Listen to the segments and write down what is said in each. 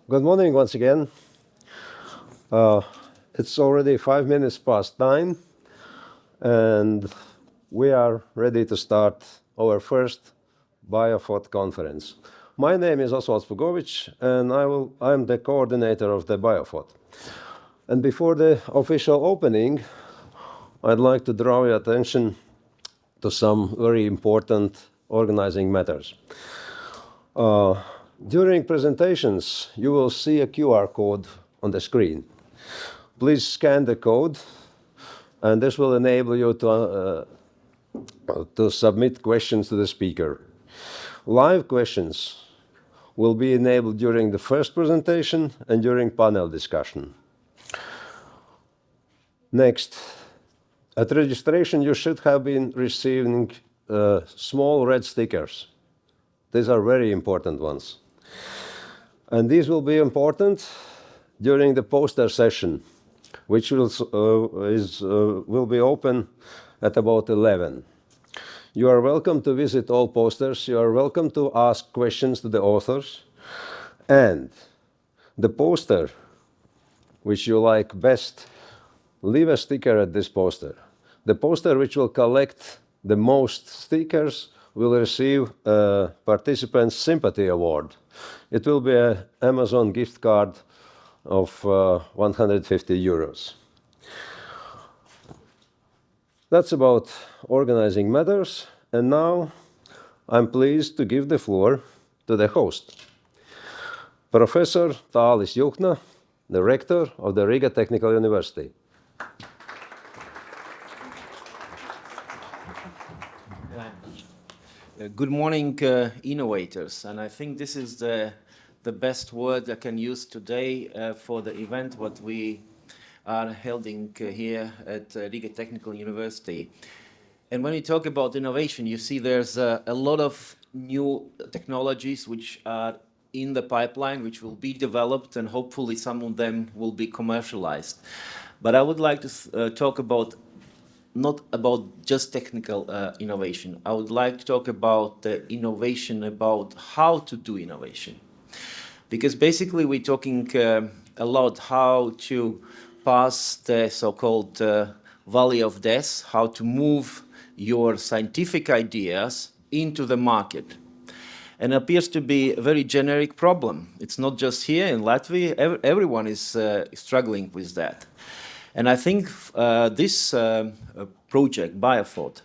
Good morning once again. It's already 5 minutes past 9, and we are ready to start our first BioPhoT conference. My name is Osvalds Pugovic, and I'm the coordinator of the BioPhoT. And before the official opening, I'd like to draw your attention to some very important organizing matters. During presentations, you will see a QR code on the screen. Please scan the code, and this will enable you to submit questions to the speaker. Live questions will be enabled during the first presentation and during panel discussion. Next, at registration, you should have been receiving small red stickers. These are very important ones. And these will be important during the poster session, which will be open at about 11. You are welcome to visit all posters. You are welcome to ask questions to the authors. And the poster which you like best, leave a sticker at this poster. The poster which will collect the most stickers will receive a Participant Sympathy Award. It will be an Amazon gift card of 150 euros. That's about organizing matters, and now I'm pleased to give the floor to the host, Professor Tālis Juhna, the rector of the Riga Technical University. Good morning, innovators, and I think this is the best word I can use today for the event what we are holding here at Riga Technical University. And when we talk about innovation, you see there's a lot of new technologies which are in the pipeline, which will be developed, and hopefully some of them will be commercialized. But I would like to talk about not about just technical innovation. I would like to talk about the innovation, about how to do innovation. Because basically we're talking a lot how to pass the so-called valley of death, how to move your scientific ideas into the market. And it appears to be a very generic problem. It's not just here in Latvia, everyone is struggling with that. And I think this project, BioPhoT,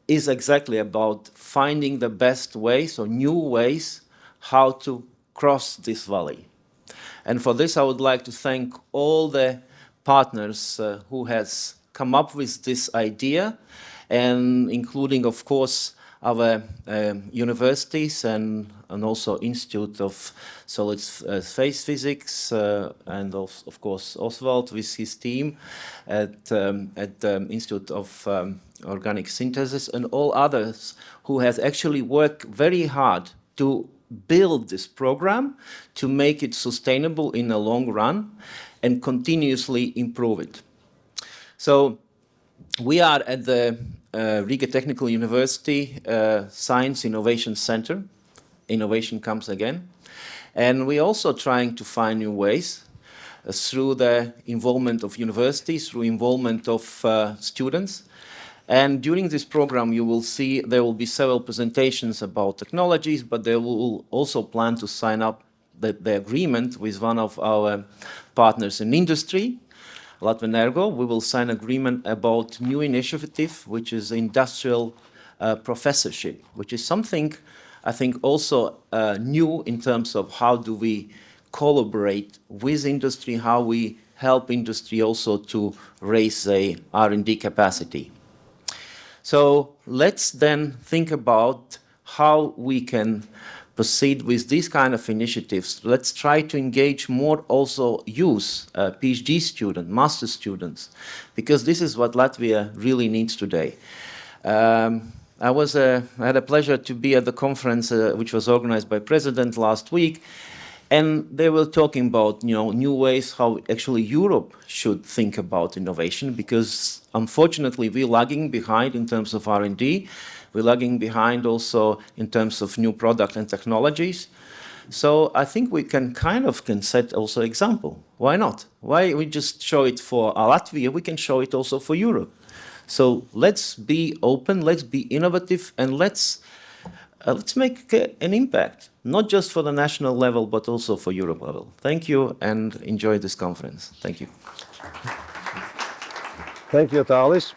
is exactly about finding the best ways or new ways how to cross this valley. And for this, I would like to thank all the partners who has come up with this idea, and including, of course, our universities and also Institute of Solid Phase Physics and of course Oswald with his team at the Institute of Organic Synthesis, and all others who has actually worked very hard to build this program, to make it sustainable in the long run and continuously improve it. So we are at the Riga Technical University Science Innovation Center. Innovation comes again. And we're also trying to find new ways through the involvement of universities, through involvement of students. And during this program, you will see there will be several presentations about technologies, but they will also plan to sign up the agreement with one of our partners in industry, Latvian Energo. We will sign agreement about new initiative, which is industrial professorship, which is something I think also new in terms of how do we collaborate with industry, how we help industry also to raise the R&D capacity. So let's then think about how we can proceed with these kind of initiatives. Let's try to engage more also youth, PhD students, master students, because this is what Latvia really needs today. I had a pleasure to be at the conference which was organized by President last week, and they were talking about new ways how actually Europe should think about innovation, because unfortunately we're lagging behind in terms of R&D. We're lagging behind also in terms of new product and technologies. So I think we can set also example. Why not? Why we just show it for Latvia? We can show it also for Europe. So let's be open, let's be innovative, and let's make an impact, not just for the national level, but also for Europe level. Thank you, and enjoy this conference. Thank you. Thank you, Talis.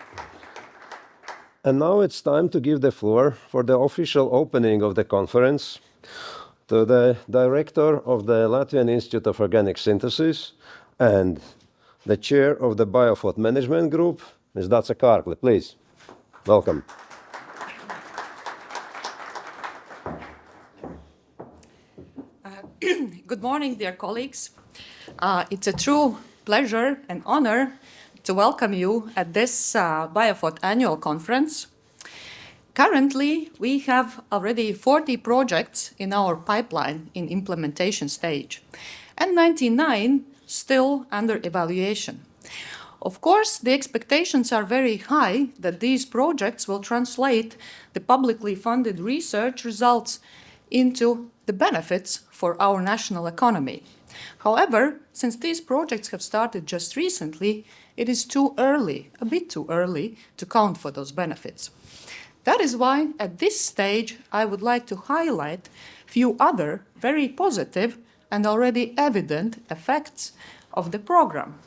And now it's time to give the floor for the official opening of the conference to the director of the Latvian Institute of Organic Synthesis and the chair of the BioPhoT Management Group, Ms. Dace Kārkle. Please, welcome. Good morning, dear colleagues. It's a true pleasure and honor to welcome you at this BioPhoT annual conference. Currently, we have already 40 projects in our pipeline in implementation stage, and 99 still under evaluation. Of course, the expectations are very high that these projects will translate the publicly funded research results into the benefits for our national economy. However, since these projects have started just recently, it is too early, a bit too early, to count for those benefits. That is why, at this stage, I would like to highlight a few other very positive and already evident effects of the program.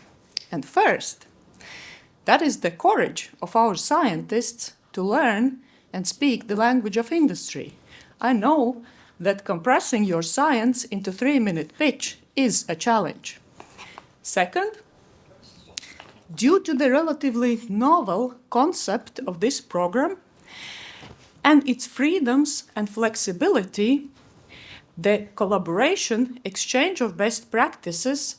And first, that is the courage of our scientists to learn and speak the language of industry. I know that compressing your science into 3-minute pitch is a challenge. Second, due to the relatively novel concept of this program and its freedoms and flexibility, the collaboration, exchange of best practices,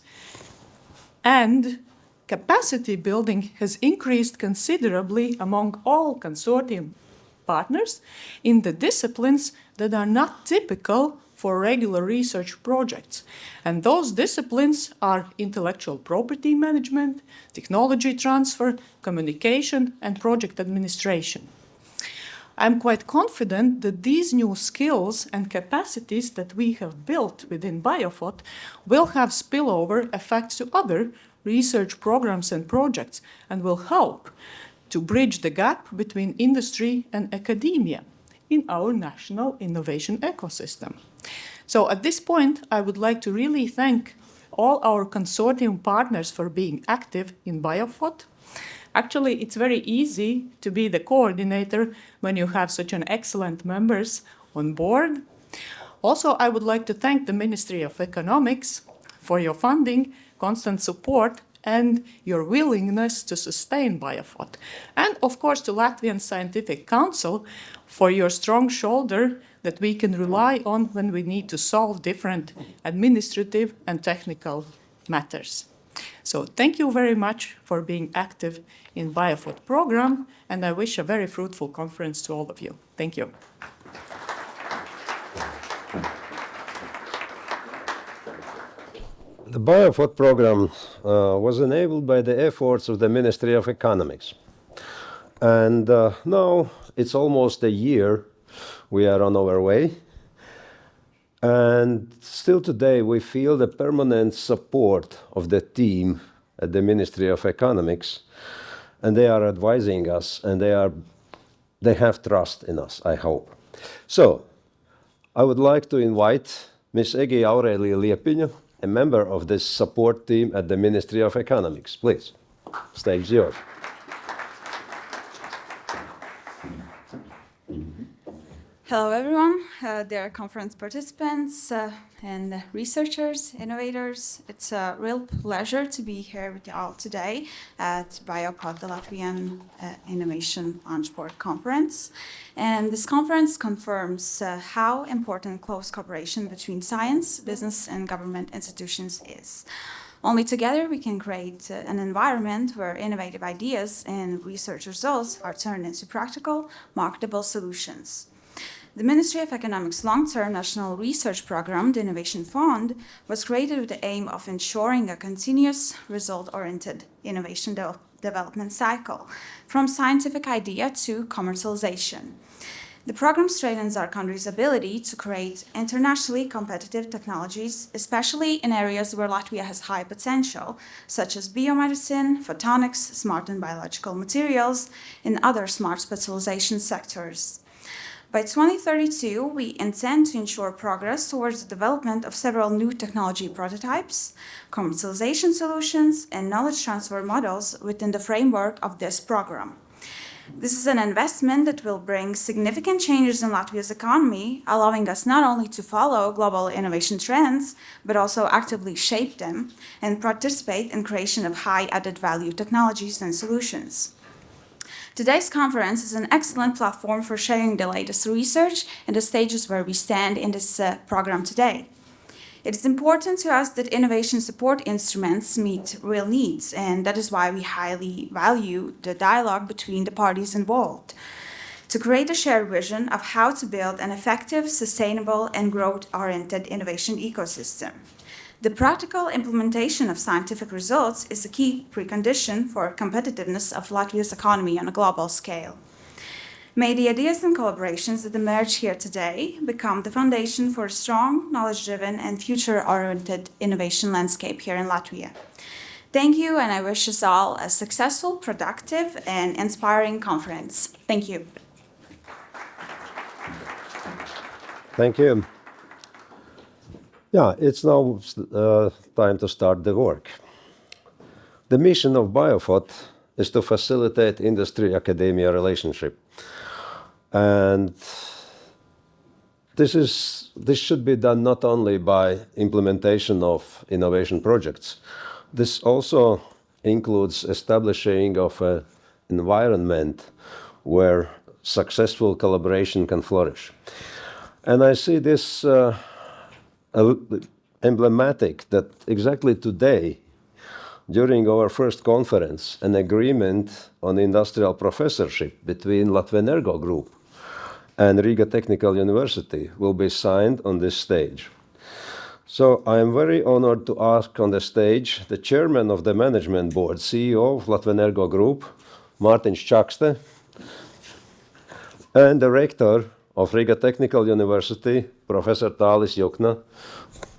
and capacity building has increased considerably among all consortium partners in the disciplines that are not typical for regular research projects. And those disciplines are intellectual property management, technology transfer, communication, and project administration. I'm quite confident that these new skills and capacities that we have built within BioPhoT will have spillover effects to other research programs and projects and will help to bridge the gap between industry and academia in our national innovation ecosystem. So at this point, I would like to really thank all our consortium partners for being active in BioPhoT. Actually, it's very easy to be the coordinator when you have such an excellent members on board. Also, I would like to thank the Ministry of Economics for your funding, constant support, and your willingness to sustain BioPhoT. And of course, to Latvian Scientific Council for your strong shoulder that we can rely on when we need to solve different administrative and technical matters. So thank you very much for being active in BioPhoT program, and I wish a very fruitful conference to all of you. Thank you. The BioPhoT program was enabled by the efforts of the Ministry of Economics. And now it's almost a year we are on our way. And still today we feel the permanent support of the team at the Ministry of Economics. And they are advising us and they have trust in us, I hope. So I would like to invite Ms. Egija Aurelija Liepiņa, a member of this support team at the Ministry of Economics. Please, stage is yours. Hello everyone, dear conference participants and researchers, innovators. It's a real pleasure to be here with you all today at BioPhoT, the Latvian Innovation Launchpad conference. And this conference confirms how important close cooperation between science, business, and government institutions is. Only together we can create an environment where innovative ideas and research results are turned into practical, marketable solutions. The Ministry of Economics' long-term national research program, the Innovation Fund, was created with the aim of ensuring a continuous, result-oriented innovation development cycle, from scientific idea to commercialization. The program strengthens our country's ability to create internationally competitive technologies, especially in areas where Latvia has high potential, such as biomedicine, photonics, smart and biological materials, and other smart specialization sectors. By 2032, we intend to ensure progress towards the development of several new technology prototypes, commercialization solutions, and knowledge transfer models within the framework of this program. This is an investment that will bring significant changes in Latvia's economy, allowing us not only to follow global innovation trends, but also actively shape them and participate in creation of high added value technologies and solutions. Today's conference is an excellent platform for sharing the latest research and the stages where we stand in this program today. It is important to us that innovation support instruments meet real needs, and that is why we highly value the dialogue between the parties involved to create a shared vision of how to build an effective, sustainable, and growth-oriented innovation ecosystem. The practical implementation of scientific results is a key precondition for competitiveness of Latvia's economy on a global scale. May the ideas and collaborations that emerge here today become the foundation for a strong, knowledge-driven, and future-oriented innovation landscape here in Latvia. Thank you, and I wish us all a successful, productive, and inspiring conference. Thank you. Thank you. Yeah, it's now time to start the work. The mission of BioPhoT is to facilitate industry-academia relationship. And this should be done not only by implementation of innovation projects. This also includes establishing of an environment where successful collaboration can flourish. And I see this emblematic that exactly today, during our first conference, an agreement on industrial professorship between Latvian Group and Riga Technical University will be signed on this stage. So I am very honored to ask on the stage the chairman of the management board, CEO of Latvian Group, Mārtiņš Čakste, and the rector of Riga Technical University, Professor Tālis Jukna,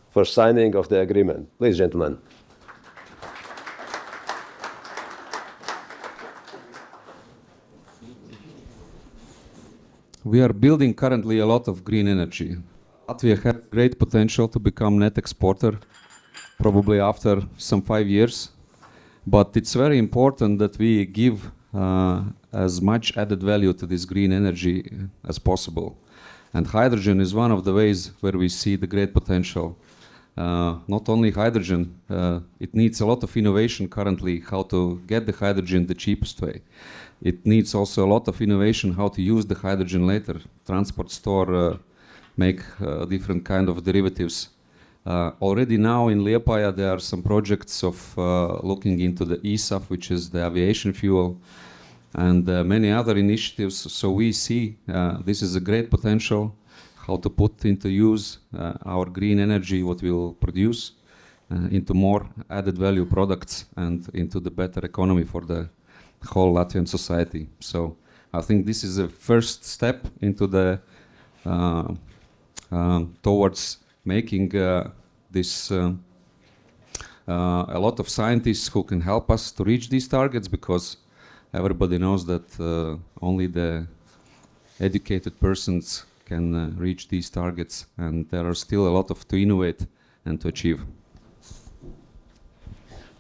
for signing of the agreement. Please, gentlemen. We are building currently a lot of green energy. Latvia has great potential to become net exporter, probably after some 5 years. But it's very important that we give as much added value to this green energy as possible. And hydrogen is one of the ways where we see the great potential. Not only hydrogen, it needs a lot of innovation currently how to get the hydrogen the cheapest way. It needs also a lot of innovation how to use the hydrogen later, transport, store, make different kind of derivatives. Already now in Liepāja there are some projects of looking into the eSAF, which is the aviation fuel, and many other initiatives. So we see this is a great potential how to put into use our green energy, what we will produce, into more added value products and into the better economy for the whole Latvian society. So I think this is a first step into the towards making this a lot of scientists who can help us to reach these targets, because everybody knows that only the educated persons can reach these targets, and there are still a lot of to innovate and to achieve.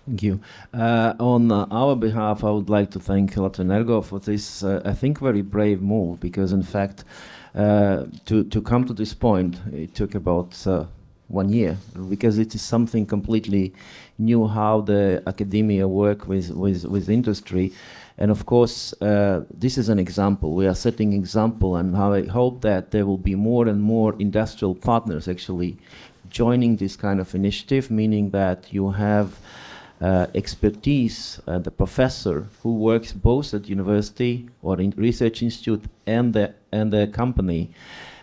Thank you. On our behalf, I would like to thank Latvian for this, I think, very brave move, because in fact, to come to this point, it took about 1 year, because it is something completely new how the academia work with industry. And of course, this is an example. We are setting example, and how I hope that there will be more and more industrial partners actually joining this kind of initiative, meaning that you have expertise, the professor who works both at university or in research institute and the company.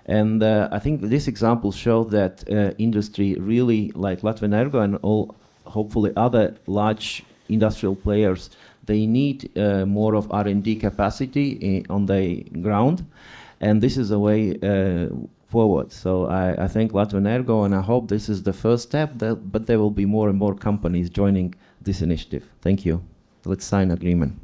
And I think this example shows that industry really, like Latvian and all hopefully other large industrial players, they need more of R&D capacity on the ground. And this is a way forward. So I thank Latvian Ergo, and I hope this is the first step, but there will be more and more companies joining this initiative. Thank you. Let's sign agreement.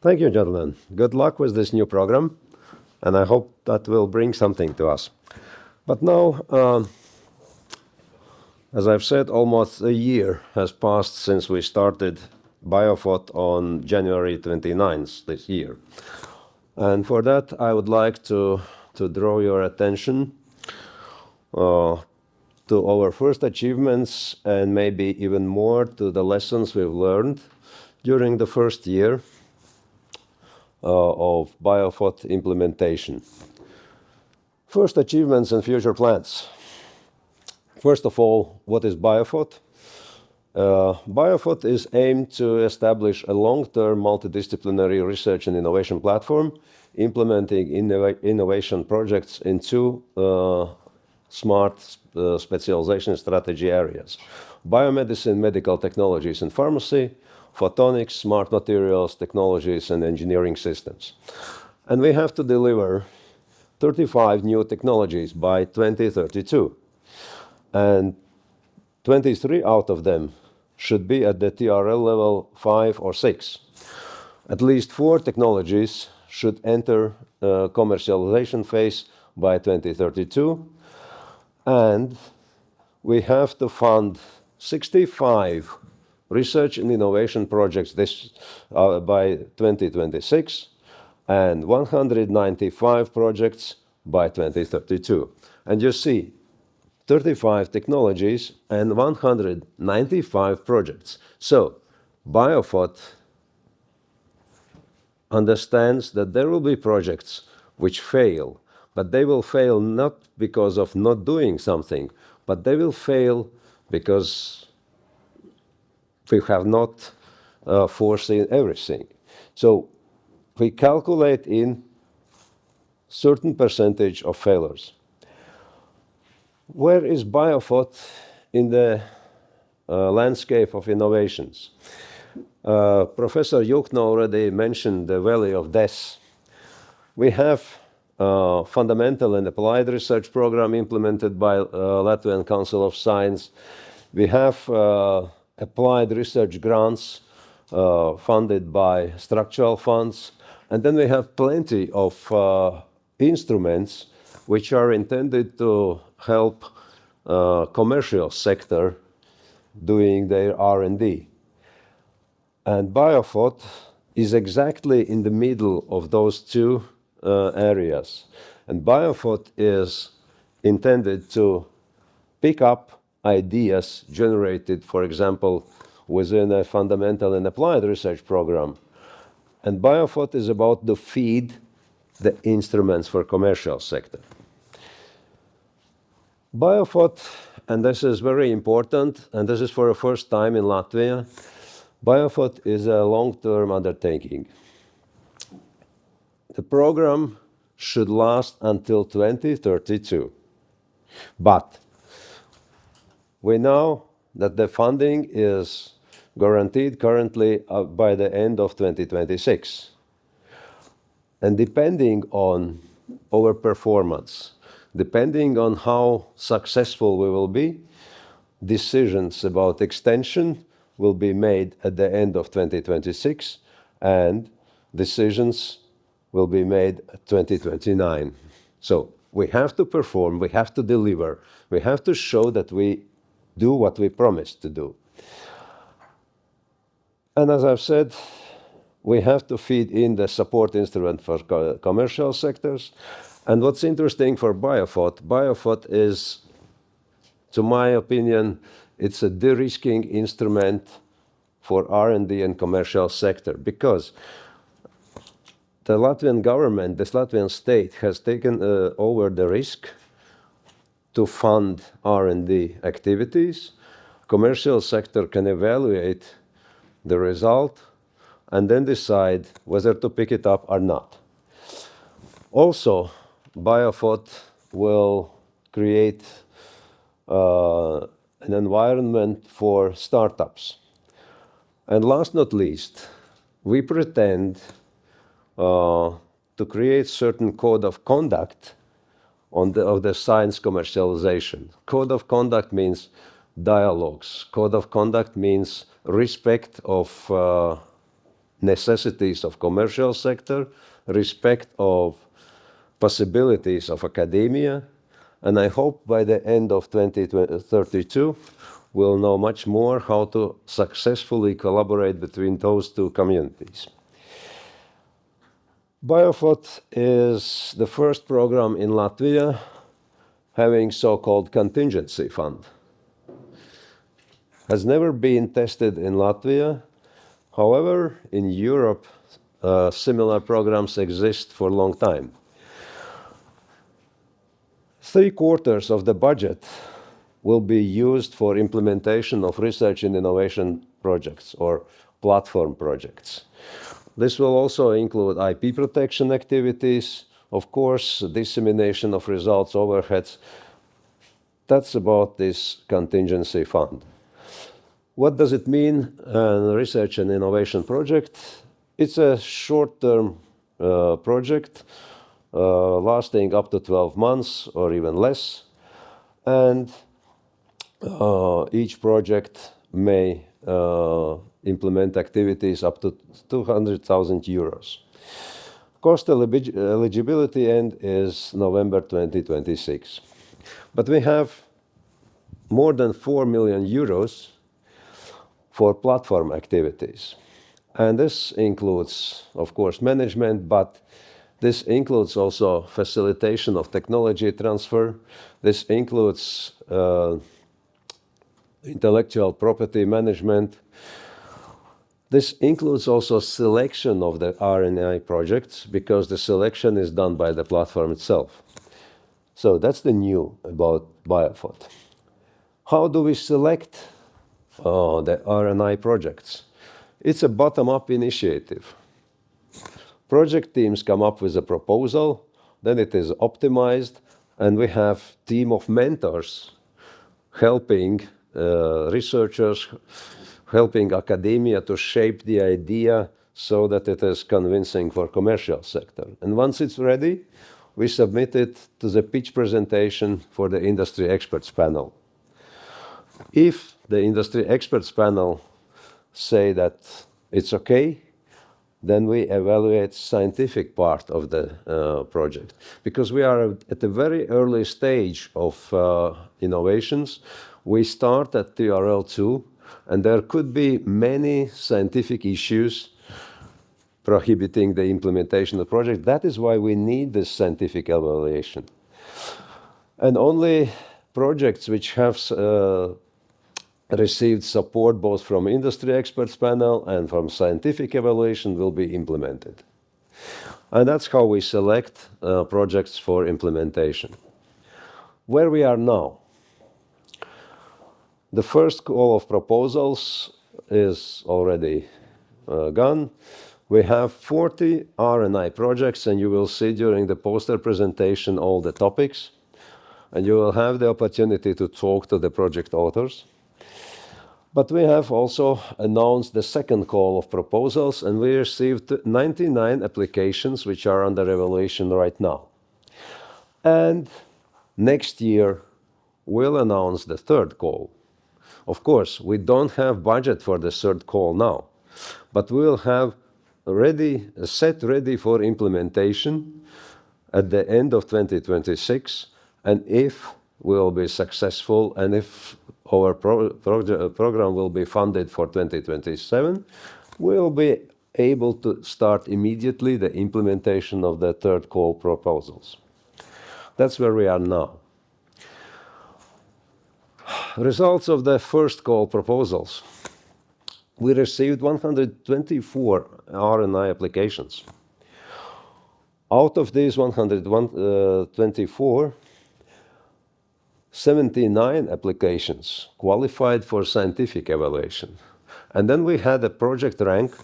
Thank you, gentlemen. Good luck with this new program, and I hope that will bring something to us. But now, as I've said, almost a year has passed since we started BioPhoT on January 29th this year. And for that, I would like to draw your attention to our first achievements and maybe even more to the lessons we've learned during the first year of BioPhoT implementation. First achievements and future plans. First of all, what is BioPhoT? BioPhoT is aimed to establish a long-term multidisciplinary research and innovation platform, implementing innovation projects in two smart specialization strategy areas: biomedicine, medical technologies and pharmacy, photonics, smart materials, technologies and engineering systems. And we have to deliver 35 new technologies by 2032. And 23 out of them should be at the TRL level 5 or 6. At least 4 technologies should enter commercialization phase by 2032. And we have to fund 65 research and innovation projects by 2026 and 195 projects by 2032. And you see, 35 technologies and 195 projects. So, BioPhoT understands that there will be projects which fail, but they will fail not because of not doing something, but they will fail because we have not foreseen everything. So we calculate in certain percentage of failures. Where is BioPhoT in the landscape of innovations? Professor Jukna already mentioned the Valley of Death. We have a fundamental and applied research program implemented by Latvian Council of Science. We have applied research grants funded by structural funds. And then we have plenty of instruments which are intended to help commercial sector doing their R&D. And BioPhoT is exactly in the middle of those two areas. And BioPhoT is intended to pick up ideas generated, for example, within a fundamental and applied research program. And BioPhoT is about to feed the instruments for commercial sector. BioPhoT, and this is very important, and this is for the first time in Latvia, BioPhoT is a long-term undertaking. The program should last until 2032. But we know that the funding is guaranteed currently by the end of 2026. And depending on our performance, depending on how successful we will be, decisions about extension will be made at the end of 2026, and decisions will be made at 2029. So we have to perform, we have to deliver, we have to show that we do what we promised to do. And as I've said, we have to feed in the support instrument for commercial sectors. And what's interesting for BioPhoT, BioPhoT is to my opinion, it's a de-risking instrument for R&D and commercial sector, because the Latvian government, the Latvian state, has taken over the risk to fund R&D activities. Commercial sector can evaluate the result and then decide whether to pick it up or not. Also, BioPhoT will create an environment for startups. And last not least, we pretend to create certain code of conduct of the science commercialization. Code of conduct means dialogues. Code of conduct means respect of necessities of commercial sector, respect of possibilities of academia, and I hope by the end of 2032 we'll know much more how to successfully collaborate between those two communities. BioPhoT is the first program in Latvia having so-called contingency fund. Has never been tested in Latvia. However, in Europe, similar programs exist for a long time. 3/4 of the budget will be used for implementation of research and innovation projects or platform projects. This will also include IP protection activities, of course, dissemination of results, overheads. That's about this contingency fund. What does it mean, research and innovation project? It's a short-term project lasting up to 12 months or even less, and each project may implement activities up to 200,000 euros. Cost eligibility end is November 2026. But we have more than 4 million euros for platform activities. And this includes, of course, management, but this includes also facilitation of technology transfer. This includes intellectual property management. This includes also selection of the R&I projects, because the selection is done by the platform itself. So that's the new about BioPhoT. How do we select the R&I projects? It's a bottom-up initiative. Project teams come up with a proposal, then it is optimized, and we have a team of mentors helping researchers, helping academia to shape the idea so that it is convincing for commercial sector. And once it's ready, we submit it to the pitch presentation for the industry experts panel. If the industry experts panel say that it's okay, then we evaluate scientific part of the project. Because we are at a very early stage of innovations, we start at TRL2, and there could be many scientific issues prohibiting the implementation of the project. That is why we need this scientific evaluation. And only projects which have received support both from industry experts panel and from scientific evaluation will be implemented. And that's how we select projects for implementation. Where we are now. The first call of proposals is already gone. We have 40 R&I projects, and you will see during the poster presentation all the topics, and you will have the opportunity to talk to the project authors. But we have also announced the second call of proposals, and we received 99 applications which are under evaluation right now. And next year, we'll announce the third call. Of course, we don't have budget for the third call now, but we'll have set ready for implementation at the end of 2026, and if we'll be successful and if our program will be funded for 2027, we'll be able to start immediately the implementation of the third call proposals. That's where we are now. Results of the first call proposals. We received 124 R&I applications. Out of these 124, 79 applications qualified for scientific evaluation. And then we had a project rank,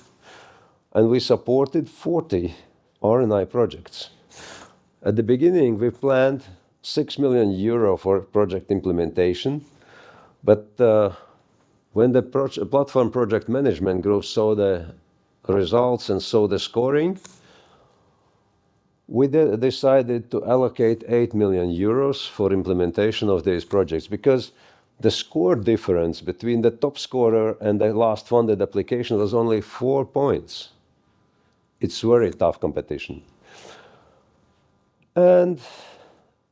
and we supported 40 R&I projects. At the beginning, we planned 6 million euro for project implementation, but when the platform project management group saw the results and saw the scoring, we decided to allocate 8 million euros for implementation of these projects, because the score difference between the top scorer and the last funded application was only 4 points. It's very tough competition. And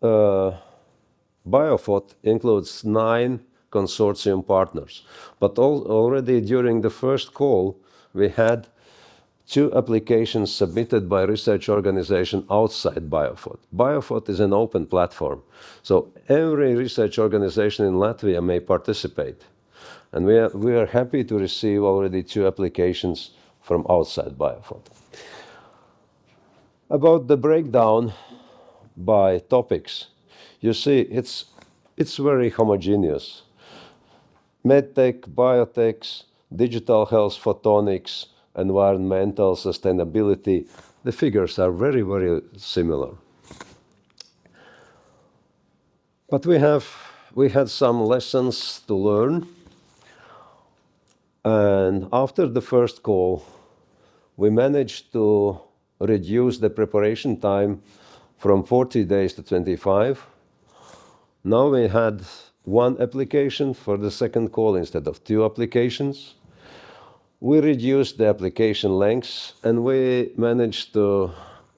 BioPhoT includes 9 consortium partners. But already during the first call, we had 2 applications submitted by research organization outside BioPhoT. BioPhoT is an open platform, so every research organization in Latvia may participate. And we are happy to receive already 2 applications from outside BioPhoT. About the breakdown by topics, you see it's very homogeneous. Medtech, biotech, digital health, photonics, environmental sustainability, the figures are very, very similar. But we had some lessons to learn. And after the first call, we managed to reduce the preparation time from 40 days to 25. Now we had 1 application for the second call instead of 2 applications. We reduced the application lengths, and we managed to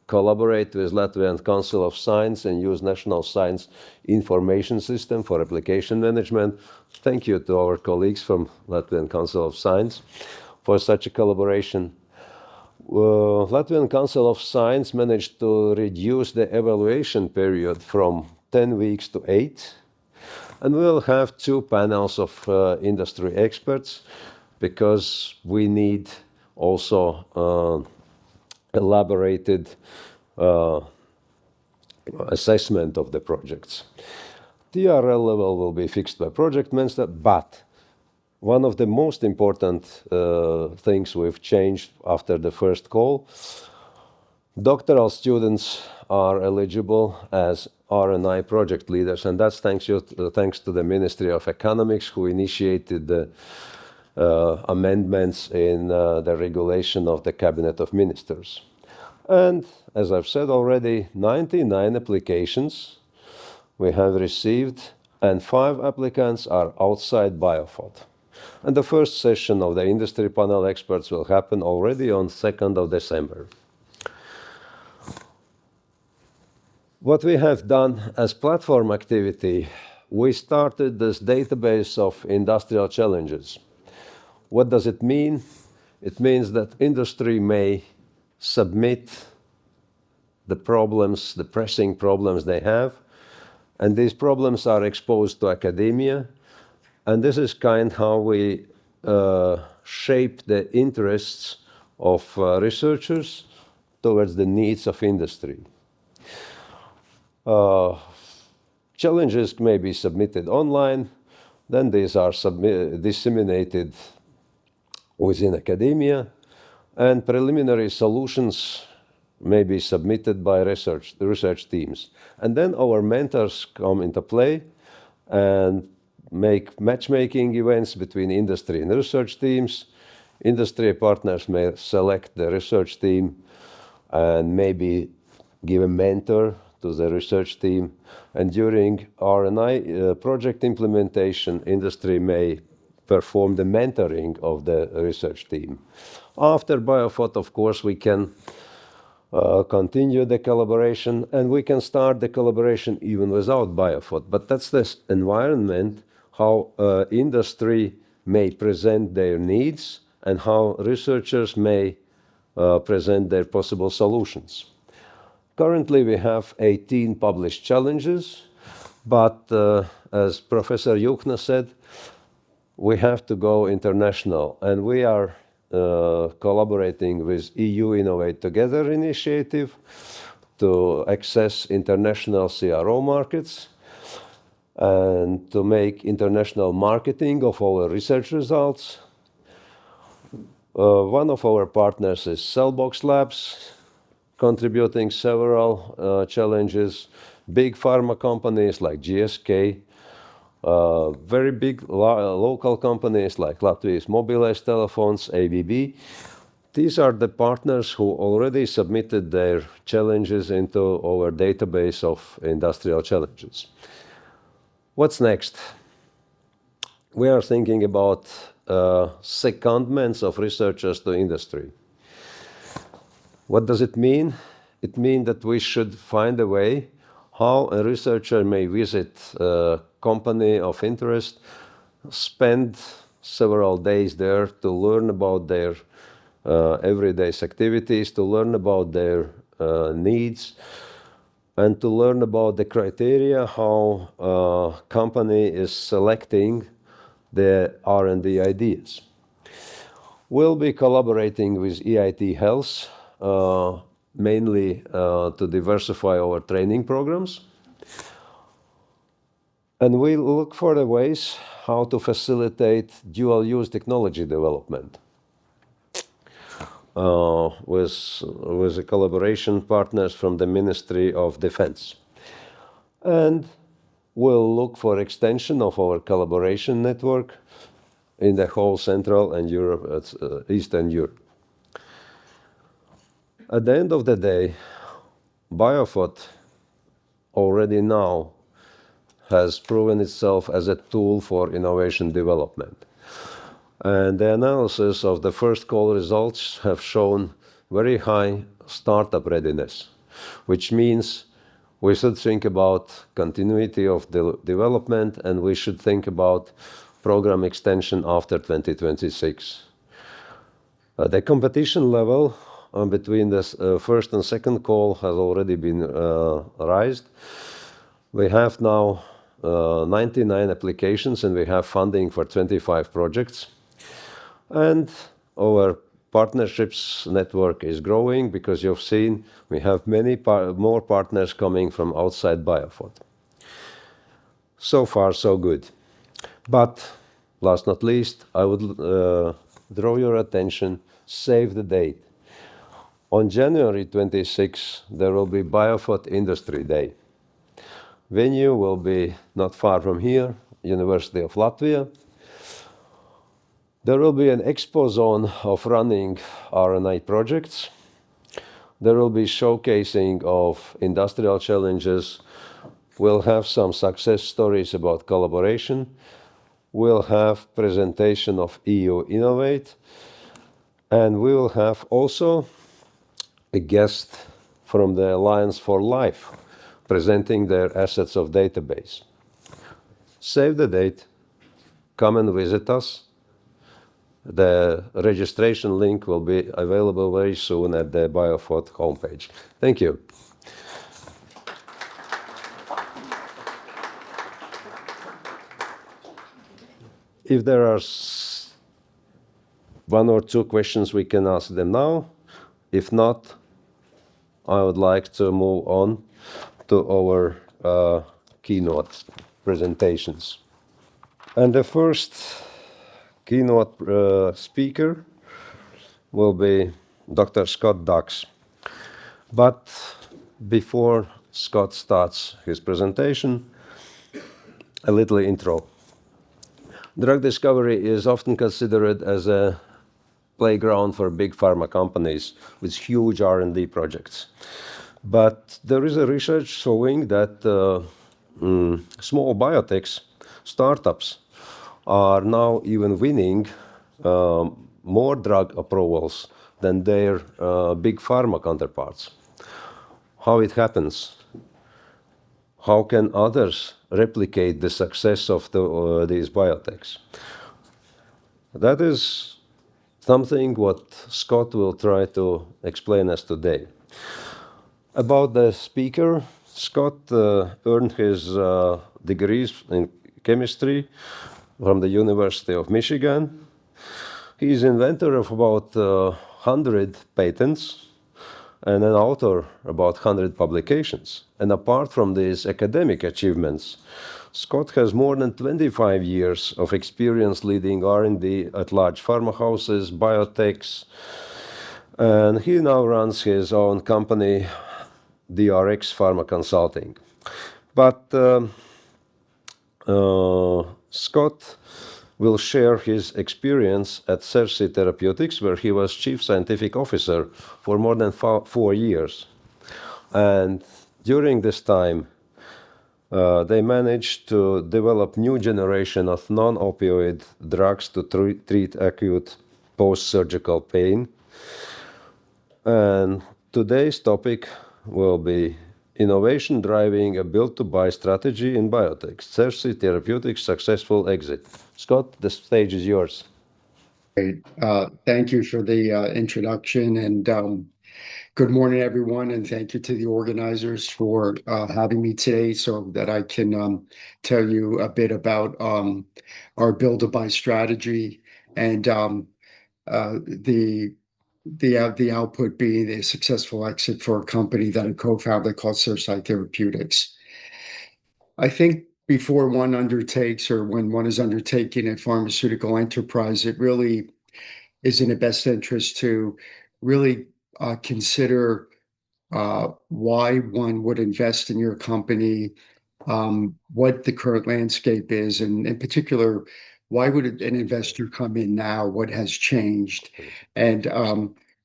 collaborate with Latvian Council of Science and use National Science Information System for application management. Thank you to our colleagues from Latvian Council of Science for such a collaboration. Latvian Council of Science managed to reduce the evaluation period from 10 weeks to 8. And we'll have 2 panels of industry experts, because we need also elaborated assessment of the projects. TRL level will be fixed by project manager, but one of the most important things we've changed after the first call, doctoral students are eligible as R&I project leaders, and that's thanks to the Ministry of Economics, who initiated the amendments in the regulation of the Cabinet of Ministers. And as I've said already, 99 applications we have received, and 5 applicants are outside BioPhoT. And the first session of the industry panel experts will happen already on 2nd of December. What we have done as platform activity, we started this database of industrial challenges. What does it mean? It means that industry may submit the problems, the pressing problems they have, and these problems are exposed to academia, and this is kind of how we shape the interests of researchers towards the needs of industry. Challenges may be submitted online, then these are disseminated within academia, and preliminary solutions may be submitted by research teams. And then our mentors come into play and make matchmaking events between industry and research teams. Industry partners may select the research team and maybe give a mentor to the research team. And during R&I project implementation, industry may perform the mentoring of the research team. After BioPhoT, of course, we can continue the collaboration, and we can start the collaboration even without BioPhoT. But that's the environment how industry may present their needs and how researchers may present their possible solutions. Currently, we have 18 published challenges, But as Professor Juchna said, we have to go international, and we are collaborating with EU Innovate Together initiative to access international CRO markets and to make international marketing of our research results. One of our partners is Cellbox Labs, contributing several challenges. Big pharma companies like GSK, very big local companies like Latvia's Mobilēs Telephones, ABB. These are the partners who already submitted their challenges into our database of industrial challenges. What's next? We are thinking about secondments of researchers to industry. What does it mean? It means that we should find a way how a researcher may visit a company of interest, spend several days there to learn about their everyday activities, to learn about their needs, and to learn about the criteria how a company is selecting the R&D ideas. We'll be collaborating with EIT Health, mainly to diversify our training programs. And we'll look for the ways how to facilitate dual-use technology development with the collaboration partners from the Ministry of Defense. And we'll look for extension of our collaboration network in the whole Central and Eastern Europe. At the end of the day, BioPhoT already now has proven itself as a tool for innovation development. And the analysis of the first call results have shown very high startup readiness, which means we should think about continuity of the development, and we should think about program extension after 2026. The competition level between the first and second call has already been raised. We have now 99 applications, and we have funding for 25 projects. And our partnerships network is growing because you've seen we have many more partners coming from outside BioPhoT. So far, so good. But last not least, I would draw your attention, save the date. On January 26, there will be BioPhoT Industry Day. Venue will be not far from here, University of Latvia. There will be an expo zone of running RNA projects. There will be showcasing of industrial challenges. We'll have some success stories about collaboration. We'll have presentation of EU Innovate. And we will have also a guest from the Alliance for Life presenting their assets of database. Save the date. Come and visit us. The registration link will be available very soon at the BioPhoT homepage. Thank you. If there are one or two questions, we can ask them now. If not, I would like to move on to our keynote presentations. And the first keynote speaker will be Dr. Scott Dux. But before Scott starts his presentation, a little intro. Drug discovery is often considered as a playground for big pharma companies with huge R&D projects. But there is a research showing that small biotechs, startups, are now even winning more drug approvals than their big pharma counterparts. How it happens? How can others replicate the success of these biotechs? That is something what Scott will try to explain us today. About the speaker, Scott earned his degrees in chemistry from the University of Michigan. He is inventor of about 100 patents and an author about 100 publications. And apart from these academic achievements, Scott has more than 25 years of experience leading R&D at large pharma houses, biotechs, and he now runs his own company, DRX Pharma Consulting. But Scott will share his experience at Cersei Therapeutics, where he was chief scientific officer for more than 4 years. And during this time, they managed to develop new generation of non-opioid drugs to treat acute post-surgical pain. And today's topic will be innovation driving a build-to-buy strategy in biotech. Cersei Therapeutics successful exit. Scott, the stage is yours. Great. Thank you for the introduction, and good morning, everyone, and thank you to the organizers for having me today so that I can tell you a bit about our build-to-buy strategy and the output being a successful exit for a company that I co-founded called Cersei Therapeutics. I think before one undertakes, or when one is undertaking a pharmaceutical enterprise, it really is in the best interest to really consider why one would invest in your company, what the current landscape is, and in particular, why would an investor come in now? What has changed? And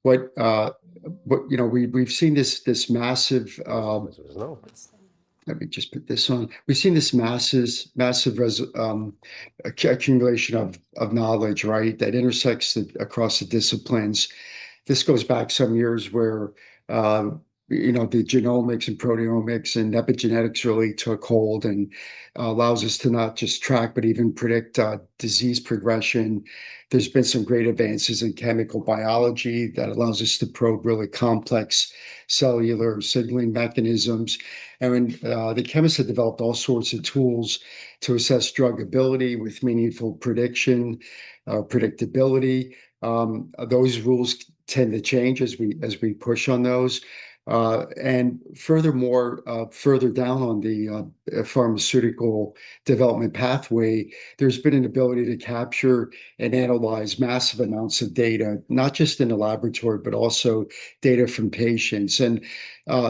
what you know, we've seen this massive. Let me just put this on. We've seen this massive accumulation of knowledge, right, that intersects across the disciplines. This goes back some years where the genomics and proteomics and epigenetics really took hold and allows us to not just track but even predict disease progression. There's been some great advances in chemical biology that allows us to probe really complex cellular signaling mechanisms. And the chemists have developed all sorts of tools to assess drug ability with meaningful prediction, predictability. Those rules tend to change as we push on those. And furthermore, further down on the pharmaceutical development pathway, there's been an ability to capture and analyze massive amounts of data, not just in the laboratory, but also data from patients. And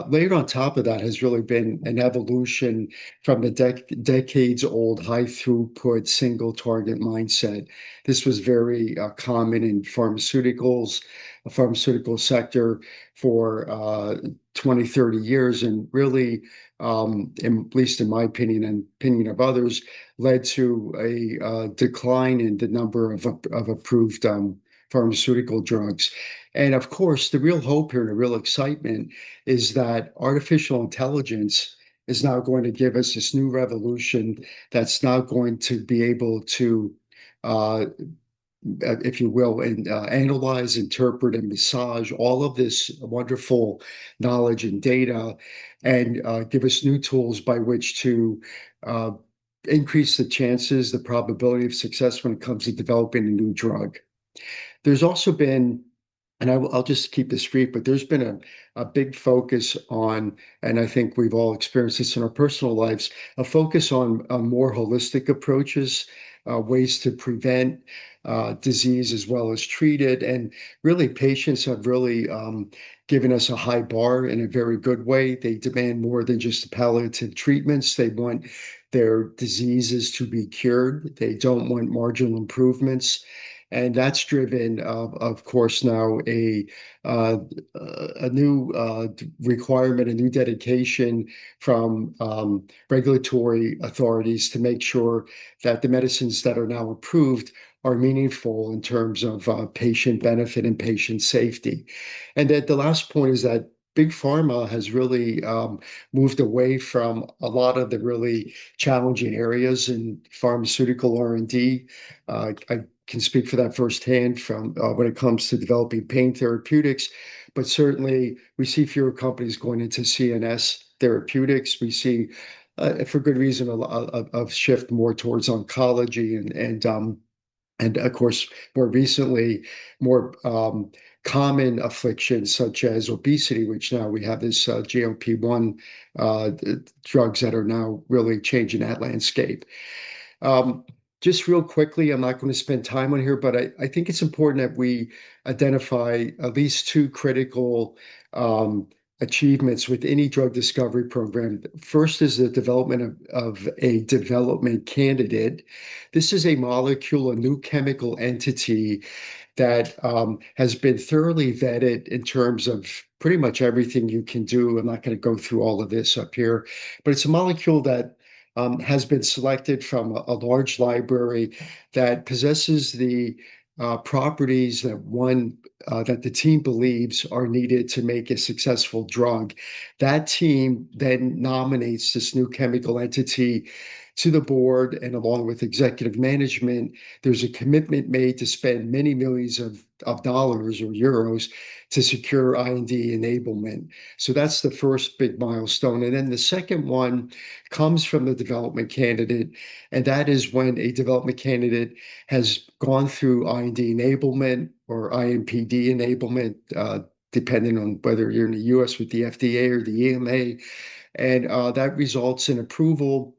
layered on top of that has really been an evolution from the decades-old high-throughput single-target mindset. This was very common in pharmaceuticals, the pharmaceutical sector for 20, 30 years, and really, at least in my opinion and opinion of others, led to a decline in the number of approved pharmaceutical drugs. And of course, the real hope here and the real excitement is that artificial intelligence is now going to give us this new revolution that's now going to be able to if you will, and analyze, interpret, and massage all of this wonderful knowledge and data, and give us new tools by which to increase the chances, the probability of success when it comes to developing a new drug. There's also been, and I'll just keep this brief, but there's been a big focus on, and I think we've all experienced this in our personal lives, a focus on more holistic approaches, ways to prevent disease as well as treat it. And really, patients have really given us a high bar in a very good way. They demand more than just palliative treatments. They want their diseases to be cured. They don't want marginal improvements. And that's driven, of course, now a new requirement, a new dedication from regulatory authorities to make sure that the medicines that are now approved are meaningful in terms of patient benefit and patient safety. And that the last point is that Big Pharma has really moved away from a lot of the really challenging areas in pharmaceutical R&D. I can speak for that firsthand from when it comes to developing pain therapeutics, but certainly we see fewer companies going into CNS therapeutics. We see, for good reason, a shift more towards oncology and of course, more recently, more common afflictions such as obesity, which now we have this GLP-1 drugs that are now really changing that landscape. Just real quickly, I'm not going to spend time on here, but I think it's important that we identify at least two critical achievements with any drug discovery program. First is the development of a development candidate. This is a molecule, a new chemical entity that has been thoroughly vetted in terms of pretty much everything you can do. I'm not going to go through all of this up here, but it's a molecule that has been selected from a large library that possesses the properties that the team believes are needed to make a successful drug. That team then nominates this new chemical entity to the board, and along with executive management, there's a commitment made to spend many millions of dollars or euros to secure IND enablement. So that's the first big milestone. And then the second one comes from the development candidate, and that is when a development candidate has gone through IND enablement or IMPD enablement, depending on whether you're in the US with the FDA or the EMA, and that results in approval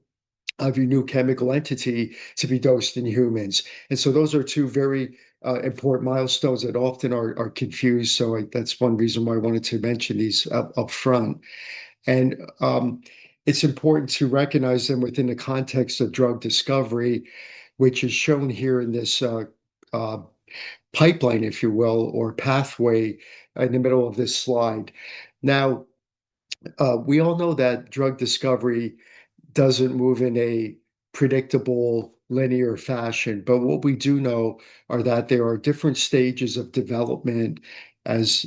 of your new chemical entity to be dosed in humans. And so those are two very important milestones that often are confused. So that's one reason why I wanted to mention these up front. And it's important to recognize them within the context of drug discovery, which is shown here in this pipeline, if you will, or pathway in the middle of this slide. Now, we all know that drug discovery doesn't move in a predictable linear fashion. But what we do know are that there are different stages of development as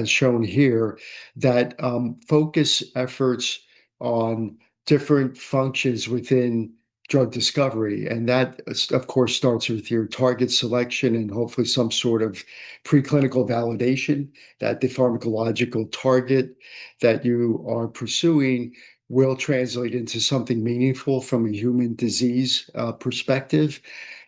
shown here that focus efforts on different functions within drug discovery. And that, of course, starts with your target selection and hopefully some sort of preclinical validation that the pharmacological target that you are pursuing will translate into something meaningful from a human disease perspective.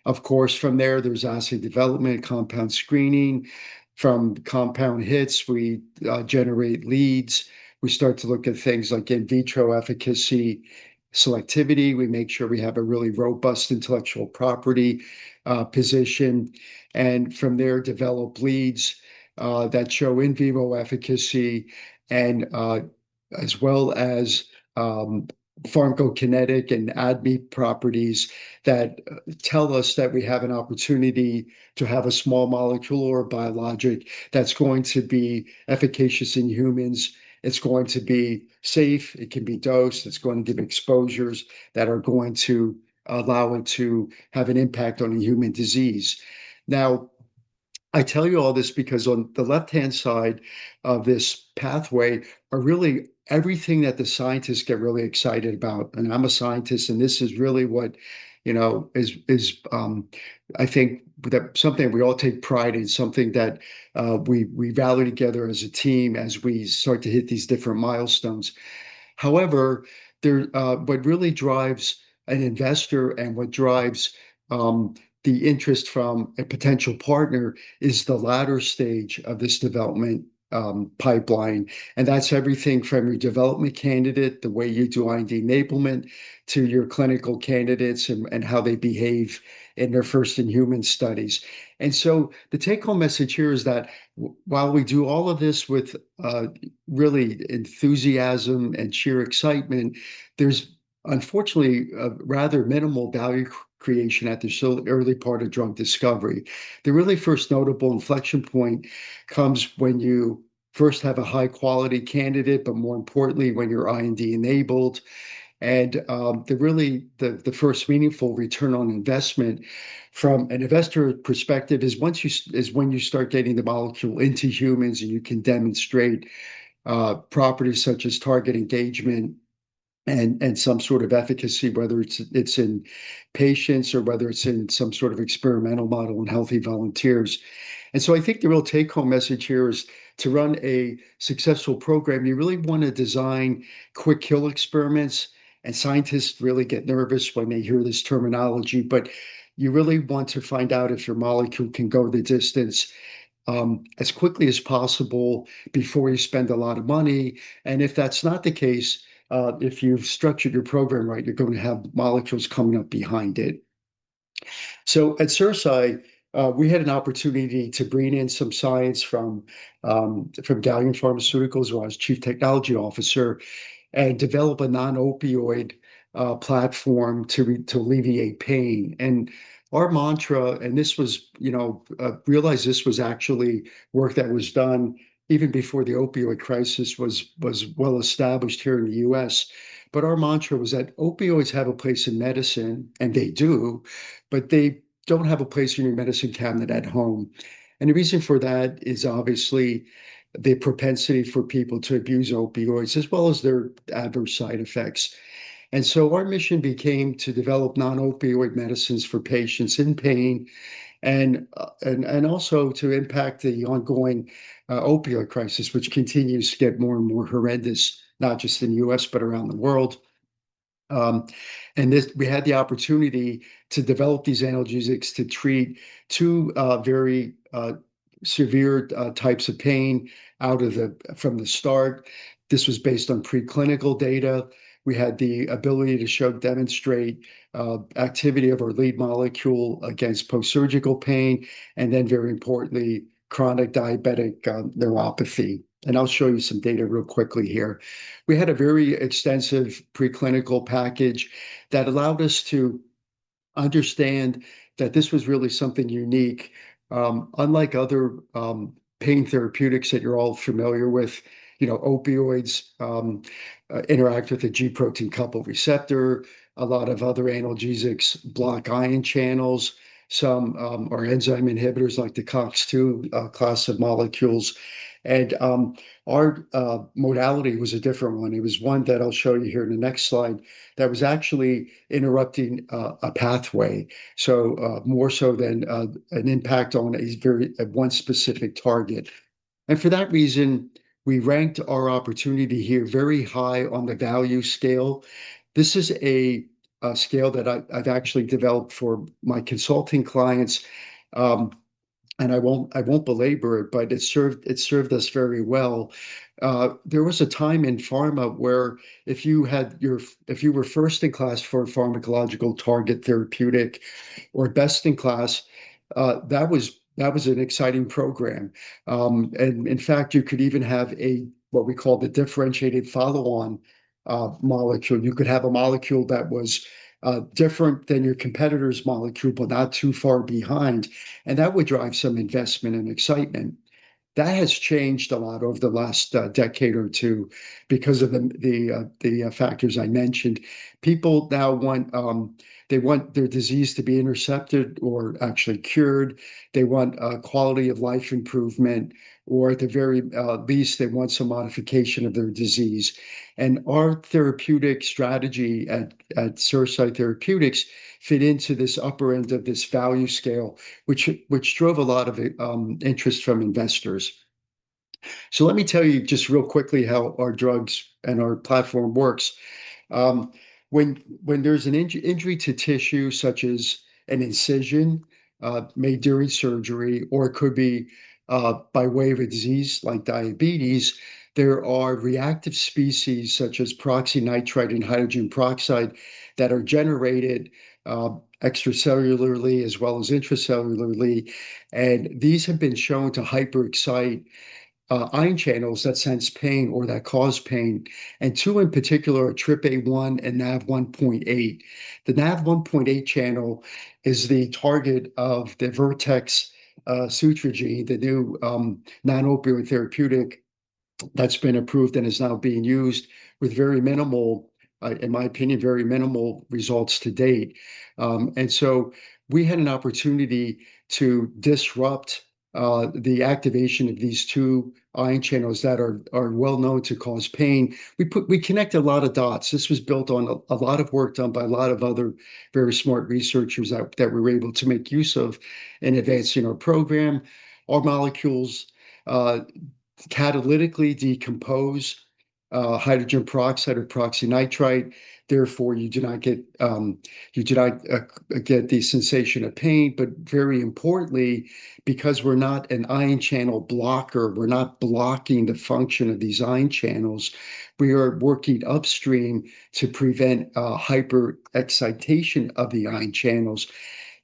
Of course, from there, there's assay development, compound screening. From compound hits, we generate leads. We start to look at things like in vitro efficacy, selectivity. We make sure we have a really robust intellectual property position. And from there, develop leads that show in vivo efficacy and as well as pharmacokinetic and ADME properties that tell us that we have an opportunity to have a small molecule or a biologic that's going to be efficacious in humans. It's going to be safe. It can be dosed. It's going to give exposures that are going to allow it to have an impact on a human disease. Now, I tell you all this because on the left-hand side of this pathway are really everything that the scientists get really excited about. And I'm a scientist, and this is really what, is I think that something we all take pride in, something that we rally together as a team as we start to hit these different milestones. However, what really drives an investor and what drives the interest from a potential partner is the latter stage of this development pipeline. And that's everything from your development candidate, the way you do IND enablement, to your clinical candidates and how they behave in their first in human studies. And so the take home message here is that while we do all of this with really enthusiasm and sheer excitement, there's unfortunately a rather minimal value creation at the early part of drug discovery. The really first notable inflection point comes when you first have a high quality candidate, but more importantly, when you're IND enabled. And the first meaningful return on investment from an investor perspective is when you start getting the molecule into humans and you can demonstrate properties such as target engagement and some sort of efficacy, whether it's in patients or whether it's in some sort of experimental model in healthy volunteers. And so I think the real take-home message here is to run a successful program, you really want to design quick kill experiments. And scientists really get nervous when they hear this terminology, but you really want to find out if your molecule can go the distance as quickly as possible before you spend a lot of money. And if that's not the case, if you've structured your program right, you're going to have molecules coming up behind it. So at Cerci, we had an opportunity to bring in some science from Gallium Pharmaceuticals, where I was chief technology officer, and develop a non-opioid platform to alleviate pain. And our mantra, and this was, realize this was actually work that was done even before the opioid crisis was well established here in the U.S. But our mantra was that opioids have a place in medicine, and they do, but they don't have a place in your medicine cabinet at home. And the reason for that is obviously the propensity for people to abuse opioids, as well as their adverse side effects. And so our mission became to develop non-opioid medicines for patients in pain, and also to impact the ongoing opioid crisis, which continues to get more and more horrendous, not just in the U.S. but around the world. And we had the opportunity to develop these analgesics to treat two very severe types of pain from the start. This was based on preclinical data. We had the ability to demonstrate activity of our lead molecule against post-surgical pain, and then very importantly, chronic diabetic neuropathy. And I'll show you some data real quickly here. We had a very extensive preclinical package that allowed us to understand that this was really something unique. Unlike other pain therapeutics that you're all familiar with, opioids interact with the G protein coupled receptor. A lot of other analgesics block ion channels. Some are enzyme inhibitors like the COX-2 class of molecules. And our modality was a different one. It was one that I'll show you here in the next slide that was actually interrupting a pathway. So more so than an impact on one specific target. And for that reason, we ranked our opportunity here very high on the value scale. This is a scale that I've actually developed for my consulting clients. And I won't belabor it, but it served us very well. There was a time in pharma where if you were first in class for a pharmacological target therapeutic or best in class, that was an exciting program. And in fact, you could even have what we call the differentiated follow-on molecule. You could have a molecule that was different than your competitor's molecule, but not too far behind. And that would drive some investment and excitement. That has changed a lot over the last decade or two because of the factors I mentioned. People now want their disease to be intercepted or actually cured. They want quality of life improvement, or at the very least, they want some modification of their disease. And our therapeutic strategy at Cerci Therapeutics fit into this upper end of this value scale, which drove a lot of interest from investors. So let me tell you just real quickly how our drugs and our platform works. When there's an injury to tissue, such as an incision made during surgery, or it could be by way of a disease like diabetes, there are reactive species such as peroxynitrite and hydrogen peroxide that are generated extracellularly as well as intracellularly. And these have been shown to hyperexcite ion channels that sense pain or that cause pain. And two in particular are TRPA1 and NaV1.8. The NaV1.8 channel is the target of the Vertex sutragine, the new non-opioid therapeutic that's been approved and is now being used with very minimal, in my opinion, very minimal results to date. And so we had an opportunity to disrupt the activation of these two ion channels that are well known to cause pain. We connected a lot of dots. This was built on a lot of work done by a lot of other very smart researchers that we were able to make use of in advancing our program. Our molecules catalytically decompose hydrogen peroxide or peroxynitrite. Therefore, you do not get the sensation of pain. But very importantly, because we're not an ion channel blocker, we're not blocking the function of these ion channels. We are working upstream to prevent hyperexcitation of the ion channels.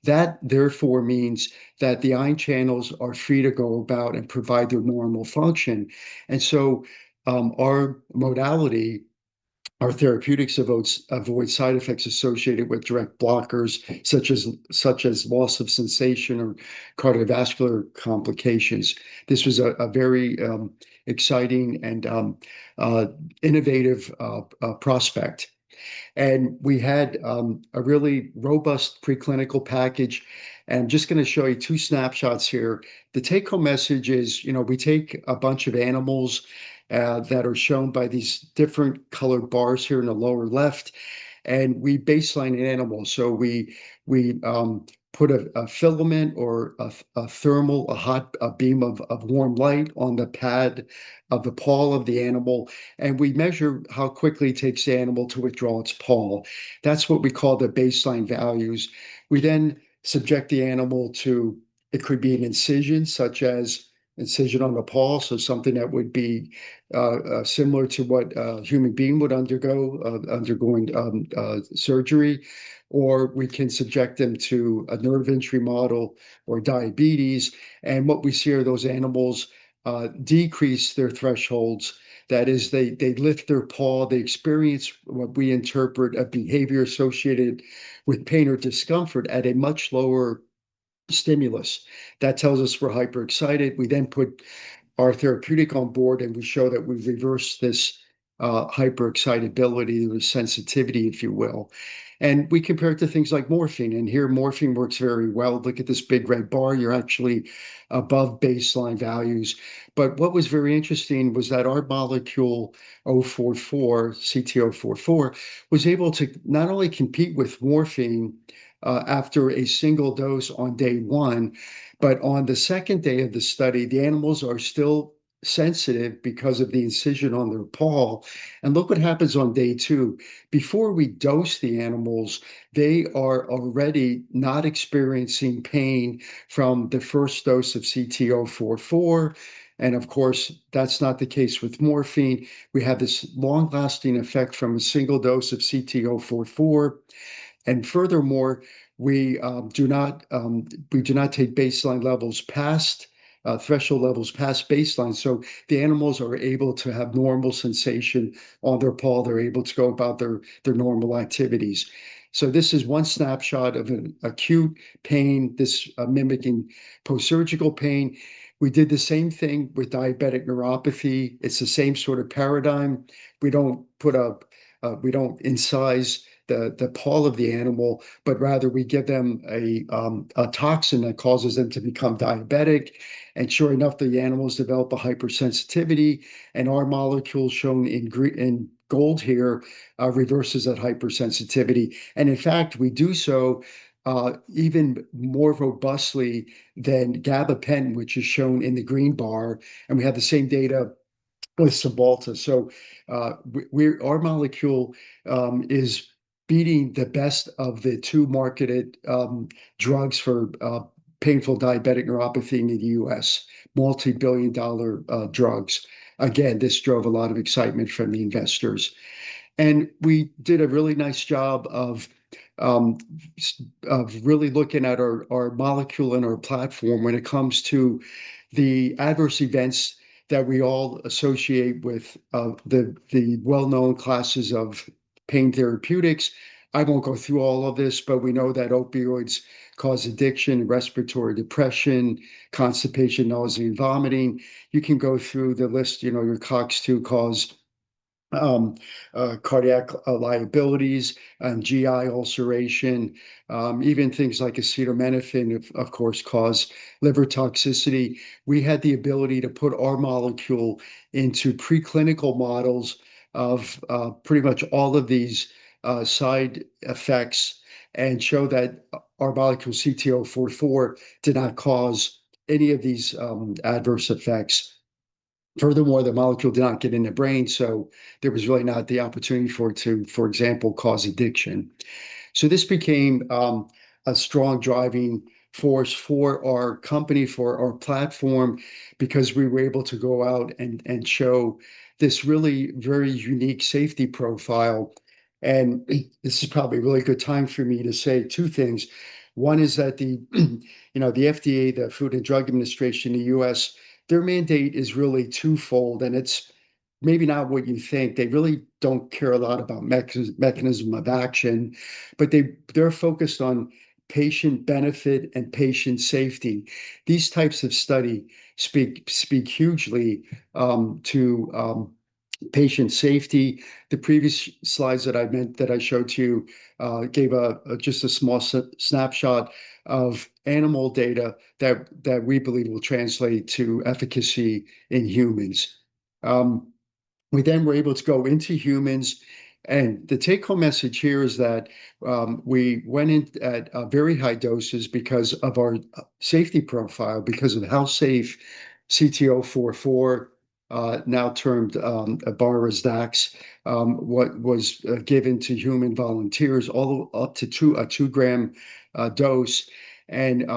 That therefore means that the ion channels are free to go about and provide their normal function. And so our modality, our therapeutics avoid side effects associated with direct blockers, such as loss of sensation or cardiovascular complications. This was a very exciting and innovative prospect. And we had a really robust preclinical package. And I'm just going to show you two snapshots here. The take-home message is, we take a bunch of animals that are shown by these different colored bars here in the lower left, and we baseline an animal. So we put a filament or a thermal, a beam of warm light on the pad of the paw of the animal, and we measure how quickly it takes the animal to withdraw its paw. That's what we call the baseline values. We then subject the animal to, it could be an incision, such as incision on the paw, so something that would be similar to what a human being would undergo, undergoing surgery, or we can subject them to a nerve injury model or diabetes. And what we see are those animals decrease their thresholds. That is, they lift their paw, they experience what we interpret a behavior associated with pain or discomfort at a much lower stimulus. That tells us we're hyperexcited. We then put our therapeutic on board and we show that we've reversed this hyperexcitability or sensitivity, if you will. And we compare it to things like morphine. And here, morphine works very well. Look at this big red bar. You're actually above baseline values. But what was very interesting was that our molecule 044, CT044, was able to not only compete with morphine after a single dose on day one, but on the second day of the study, the animals are still sensitive because of the incision on their paw. And look what happens on day two. Before we dose the animals, they are already not experiencing pain from the first dose of CT044. And of course, that's not the case with morphine. We have this long-lasting effect from a single dose of CT044. And furthermore, we do not take baseline levels past threshold levels past baseline. So the animals are able to have normal sensation on their paw. They're able to go about their normal activities. So this is one snapshot of an acute pain, this mimicking post-surgical pain. We did the same thing with diabetic neuropathy. It's the same sort of paradigm. We don't incise the paw of the animal, but rather we give them a toxin that causes them to become diabetic. And sure enough, the animals develop a hypersensitivity, and our molecule shown in gold here reverses that hypersensitivity. And in fact, we do so even more robustly than gabapentin, which is shown in the green bar. And we have the same data with Cymbalta. So our molecule is beating the best of the two marketed drugs for painful diabetic neuropathy in the US, multi-billion-dollar drugs. Again, this drove a lot of excitement from the investors. And we did a really nice job of really looking at our molecule and our platform when it comes to the adverse events that we all associate with the well-known classes of pain therapeutics. I won't go through all of this, but we know that opioids cause addiction, respiratory depression, constipation, nausea, and vomiting. You can go through the list, your COX-2 cause cardiac liabilities, GI ulceration, even things like acetaminophen, of course, cause liver toxicity. We had the ability to put our molecule into preclinical models of pretty much all of these side effects and show that our molecule CT044 did not cause any of these adverse effects. Furthermore, the molecule did not get in the brain, so there was really not the opportunity for it to, for example, cause addiction. So this became a strong driving force for our company, for our platform, because we were able to go out and show this really very unique safety profile. And this is probably a really good time for me to say two things. One is that the, the FDA, the Food and Drug Administration in the US, their mandate is really twofold, and it's maybe not what you think. They really don't care a lot about mechanism of action, but they're focused on patient benefit and patient safety. These types of study speak hugely to patient safety. The previous slides that I showed to you gave just a small snapshot of animal data that we believe will translate to efficacy in humans. We then were able to go into humans, and the take-home message here is that we went in at very high doses because of our safety profile, because of how safe CT044, now termed Dax, what was given to human volunteers, all up to a 2-gram dose, and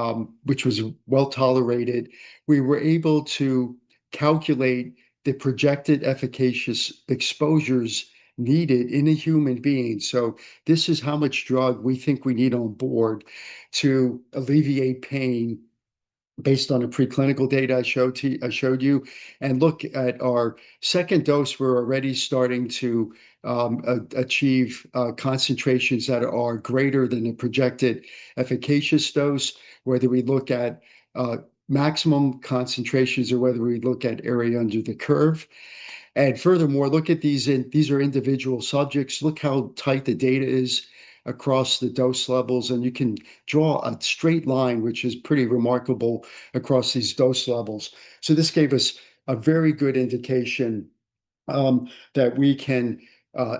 which was well tolerated. We were able to calculate the projected efficacious exposures needed in a human being. So this is how much drug we think we need on board to alleviate pain based on the preclinical data I showed you. And look at our second dose, we're already starting to achieve concentrations that are greater than the projected efficacious dose, whether we look at maximum concentrations or whether we look at area under the curve. And furthermore, look at these are individual subjects. Look how tight the data is across the dose levels, and you can draw a straight line, which is pretty remarkable across these dose levels. So this gave us a very good indication that we can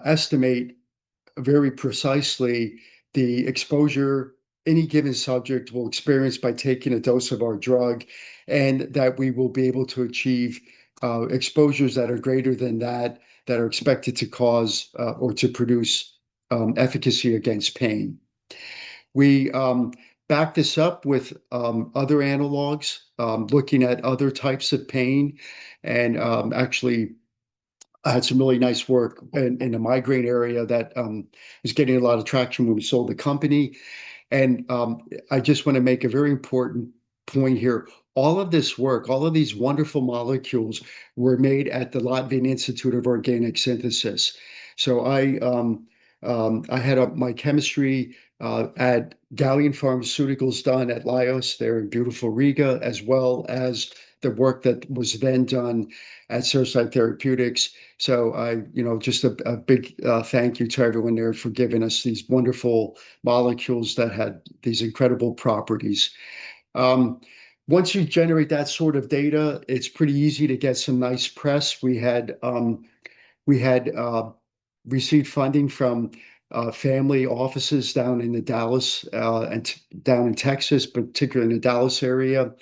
estimate very precisely the exposure any given subject will experience by taking a dose of our drug, and that we will be able to achieve exposures that are greater than that are expected to cause or to produce efficacy against pain. We back this up with other analogs, looking at other types of pain, and actually I had some really nice work in the migraine area that is getting a lot of traction when we sold the company. And I just want to make a very important point here. All of this work, all of these wonderful molecules were made at the Latvian Institute of Organic Synthesis. So I had my chemistry at Gallium Pharmaceuticals done at Laos there in beautiful Riga, as well as the work that was then done at Cersei Therapeutics. So just a big thank you to everyone there for giving us these wonderful molecules that had these incredible properties. Once you generate that sort of data, it's pretty easy to get some nice press. We had received funding from family offices down in the Dallas and down in Texas, particularly in the Dallas area.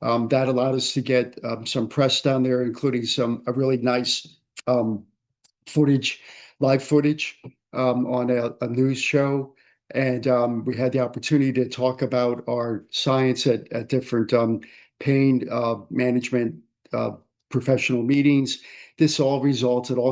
That allowed us to get some press down there, including a really nice live footage on a news show. And we had the opportunity to talk about our science at different pain management professional meetings. This all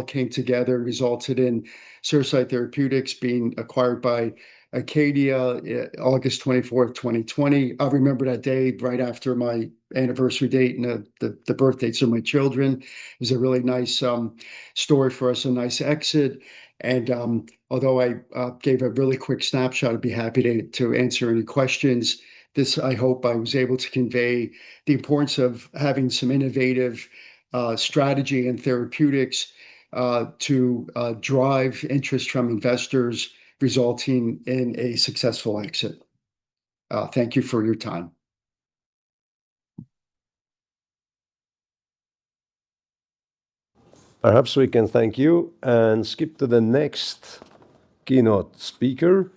came together and resulted in Cersei Therapeutics being acquired by Acadia, August 24th, 2020. I remember that day right after my anniversary date and the birth dates of my children. It was a really nice story for us, a nice exit. And although I gave a really quick snapshot, I'd be happy to answer any questions. I hope I was able to convey the importance of having some innovative strategy and therapeutics to drive interest from investors, resulting in a successful exit. Thank you for your time. Perhaps we can thank you and skip to the next keynote speaker,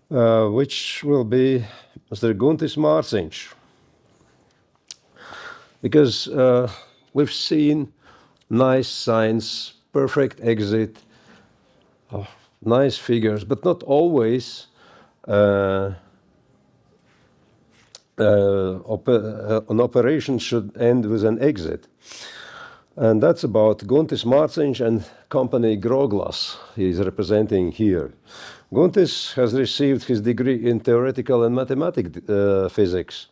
which will be Mr. Guntis Mārciņš. Because we've seen nice signs, perfect exit, nice figures, but not always an operation should end with an exit. And that's about Guntis Mārciņš and company Groglas he is representing here. Guntis has received his degree in theoretical and mathematical physics,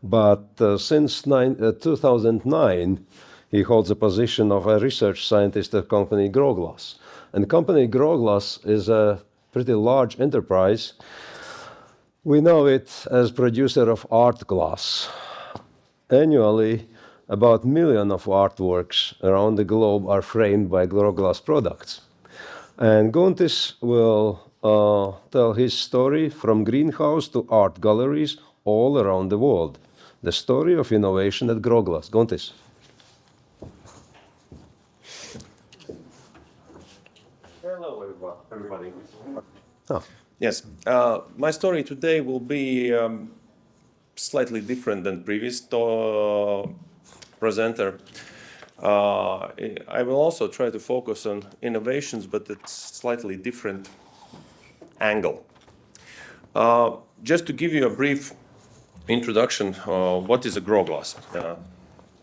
but since 2009 he holds a position of a research scientist at company Groglas. And company Groglas is a pretty large enterprise. We know it as producer of art glass. Annually, about 1 million of artworks around the globe are framed by Groglas products. And Guntis will tell his story from greenhouse to art galleries all around the world. The story of innovation at Groglas. Guntis. Hello, everybody. Oh. Yes, my story today will be slightly different than previous presenter. I will also try to focus on innovations, but it's slightly different angle. Just to give you a brief introduction, what is a Groglas?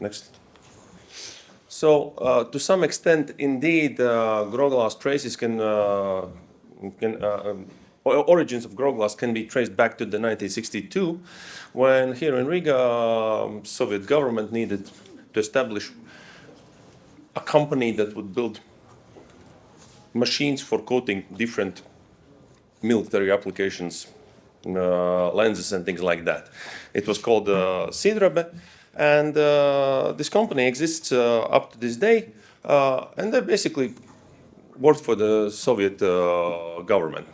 Next. So, to some extent, indeed, Groglas traces origins of Groglas can be traced back to the 1962, when here in Riga, Soviet government needed to establish a company that would build machines for coating different military applications, lenses and things like that. It was called Sidrabe, and this company exists up to this day, and they basically worked for the Soviet government.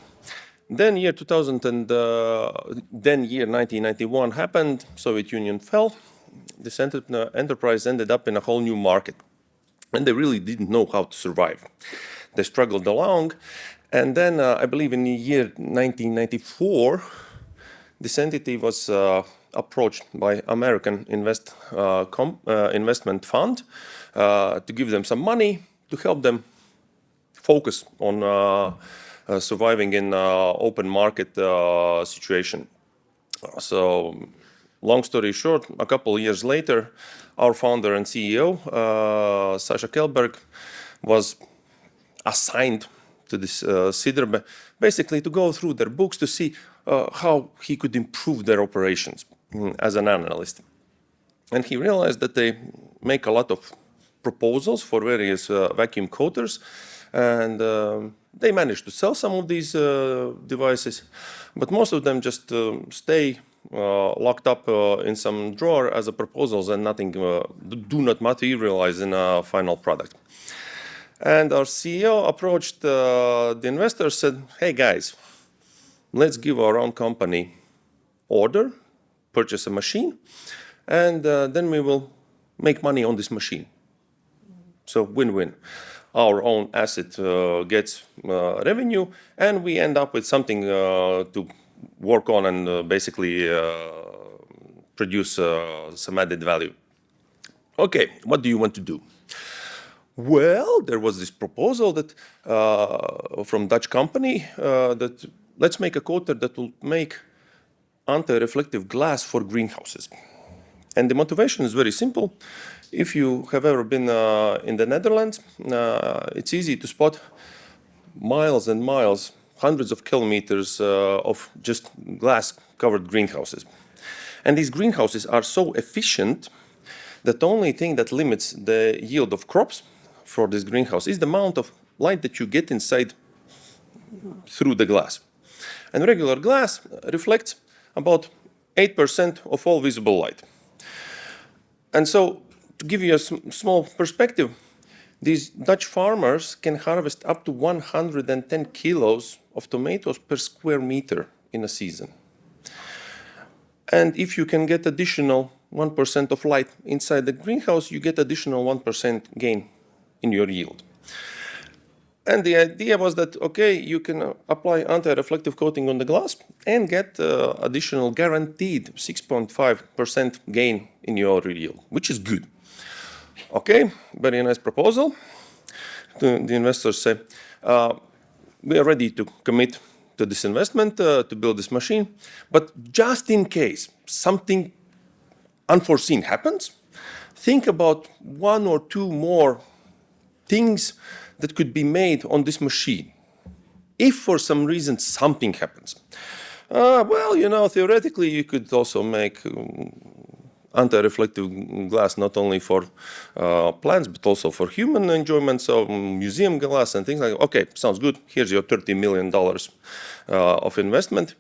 Then year 2000 and then year 1991 happened, Soviet Union fell, this enterprise ended up in a whole new market, and they really didn't know how to survive. They struggled along, and then I believe in the year 1994, this entity was approached by American investment fund to give them some money to help them focus on surviving in open market situation. So, long story short, a couple of years later, our founder and CEO, Sasha Kelberg, was assigned to this Sidrabe, basically to go through their books to see how he could improve their operations as an analyst. And he realized that they make a lot of proposals for various vacuum coaters, and they managed to sell some of these devices, but most of them just stay locked up in some drawer as a proposals, and nothing do not materialize in a final product. And our CEO approached the investors, said, "Hey guys, let's give our own company order, purchase a machine, and then we will make money on this machine." So win-win. Our own asset gets revenue, and we end up with something to work on and basically produce some added value. Okay, what do you want to do? Well, there was this proposal that from Dutch company that let's make a coater that will make anti-reflective glass for greenhouses. And the motivation is very simple. If you have ever been in the Netherlands, it's easy to spot miles and miles, hundreds of kilometers of just glass-covered greenhouses. And these greenhouses are so efficient that the only thing that limits the yield of crops for this greenhouse is the amount of light that you get inside through the glass. And regular glass reflects about 8% of all visible light. And so, to give you a small perspective, these Dutch farmers can harvest up to 110 kilos of tomatoes per square meter in a season. And if you can get additional 1% of light inside the greenhouse, you get additional 1% gain in your yield. And the idea was that, okay, you can apply anti-reflective coating on the glass and get additional guaranteed 6.5% gain in your yield, which is good. Okay, very nice proposal. The investors say, we are ready to commit to this investment to build this machine, but just in case something unforeseen happens, think about one or two more things that could be made on this machine. If for some reason something happens, well, you know, theoretically you could also make anti-reflective glass not only for plants but also for human enjoyment, so museum glass and things like that. Okay, sounds good. Here's your $30 million of investment,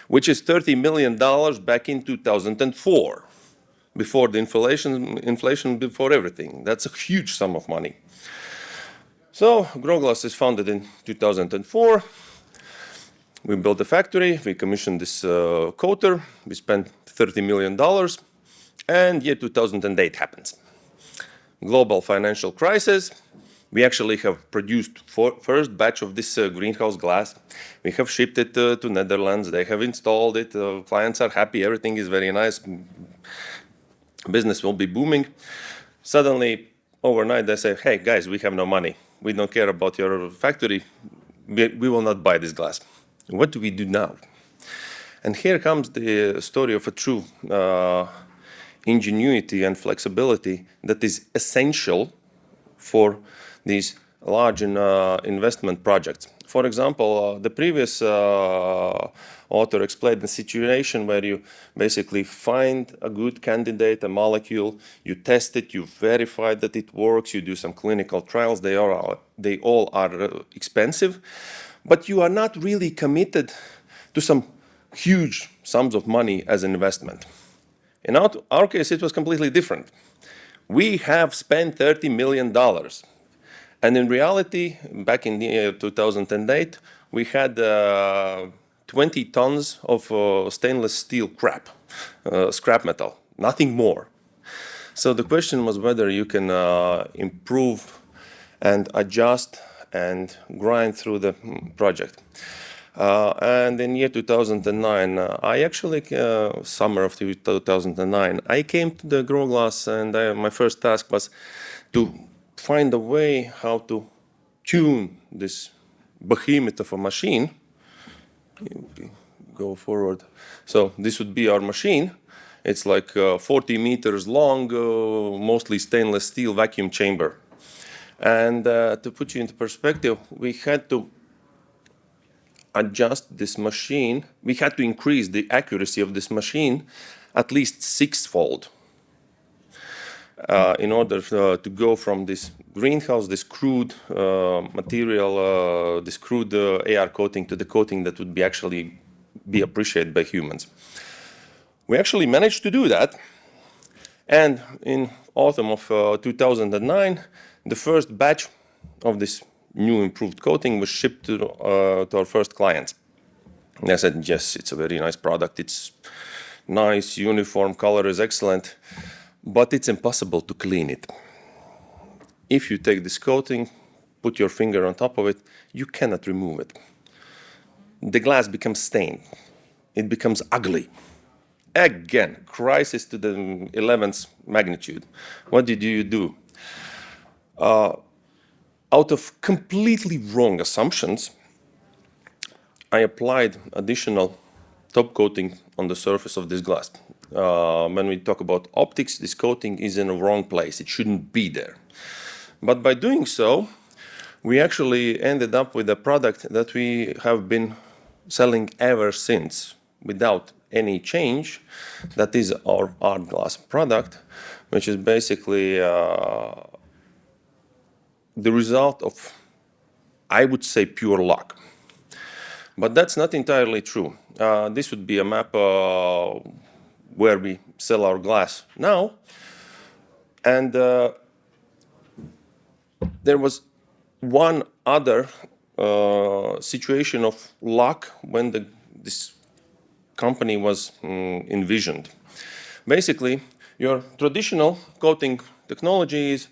which is $30 million back in 2004, before the inflation, before everything. That's a huge sum of money. So Growglass is founded in 2004. We built a factory, we commissioned this coater, we spent $30 million, and year 2008 happens. Global financial crisis. We actually have produced first batch of this greenhouse glass. We have shipped it to Netherlands. They have installed it. Clients are happy. Everything is very nice. Business will be booming. Suddenly, overnight, they say, hey, guys, we have no money. We don't care about your factory. We will not buy this glass. What do we do now? And here comes the story of a true ingenuity and flexibility that is essential for these large investment projects. For example, the previous author explained the situation where you basically find a good candidate, a molecule, you test it, you verify that it works, you do some clinical trials. They all are expensive, but you are not really committed to some huge sums of money as an investment. In our case, it was completely different. We have spent $30 million. And in reality, back in the year 2008, we had 20 tons of stainless steel scrap metal, nothing more. So the question was whether you can improve and adjust and grind through the project. And in year 2009, I actually, summer of 2009, I came to the Growglass, and my first task was to find a way how to tune this behemoth of a machine. Go forward. So this would be our machine. It's like 40 meters long, mostly stainless steel vacuum chamber. And to put you into perspective, we had to adjust this machine. We had to increase the accuracy of this machine at least sixfold in order to go from this greenhouse, this crude material, this crude AR coating to the coating that would actually be appreciated by humans. We actually managed to do that. And in autumn of 2009, the first batch of this new improved coating was shipped to our first clients. And I said, yes, it's a very nice product. It's nice, uniform, color is excellent, but it's impossible to clean it. If you take this coating, put your finger on top of it, you cannot remove it. The glass becomes stained. It becomes ugly. Again, crisis to the 11th magnitude. What did you do? Out of completely wrong assumptions, I applied additional top coating on the surface of this glass. When we talk about optics, this coating is in the wrong place. It shouldn't be there. But by doing so, we actually ended up with a product that we have been selling ever since without any change. That is our art glass product, which is basically the result of, I would say, pure luck. But that's not entirely true. This would be a map where we sell our glass now. And there was one other situation of luck when this company was envisioned. Basically, your traditional coating technology is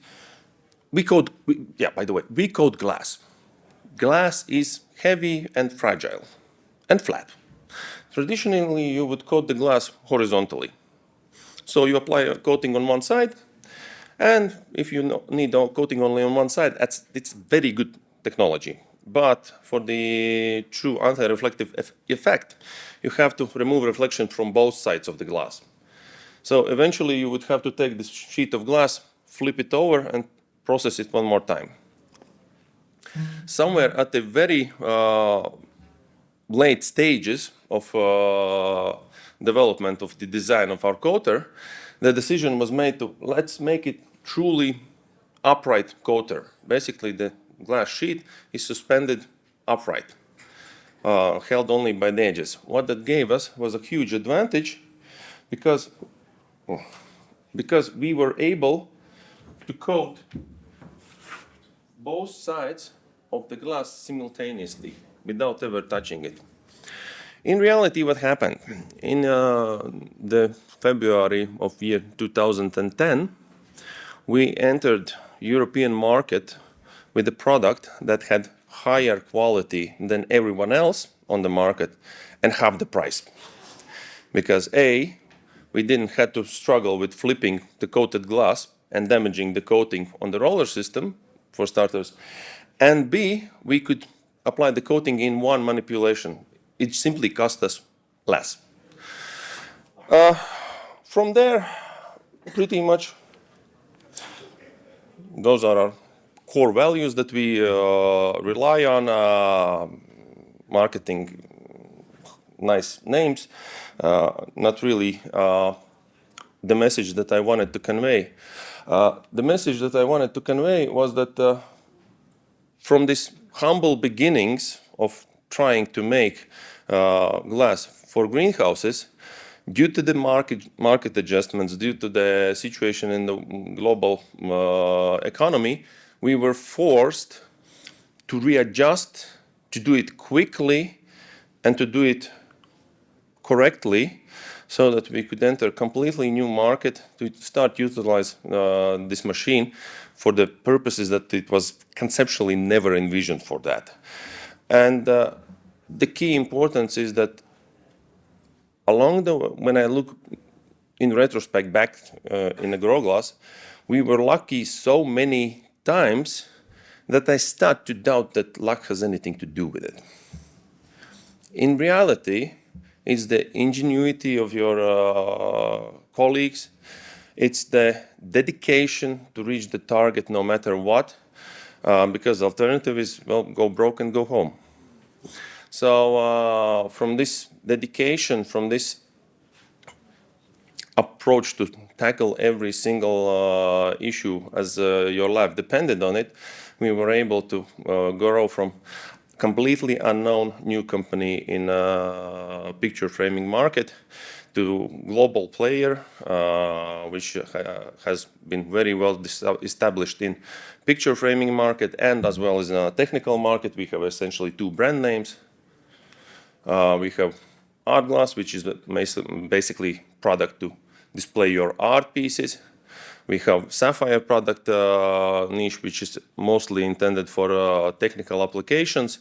we coat glass. glass is heavy and fragile and flat. Traditionally, you would coat the glass horizontally. So you apply a coating on one side, and if you need a coating only on one side, it's very good technology. But for the true anti-reflective effect, you have to remove reflection from both sides of the glass. So eventually you would have to take this sheet of glass, flip it over, and process it one more time. Somewhere at the very late stages of development of the design of our coater, the decision was made to let's make it truly upright coater. Basically, the glass sheet is suspended upright, held only by the edges. What that gave us was a huge advantage because we were able to coat both sides of the glass simultaneously without ever touching it. In reality, what happened? In the February of year 2010, we entered European market with a product that had higher quality than everyone else on the market and half the price. Because A, we didn't have to struggle with flipping the coated glass and damaging the coating on the roller system, for starters. And B, we could apply the coating in one manipulation. It simply cost us less. From there, pretty much, those are our core values that we rely on. Marketing, nice names, not really the message that I wanted to convey. The message that I wanted to convey was that from these humble beginnings of trying to make glass for greenhouses, due to the market adjustments, due to the situation in the global economy, we were forced to readjust, to do it quickly, and to do it correctly, so that we could enter a completely new market to start utilize this machine for the purposes that it was conceptually never envisioned for that. And the key importance is that when I look in retrospect back in the grow glass, we were lucky so many times that I start to doubt that luck has anything to do with it. In reality, it's the ingenuity of your colleagues, it's the dedication to reach the target no matter what, because the alternative is, well, go broke and go home. So from this dedication, from this approach to tackle every single issue as your life depended on it, we were able to grow from completely unknown new company in picture framing market to global player, which has been very well established in picture framing market and as well as in a technical market. We have essentially two brand names. We have art glass, which is basically product to display your art pieces. We have sapphire product niche, which is mostly intended for technical applications.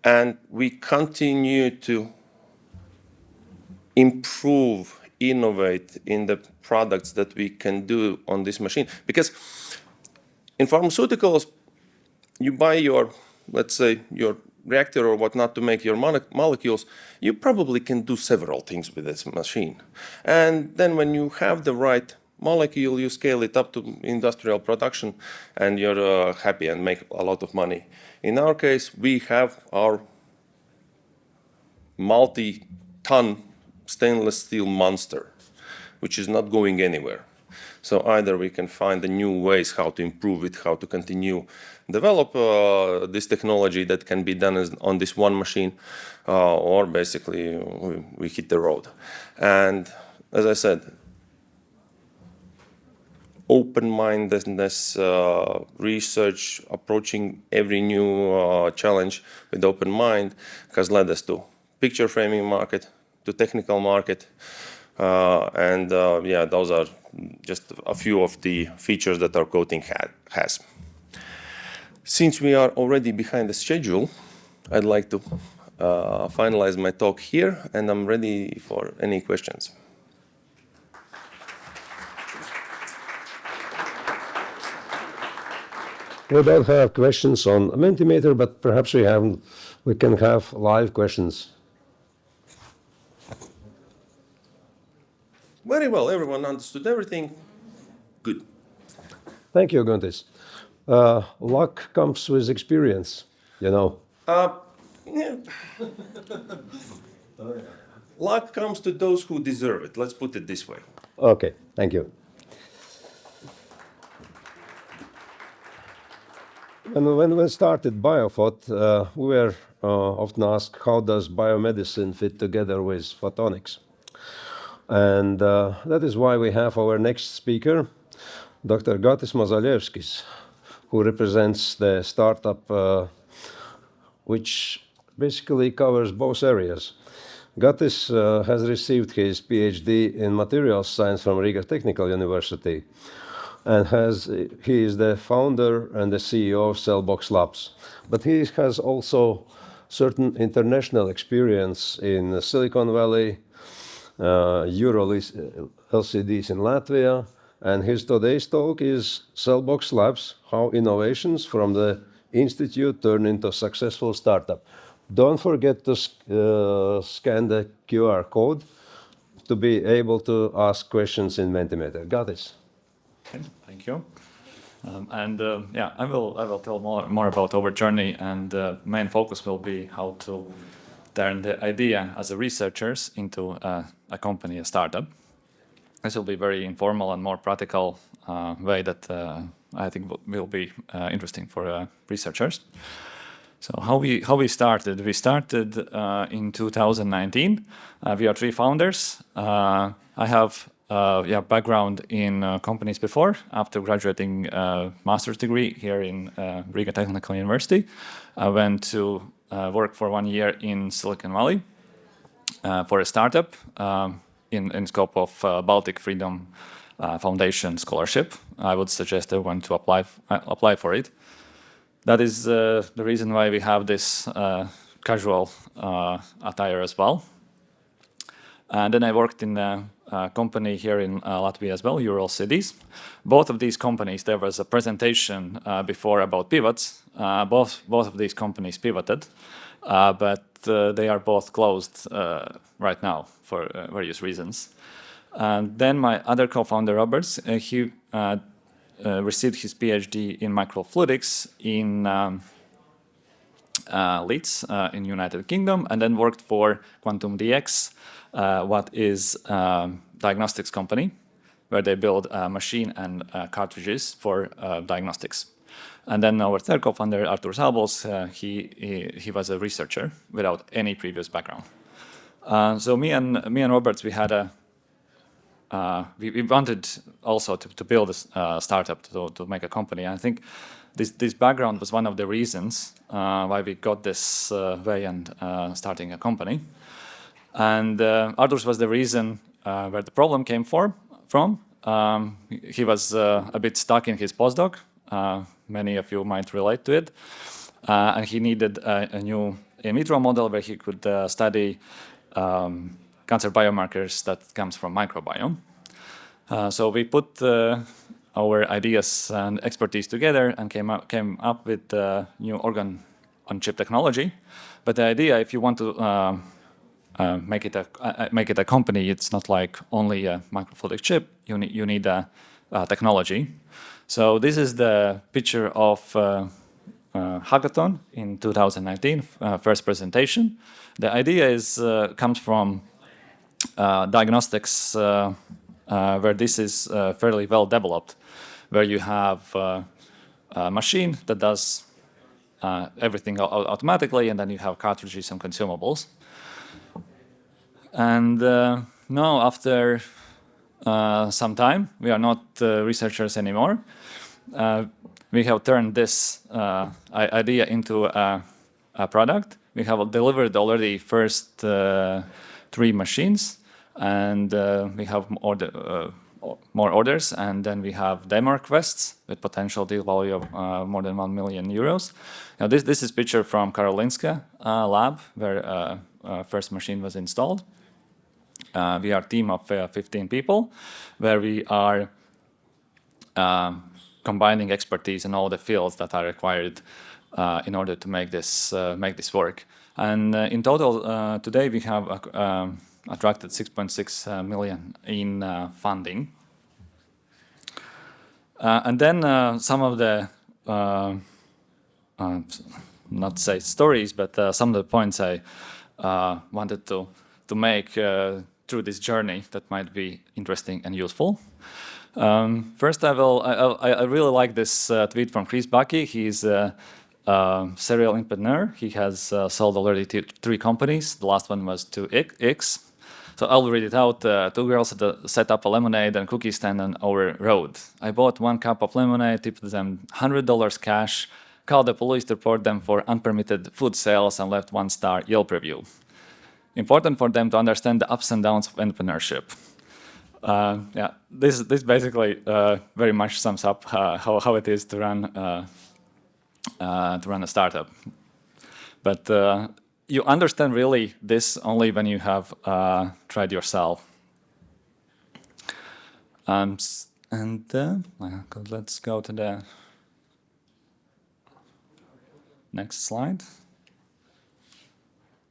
And we continue to improve, innovate in the products that we can do on this machine. Because in pharmaceuticals, you buy your, let's say, your reactor or whatnot to make your molecules, you probably can do several things with this machine. And then when you have the right molecule, you scale it up to industrial production and you're happy and make a lot of money. In our case, we have our multi-ton stainless steel monster, which is not going anywhere. So either we can find the new ways how to improve it, how to continue develop this technology that can be done on this one machine, or basically we hit the road. And as I said, open-mindedness, research, approaching every new challenge with open mind has led us to picture framing market, to technical market, and those are just a few of the features that our coating has. Since we are already behind the schedule, I'd like to finalize my talk here, and I'm ready for any questions. We don't have questions on Mentimeter, but perhaps we can have live questions. Very well, everyone understood everything. Good. Thank you, Guntis. Luck comes with experience, you know. Yeah. Luck comes to those who deserve it. Let's put it this way. Okay, thank you. When we started BioPhoT, we were often asked, how does biomedicine fit together with photonics? And that is why we have our next speaker, Dr. Gatis Mazalevskis, who represents the startup which basically covers both areas. Gatis has received his PhD in materials science from Riga Technical University, and he is the founder and the CEO of Cellbox Labs. But he has also certain international experience in Silicon Valley, Euro LCDs in Latvia, and his today's talk is Cellbox Labs, how innovations from the institute turn into successful startup. Don't forget to scan the QR code to be able to ask questions in Mentimeter. Gatis. Okay, thank you. Yeah, I will tell more about our journey, and the main focus will be how to turn the idea as a researchers into a company, a startup. This will be very informal and more practical way that I think will be interesting for researchers. So how we started? We started in 2019. We are 3 founders. I have background in companies before. After graduating master's degree here in Riga Technical University, I went to work for 1 year in Silicon Valley for a startup in scope of Baltic Freedom Foundation scholarship. I would suggest everyone to apply for it. That is the reason why we have this casual attire as well. And then I worked in a company here in Latvia as well, Ural Cities. Both of these companies, there was a presentation before about pivots. Both of these companies pivoted, but they are both closed right now for various reasons. And then my other co-founder, Roberts, he received his PhD in microfluidics in Leeds in United Kingdom, and then worked for Quantum DX, what is diagnostics company, where they build machine and cartridges for diagnostics. And then our third co-founder, Artur Salbols, he was a researcher without any previous background. So me and Roberts, we had we wanted also to build a startup, to make a company. And I think this background was one of the reasons why we got this way and starting a company. And Artur's was the reason where the problem came from. He was a bit stuck in his postdoc. Many of you might relate to it. And he needed a new in vitro model where he could study cancer biomarkers that comes from microbiome. So we put our ideas and expertise together and came up with new organ-on-chip technology. But the idea, if you want to make it a company, it's not like only a microfluidic chip. You need a technology. So this is the picture of hackathon in 2019, first presentation. The idea comes from diagnostics, where this is fairly well developed, where you have a machine that does everything automatically, and then you have cartridges and consumables. And now, after some time, we are not researchers anymore. We have turned this idea into a product. We have delivered already first 3 machines, and we have more orders, and then we have demo requests with potential deal value of more than 1 million euros. Now this is picture from Karolinska lab where first machine was installed. We are a team of 15 people, where we are combining expertise in all the fields that are required in order to make this work. And in total, today we have attracted 6.6 million in funding. And then some of the, not say stories, but some of the points I wanted to make through this journey that might be interesting and useful. First, I really like this tweet from Chris Bucky. He's a serial entrepreneur. He has sold already 3 companies. The last one was to X. So I'll read it out. 2 girls set up a lemonade and cookie stand on our road. I bought 1 cup of lemonade, tipped them $100 cash, called the police to report them for unpermitted food sales, and left 1-star Yelp review. Important for them to understand the ups and downs of entrepreneurship. Yeah, this basically very much sums up how it is to run a startup. But you understand really this only when you have tried yourself. Let's go to the next slide.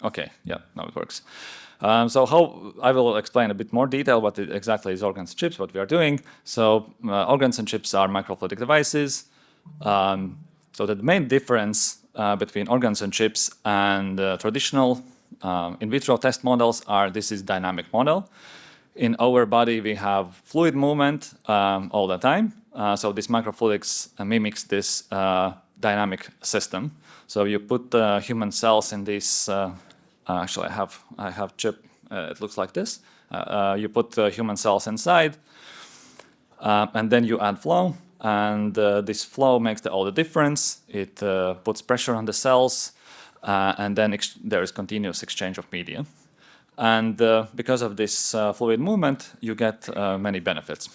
Okay, yeah, now it works. So how I will explain a bit more detail what exactly is organs and chips, what we are doing. So organs and chips are microfluidic devices. So the main difference between organs and chips and traditional in vitro test models are this is dynamic model. In our body we have fluid movement all the time. So this microfluidics mimics this dynamic system. So you put human cells in this. Actually, I have chip. It looks like this. You put human cells inside, and then you add flow, and this flow makes all the difference. It puts pressure on the cells, and then there is continuous exchange of media. And because of this fluid movement, you get many benefits.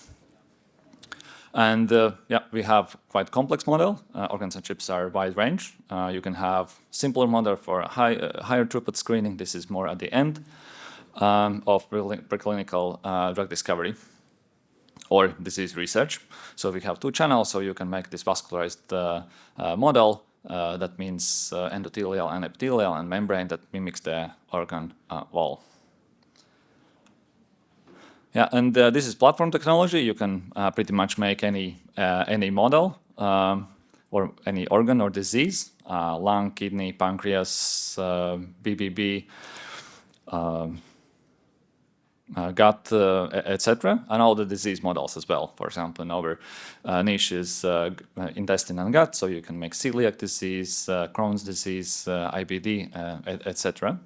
And yeah, we have quite complex model. Organs and chips are wide range. You can have simpler model for higher throughput screening. This is more at the end of preclinical drug discovery or disease research. So we have 2 channels, so you can make this vascularized model. That means endothelial and epithelial and membrane that mimics the organ wall. Yeah, and this is platform technology. You can pretty much make any model or any organ or disease, lung, kidney, pancreas, BBB, gut, etc., and all the disease models as well. For example, in our niche is intestine and gut, so you can make celiac disease, Crohn's disease, IBD, etc.,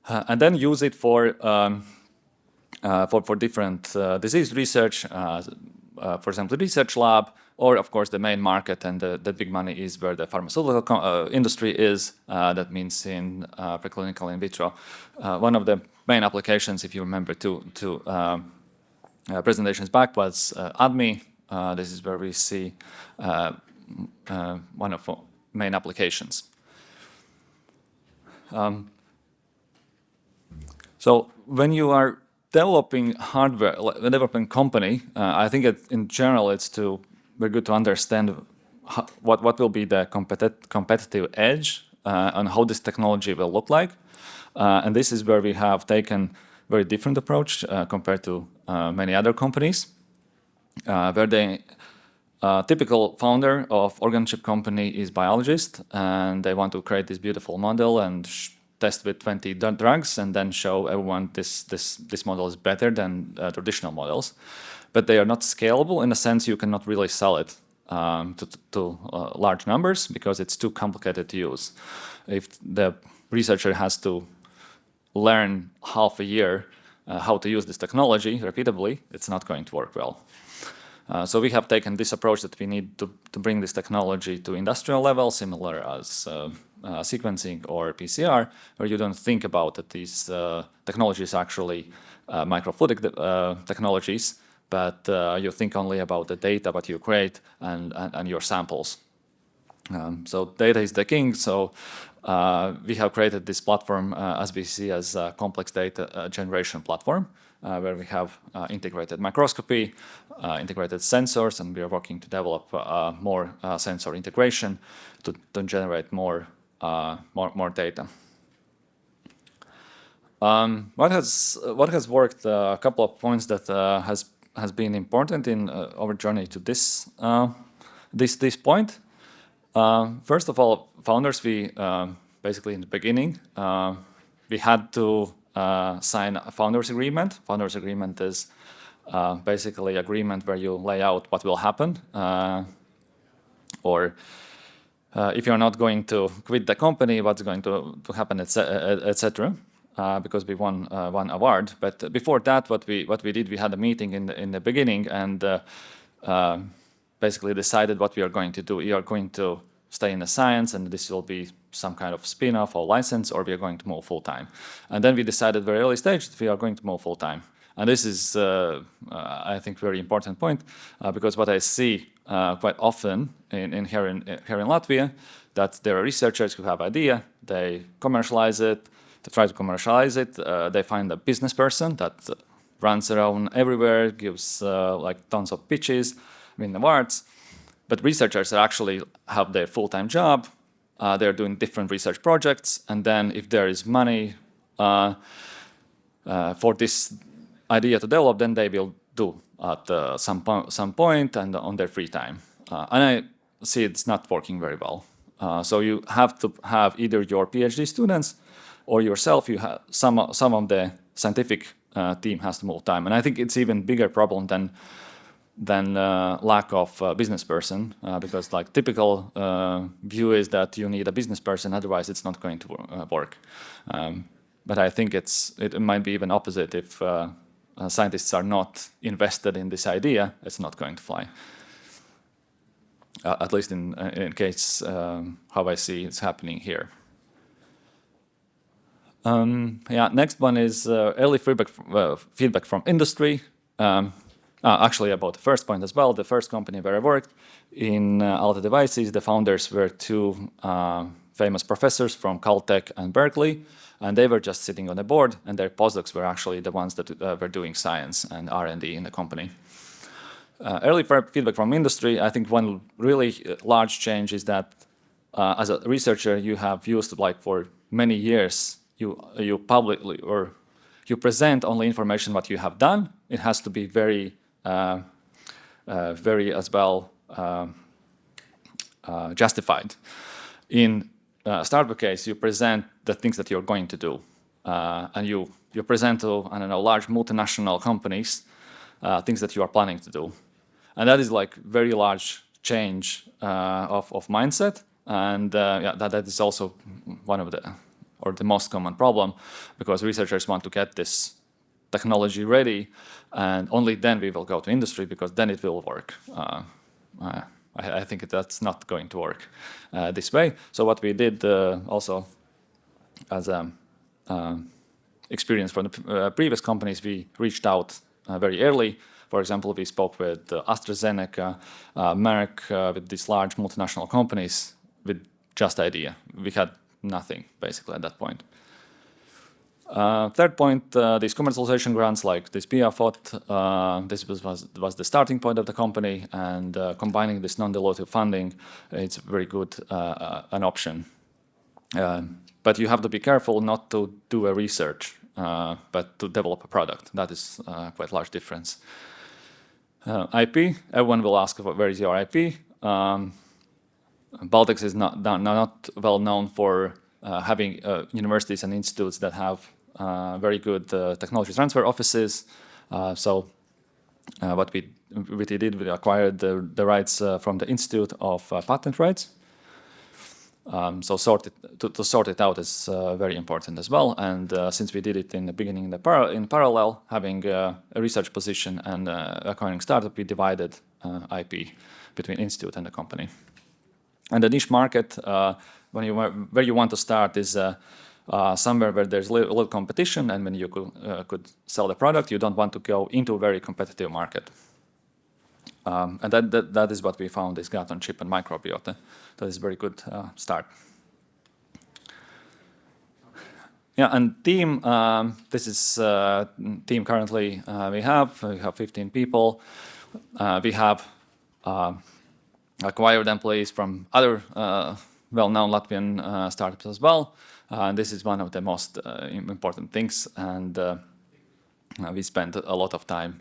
and then use it for different disease research, for example, research lab, or of course the main market, and the big money is where the pharmaceutical industry is. That means in preclinical in vitro. One of the main applications, if you remember two presentations back, was ADME. This is where we see one of the main applications. So when you are developing hardware, developing company, I think in general it's very good to understand what will be the competitive edge and how this technology will look like. And this is where we have taken very different approach compared to many other companies, where the typical founder of organ chip company is biologist, and they want to create this beautiful model and test with 20 drugs and then show everyone this model is better than traditional models. But they are not scalable in a sense you cannot really sell it to large numbers because it's too complicated to use. If the researcher has to learn half a year how to use this technology repeatably, it's not going to work well. So we have taken this approach that we need to bring this technology to industrial level, similar as sequencing or PCR, where you don't think about that these technologies are actually microfluidic technologies, but you think only about the data that you create and your samples. So data is the king. So we have created this platform, as we see, as a complex data generation platform, where we have integrated microscopy, integrated sensors, and we are working to develop more sensor integration to generate more data. What has worked? A couple of points that has been important in our journey to this point. First of all, founders, we basically in the beginning we had to sign a founders agreement. Founders agreement is basically agreement where you lay out what will happen, or if you're not going to quit the company, what's going to happen, etc. Because we won one award. But before that, what we did, we had a meeting in the beginning and basically decided what we are going to do. We are going to stay in the science, and this will be some kind of spin-off or license, or we are going to move full-time. And then we decided very early stage that we are going to move full-time. And this is, I think, very important point, because what I see quite often here in Latvia, that there are researchers who have idea, they commercialize it, they try to commercialize it, they find a business person that runs around everywhere, gives like tons of pitches, win awards. But researchers actually have their full-time job, they're doing different research projects, and then if there is money for this idea to develop, then they will do at some point and on their free time. And I see it's not working very well. So you have to have either your PhD students or yourself, you have some of the scientific team has to move time. And I think it's even bigger problem than lack of business person, because like typical view is that you need a business person, otherwise it's not going to work. But I think it might be even opposite. If scientists are not invested in this idea, it's not going to fly. At least in case how I see it's happening here. Next one is early feedback from industry. Actually, about the first point as well, the first company where I worked in Alta Devices, the founders were two famous professors from Caltech and Berkeley, and they were just sitting on the board, and their postdocs were actually the ones that were doing science and R&D in the company. Early feedback from industry, I think one really large change is that as a researcher, you have used like for many years, you publicly or you present only information what you have done. It has to be very as well justified. In startup case, you present the things that you're going to do, and you present to large multinational companies things that you are planning to do, and that is like very large change of mindset, and that is also one of the most common problem, because researchers want to get this technology ready, and only then we will go to industry, because then it will work. I think that's not going to work this way. So what we did also as experience from the previous companies, we reached out very early. For example, we spoke with AstraZeneca, Merck, with these large multinational companies with just idea. We had nothing basically at that point. Third point, these commercialization grants like this BioPhoT, this was the starting point of the company, and combining this non-dilutive funding, it's very good an option. But you have to be careful not to do a research, but to develop a product. That is quite a large difference. IP, everyone will ask where is your IP. Baltics is not well known for having universities and institutes that have very good technology transfer offices. So what we did, we acquired the rights from the Institute of Patent Rights. So to sort it out is very important as well. And since we did it in the beginning in parallel, having a research position and acquiring startup, we divided IP between institute and the company. And the niche market, where you want to start is somewhere where there's little competition, and when you could sell the product, you don't want to go into a very competitive market. And that is what we found is gut on chip and microbiota. That is a very good start. Yeah, and team, this is team currently we have 15 people. We have acquired employees from other well-known Latvian startups as well. And this is one of the most important things, and we spent a lot of time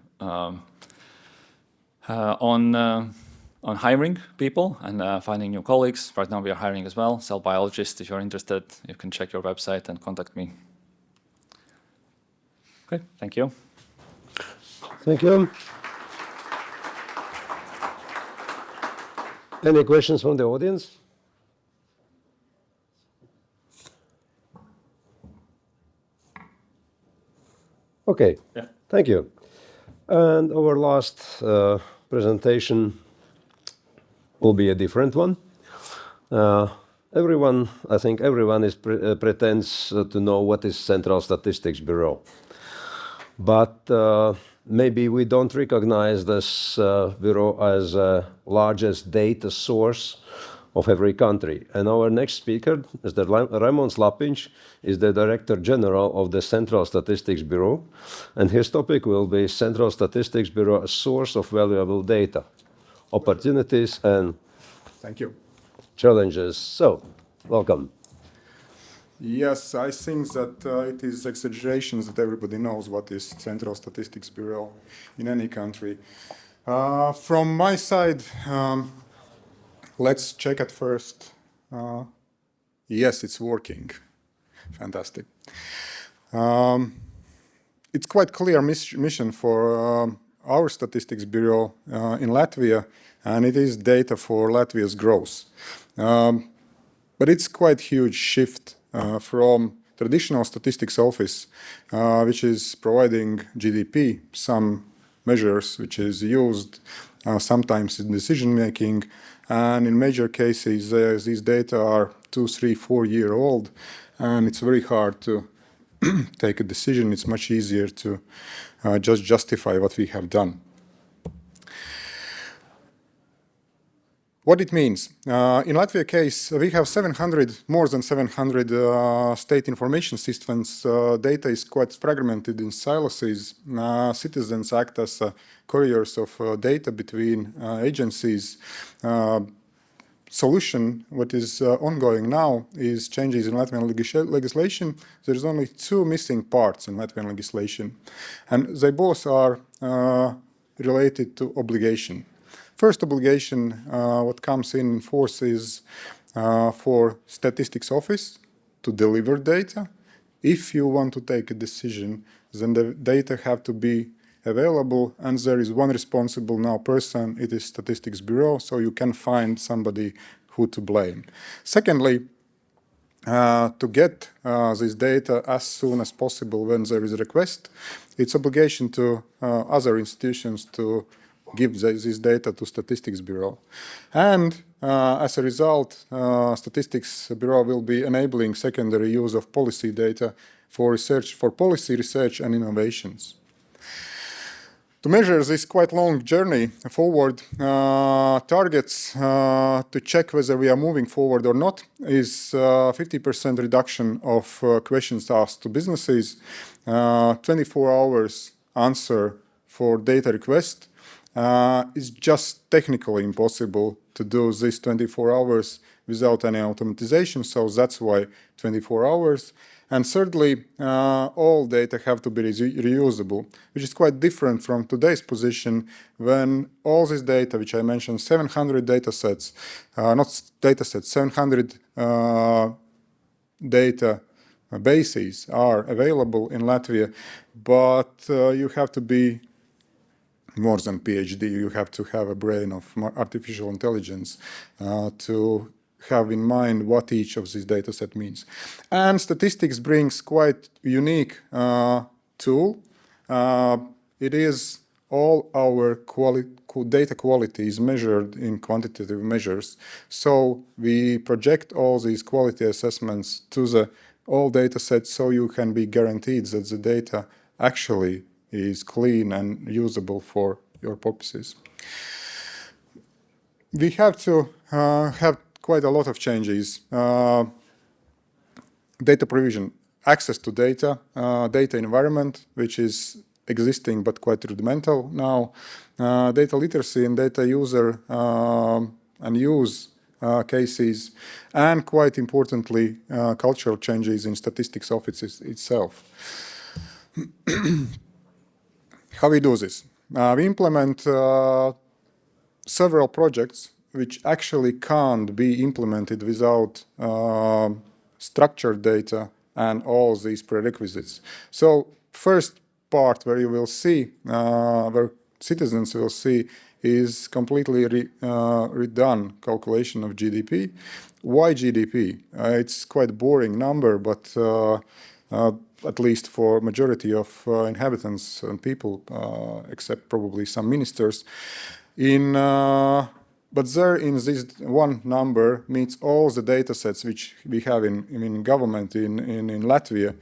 on hiring people and finding new colleagues. Right now we are hiring as well, cell biologists. If you're interested, you can check your website and contact me. Okay, thank you. Thank you. Any questions from the audience? Okay, Yeah. thank you. And our last presentation will be a different one. I think everyone pretends to know what is Central Statistics Bureau. But maybe we don't recognize this bureau as the largest data source of every country. And our next speaker, Mr. Raimons Lapiņš, is the Director General of the Central Statistics Bureau. And his topic will be Central Statistics Bureau, a source of valuable data, opportunities and Thank you. challenges. So, welcome. Yes, I think that it is exaggeration that everybody knows what is Central Statistics Bureau in any country. From my side, let's check at first. Yes, it's working. Fantastic. It's quite clear mission for our Statistics Bureau in Latvia, and it is data for Latvia's growth. But it's quite huge shift from traditional statistics office, which is providing GDP, some measures which is used sometimes in decision making, and in major cases these data are 2, 3, 4 year old, and it's very hard to take a decision. It's much easier to just justify what we have done. What it means. In Latvia case, we have more than 700 state information systems. Data is quite fragmented in silos. Citizens act as couriers of data between agencies. Solution, what is ongoing now, is changes in Latvian legislation. There's only 2 missing parts in Latvian legislation, and they both are related to obligation. First obligation, what comes in force is for statistics office to deliver data. If you want to take a decision, then the data have to be available, and there is one responsible now person, it is Statistics Bureau, so you can find somebody who to blame. Secondly, to get this data as soon as possible when there is a request, it's obligation to other institutions to give this data to Statistics Bureau. And as a result, Statistics Bureau will be enabling secondary use of policy data for research, for policy research and innovations. To measure this quite long journey forward, targets to check whether we are moving forward or not is 50% reduction of questions asked to businesses, 24 hours answer for data request. It's just technically impossible to do this 24 hours without any automatization, so that's why 24 hours. And thirdly, all data have to be reusable, which is quite different from today's position when all this data, which I mentioned, 700 data sets, not data sets, 700 data bases are available in Latvia, but you have to be more than PhD, you have to have a brain of artificial intelligence to have in mind what each of these data set means. And statistics brings quite unique tool. It is all our data quality is measured in quantitative measures. So we project all these quality assessments to the all data sets so you can be guaranteed that the data actually is clean and usable for your purposes. We have to have quite a lot of changes. Data provision, access to data, data environment, which is existing but quite rudimental now, data literacy and data user and use cases, and quite importantly, cultural changes in statistics offices itself. How we do this? We implement several projects which actually can't be implemented without structured data and all these prerequisites. So first part where you will see, where citizens will see, is completely redone calculation of GDP. Why GDP? It's quite a boring number, but at least for majority of inhabitants and people, except probably some ministers, but there in this one number meets all the data sets which we have in government in Latvia.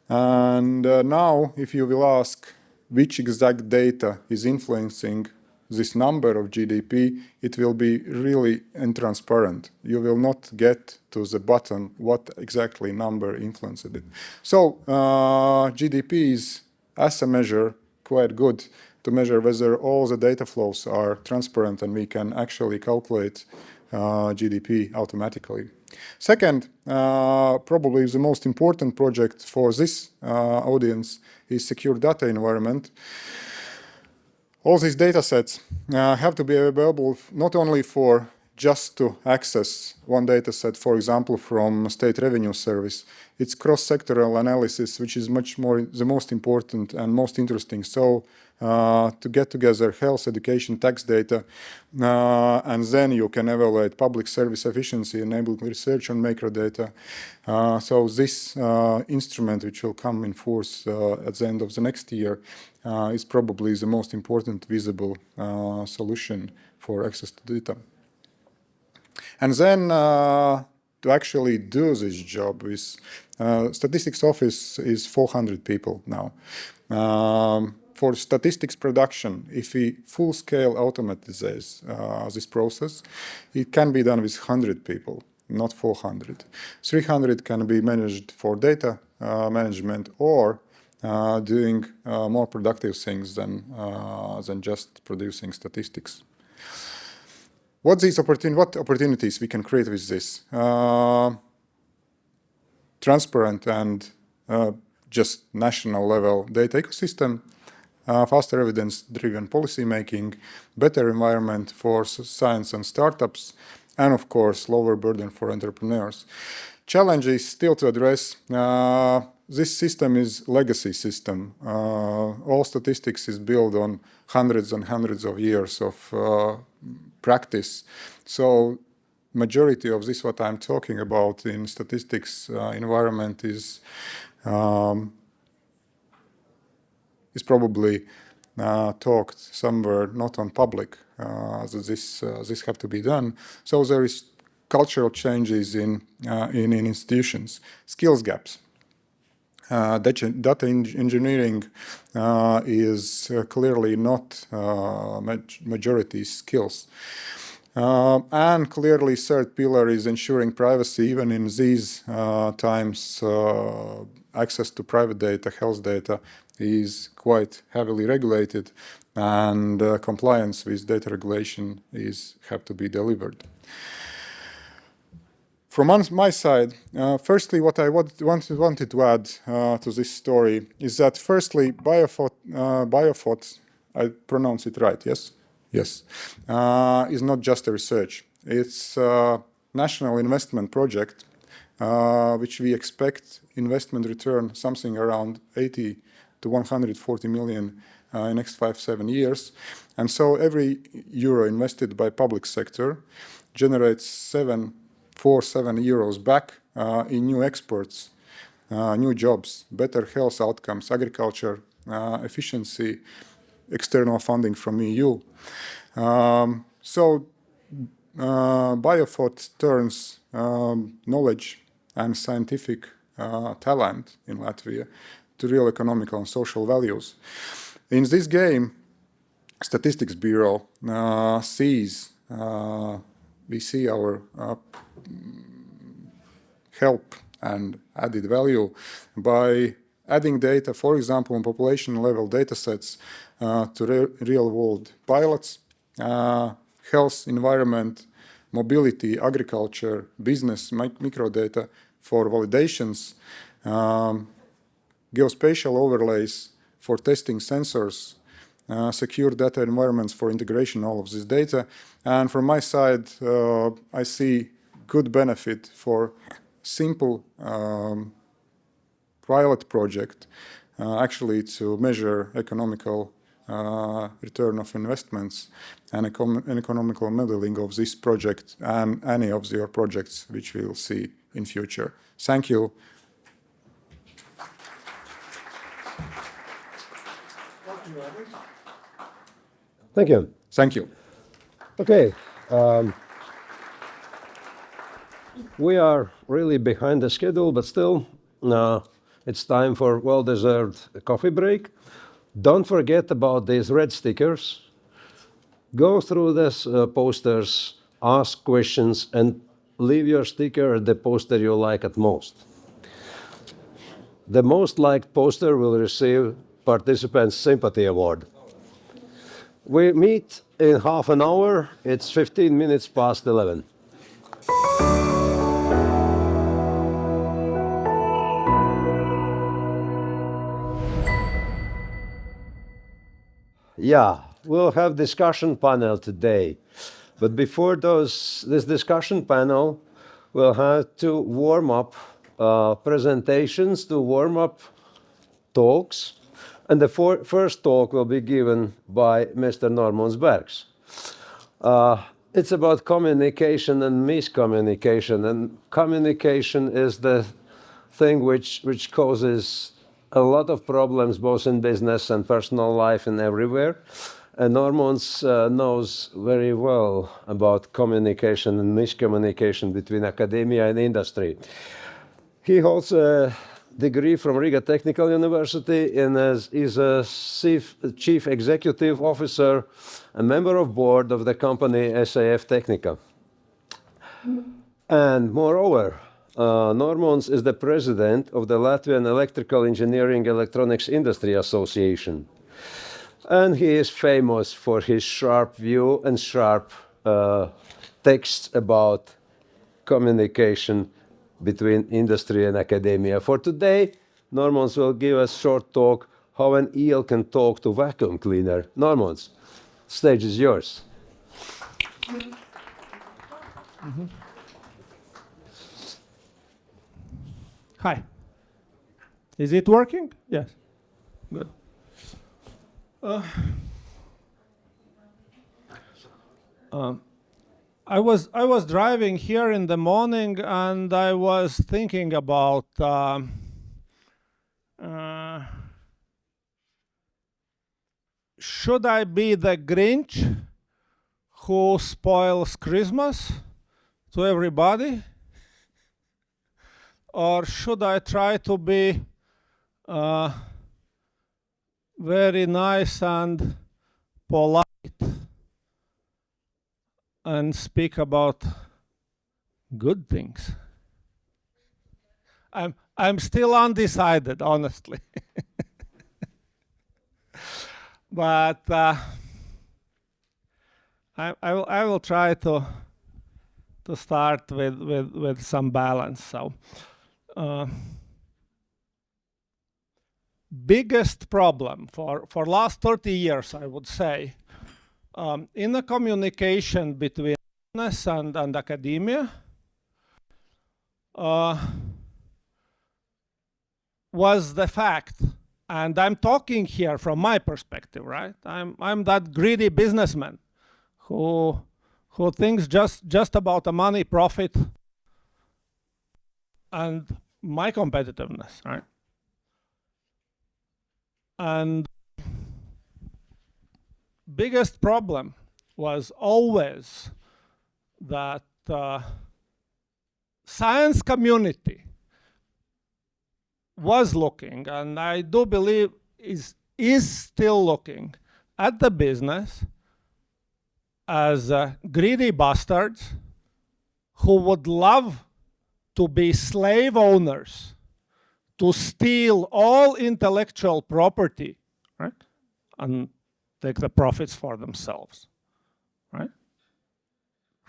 And now, if you will ask which exact data is influencing this number of GDP, it will be really intransparent. You will not get to the bottom what exactly number influenced it. So GDP is, as a measure, quite good to measure whether all the data flows are transparent and we can actually calculate GDP automatically. Second, probably the most important project for this audience is secure data environment. All these data sets have to be available not only for just to access one data set, for example, from State Revenue Service. It's cross-sectoral analysis, which is much more the most important and most interesting. So to get together health, education, tax data, and then you can evaluate public service efficiency, enable research on macro data. So this instrument, which will come in force at the end of the next year, is probably the most important visible solution for access to data. And then to actually do this job with statistics office is 400 people now. For statistics production, if we full-scale automatize this process, it can be done with 100 people, not 400. 300 can be managed for data management or doing more productive things than just producing statistics. What opportunities we can create with this? Transparent and just national level data ecosystem, faster evidence-driven policy making, better environment for science and startups, and of course, lower burden for entrepreneurs. Challenge is still to address. This system is legacy system. All statistics is built on hundreds and hundreds of years of practice. So majority of this, what I'm talking about in statistics environment is probably talked somewhere not on public. This have to be done. So there is cultural changes in institutions, skills gaps. Data engineering is clearly not majority skills. And clearly third pillar is ensuring privacy. Even in these times, access to private data, health data is quite heavily regulated, and compliance with data regulation have to be delivered. From my side, firstly, what I wanted to add to this story is that firstly, BioPhoT, I pronounce it right, yes? Yes, is not just a research. It's a national investment project, which we expect investment return something around 80 to 140 million in next 5-7 years. And so every euro invested by public sector generates 7 4-7 euros back in new exports, new jobs, better health outcomes, agriculture, efficiency, external funding from EU. So BioPhoT turns knowledge and scientific talent in Latvia to real economical and social values. In this game, Statistics Bureau we see our help and added value by adding data, for example, on population level data sets to real world pilots, health, environment, mobility, agriculture, business, microdata for validations, geospatial overlays for testing sensors, secure data environments for integration of all of this data. And from my side, I see good benefit for simple pilot project actually to measure economical return of investments and economical modeling of this project and any of your projects which we will see in future. Thank you. Thank you. Thank you. Okay. We are really behind the schedule, but still, it's time for well-deserved coffee break. Don't forget about these red stickers. Go through these posters, ask questions, and leave your sticker at the poster you like at most. The most liked poster will receive Participants' Sympathy Award. We meet in half an hour. It's 15 minutes past 11. Yeah, we'll have discussion panel today. But before this discussion panel, we'll have to warm up presentations, to warm up talks. And the first talk will be given by Mr. Normons Bergs. It's about communication and miscommunication. And communication is the thing which causes a lot of problems both in business and personal life and everywhere. And Normons knows very well about communication and miscommunication between academia and industry. He holds a degree from Riga Technical University and is a chief executive officer, a member of board of the company SAF Technica. And moreover, Normons is the president of the Latvian Electrical Engineering Electronics Industry Association. And he is famous for his sharp view and sharp texts about communication between industry and academia. For today, Normons will give us a short talk how an eel can talk to vacuum cleaner. Normons, stage is yours. Mm-hmm. Hi. Is it working? Yes. Good. I was driving here in the morning and I was thinking about should I be the Grinch who spoils Christmas to everybody, or should I try to be very nice and polite and speak about good things? I'm still undecided, honestly. But I will try to start with some balance. So, biggest problem for last 30 years, I would say, in the communication between business and academia, was the fact, and I'm talking here from my perspective, right? I'm that greedy businessman who thinks just about the money, profit, and my competitiveness, right? And biggest problem was always that science community was looking, and I do believe is still looking at the business as greedy bastards who would love to be slave owners, to steal all intellectual property, right? And take the profits for themselves, right?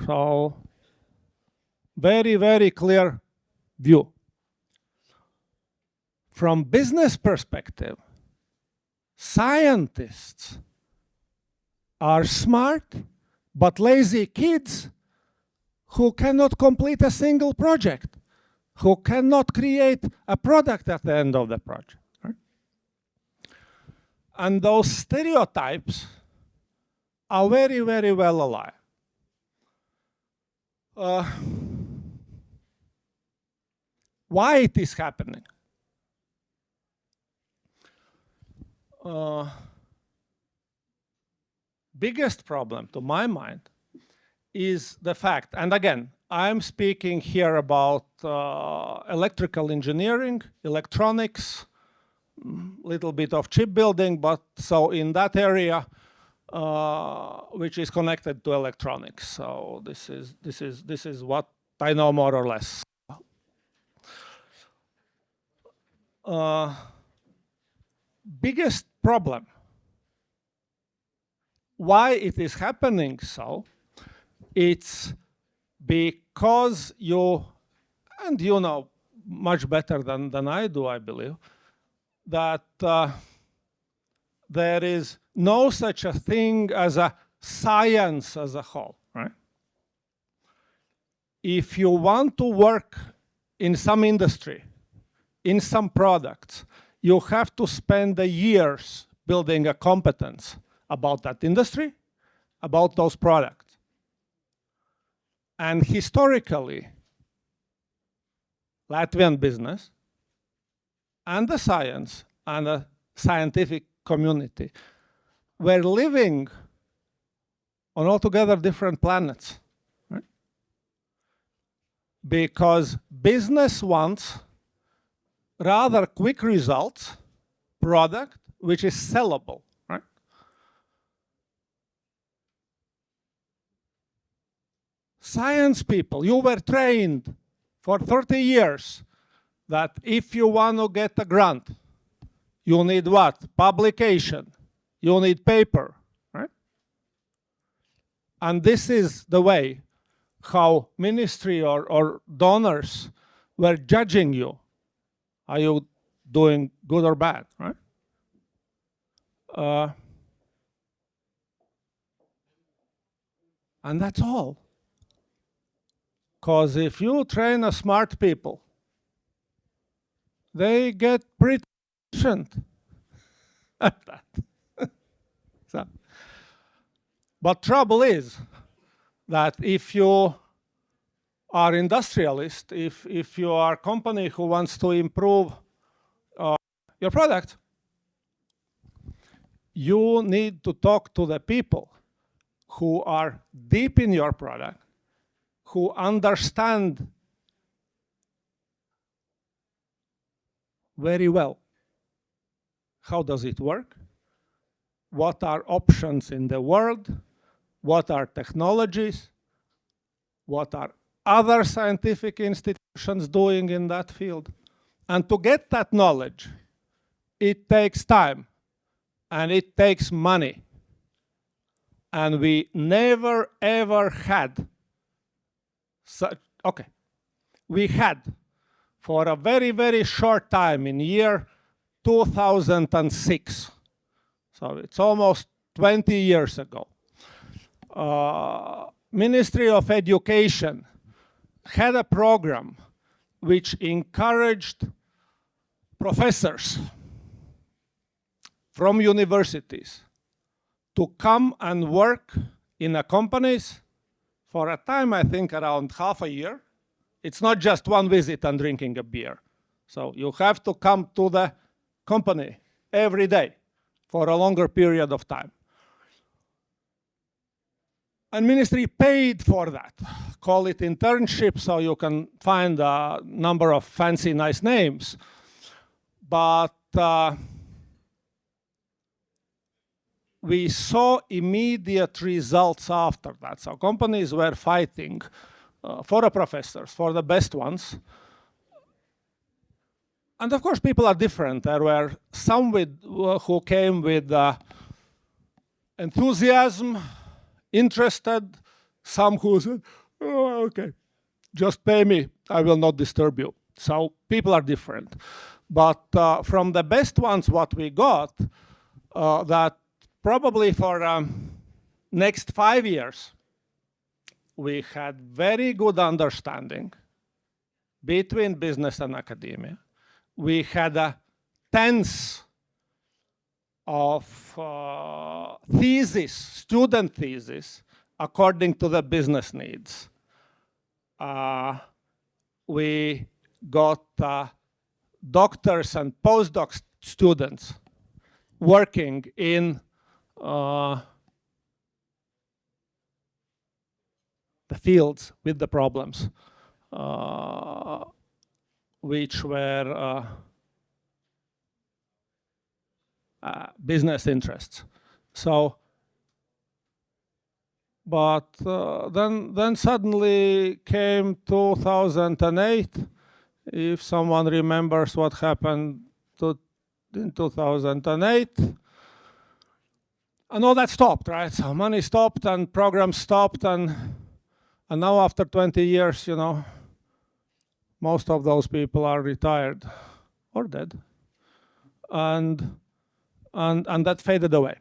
So, very, very clear view. From business perspective, scientists are smart but lazy kids who cannot complete a single project, who cannot create a product at the end of the project. Right? And those stereotypes are very, very well alive. Why it is happening? Biggest problem, to my mind, is the fact, and again, I'm speaking here about electrical engineering, electronics, little bit of chip building, but so in that area, which is connected to electronics. So this is what I know more or less. Biggest problem, why it is happening so, it's because you, and you know much better than I do, I believe, that there is no such a thing as a science as a whole, right? If you want to work in some industry, in some products, you have to spend the years building a competence about that industry, about those products. And historically, Latvian business and the science and the scientific community were living on altogether different planets. Right? Because business wants rather quick results, product which is sellable. Right? Science people, you were trained for 30 years that if you want to get a grant, you need what? Publication. You need paper, right? And this is the way how ministry or donors were judging you. Are you doing good or bad, right? And that's all. Because if you train a smart people, they get pretty efficient at that. So, but trouble is that if you are industrialist, if you are a company who wants to improve your product, you need to talk to the people who are deep in your product, who understand very well how does it work, what are options in the world, what are technologies, what are other scientific institutions doing in that field. And to get that knowledge, it takes time and it takes money. And we never ever had such, okay, we had for a very, very short time in year 2006. So it's almost 20 years ago. Ministry of Education had a program which encouraged professors from universities to come and work in the companies for a time, I think around half a year It's not just one visit and drinking a beer. So you have to come to the company every day for a longer period of time. And ministry paid for that. Call it internship, so you can find a number of fancy, nice names. But we saw immediate results after that. So companies were fighting for the professors, for the best ones. And of course, people are different. There were some who came with enthusiasm, interested, some who said, oh, okay, just pay me, I will not disturb you. So people are different. But from the best ones, what we got, that probably for next 5 years, we had very good understanding between business and academia. We had a tens of student thesis, according to the business needs. We got doctors and postdoc students working in the fields with the problems, which were business interests. So, but then suddenly came 2008. If someone remembers what happened in 2008, and all that stopped, right? So money stopped and programs stopped, and now after 20 years, you know, most of those people are retired or dead, and that faded away.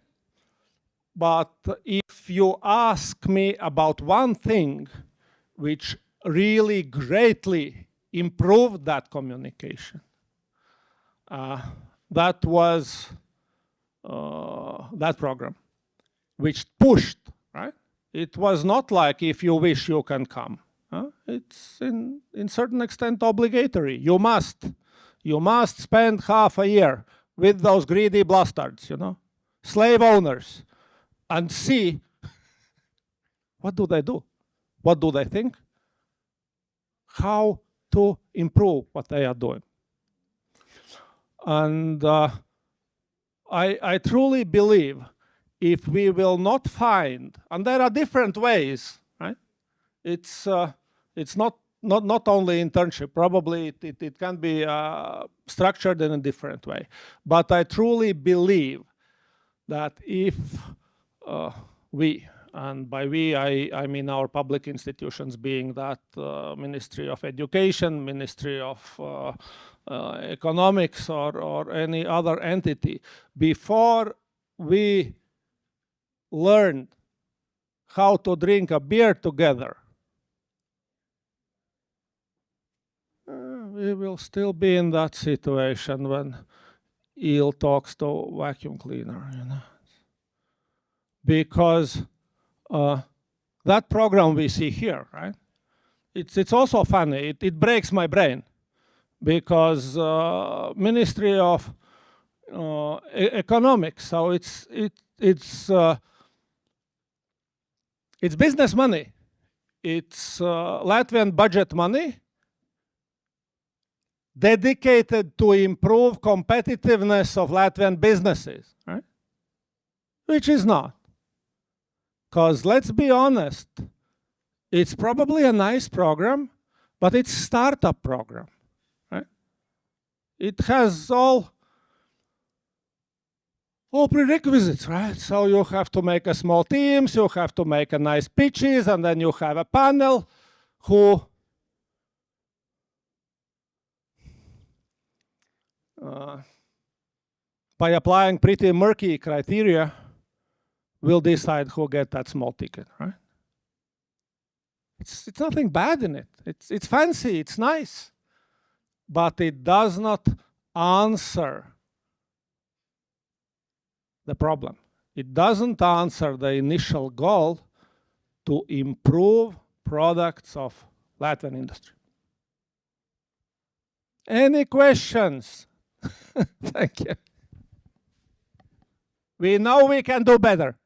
But if you ask me about one thing which really greatly improved that communication, that was that program, which pushed, right? It was not like if you wish you can come. It's in certain extent obligatory. You must spend half a year with those greedy bastards, you know, slave owners, and see what do they do, what do they think, how to improve what they are doing. And I truly believe if we will not find, and there are different ways, right? It's not only internship. Probably it can be structured in a different way. But I truly believe that if we, and by we I mean our public institutions, being that Ministry of Education, Ministry of Economics, or any other entity, before we learned how to drink a beer together, we will still be in that situation when eel talks to vacuum cleaner, you know. Because that program we see here, right? It's also funny. It breaks my brain because Ministry of Economics. So it's business money. It's Latvian budget money dedicated to improve competitiveness of Latvian businesses, right? Which is not. Because let's be honest, it's probably a nice program, but it's a startup program, right? It has all prerequisites, right? So you have to make a small teams, you have to make a nice pitches, and then you have a panel who by applying pretty murky criteria will decide who get that small ticket, right? It's nothing bad in it. It's fancy, it's nice, but it does not answer the problem. It doesn't answer the initial goal to improve products of Latvian industry. Any questions? Thank you. We know we can do better.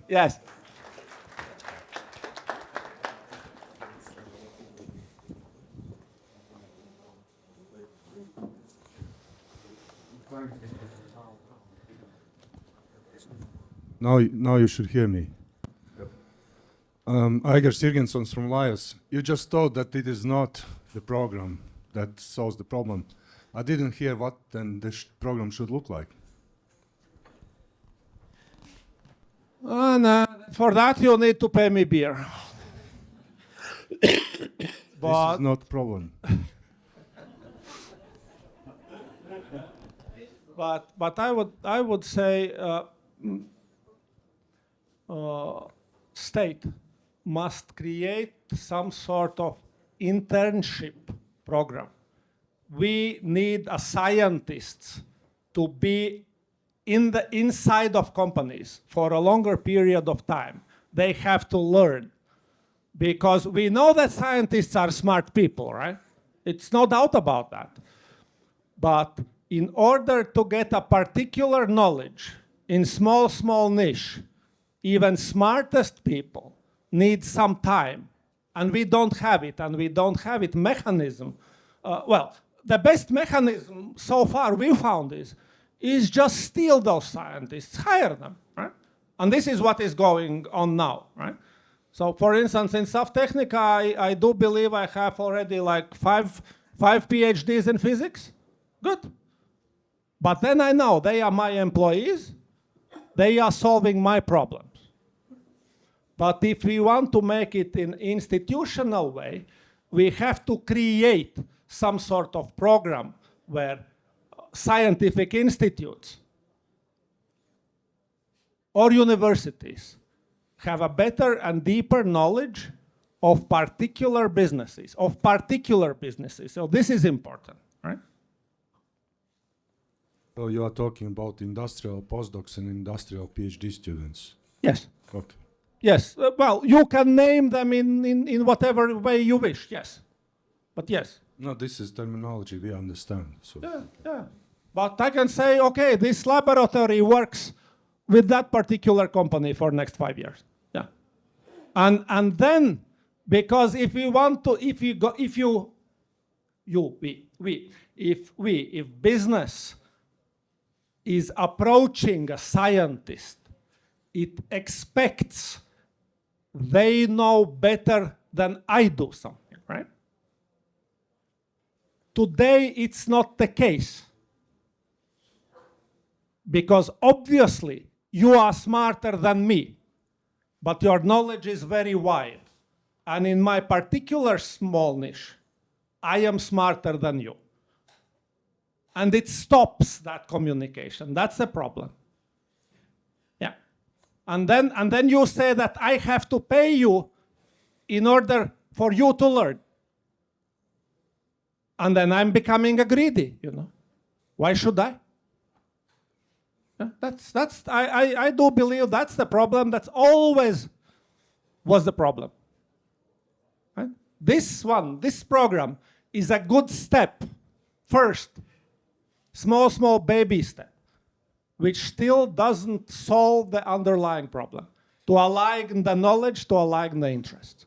Yes. Now you should hear me. Aigar Sirgensons from Lias. You just thought that it is not the program that solves the problem. I didn't hear what then the program should look like. No, for that you need to pay me beer. This is not the problem. But I would say state must create some sort of internship program. We need scientists to be in the inside of companies for a longer period of time. They have to learn, because we know that scientists are smart people, right? It's no doubt about that. But in order to get a particular knowledge in small niche, even smartest people need some time, and we don't have it, and we don't have it mechanism. Well, the best mechanism so far we found is just steal those scientists, hire them, right? And this is what is going on now, right? So for instance, in Softechnica, I do believe I have already like five PhDs in physics. Good. But then I know they are my employees. They are solving my problems. But if we want to make it in institutional way, we have to create some sort of program where scientific institutes or universities have a better and deeper knowledge of particular businesses. So this is important, right? So you are talking about industrial postdocs and industrial PhD students. Yes. Okay. Yes. Well, you can name them in whatever way you wish, yes. But yes. No, this is terminology we understand. So. Yeah. But I can say, okay, this laboratory works with that particular company for next 5 years. Yeah. And then, because if business is approaching a scientist, it expects they know better than I do something, right? Today, it's not the case. Because obviously, you are smarter than me, but your knowledge is very wide. And in my particular small niche, I am smarter than you. And it stops that communication. That's the problem. Yeah. And then you say that I have to pay you in order for you to learn. And then I'm becoming a greedy, you know. Why should I? Yeah, I do believe that's the problem. That's always was the problem. Right? This program is a good step. First, small baby step, which still doesn't solve the underlying problem. To align the knowledge, to align the interest.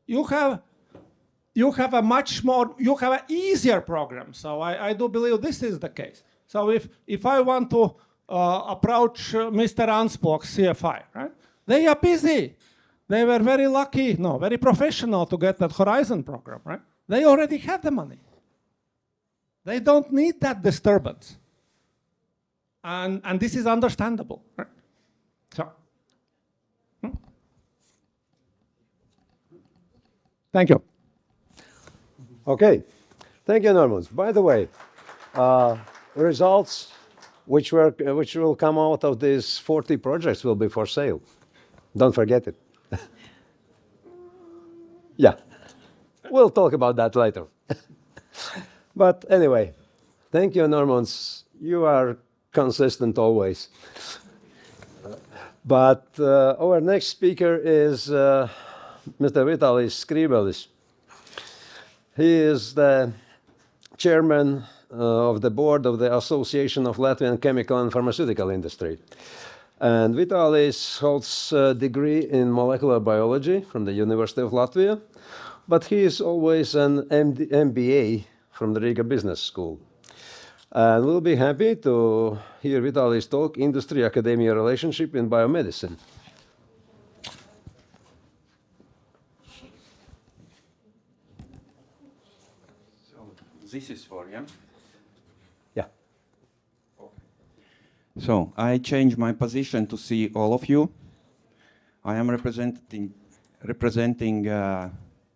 You have an easier program. So I do believe this is the case. So if I want to approach Mr. Anspok, CFI, right? They are busy. They were very lucky, very professional to get that Horizon program, right? They already have the money. They don't need that disturbance. And this is understandable, right? So. Thank you. Okay. Thank you, Norman. By the way, results which will come out of these 40 projects will be for sale. Don't forget it. Yeah. We'll talk about that later. But anyway, thank you, Normans. You are consistent always. But our next speaker is Mr. Vitalis Skribelis. He is the chairman of the board of the Association of Latvian Chemical and Pharmaceutical Industry. And Vitalijs holds a degree in molecular biology from the University of Latvia, but he is always an MBA from the Riga Business School. And we'll be happy to hear Vitalijs talk industry-academia relationship in biomedicine. This is for you. Yeah. So I changed my position to see all of you. I am representing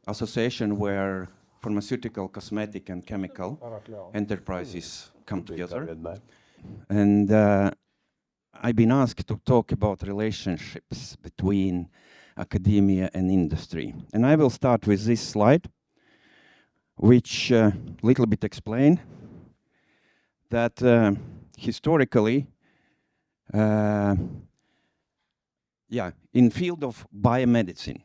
association where pharmaceutical, cosmetic, and chemical enterprises come together. And I've been asked to talk about relationships between academia and industry. And I will start with this slide, which little bit explain that historically, in field of biomedicine,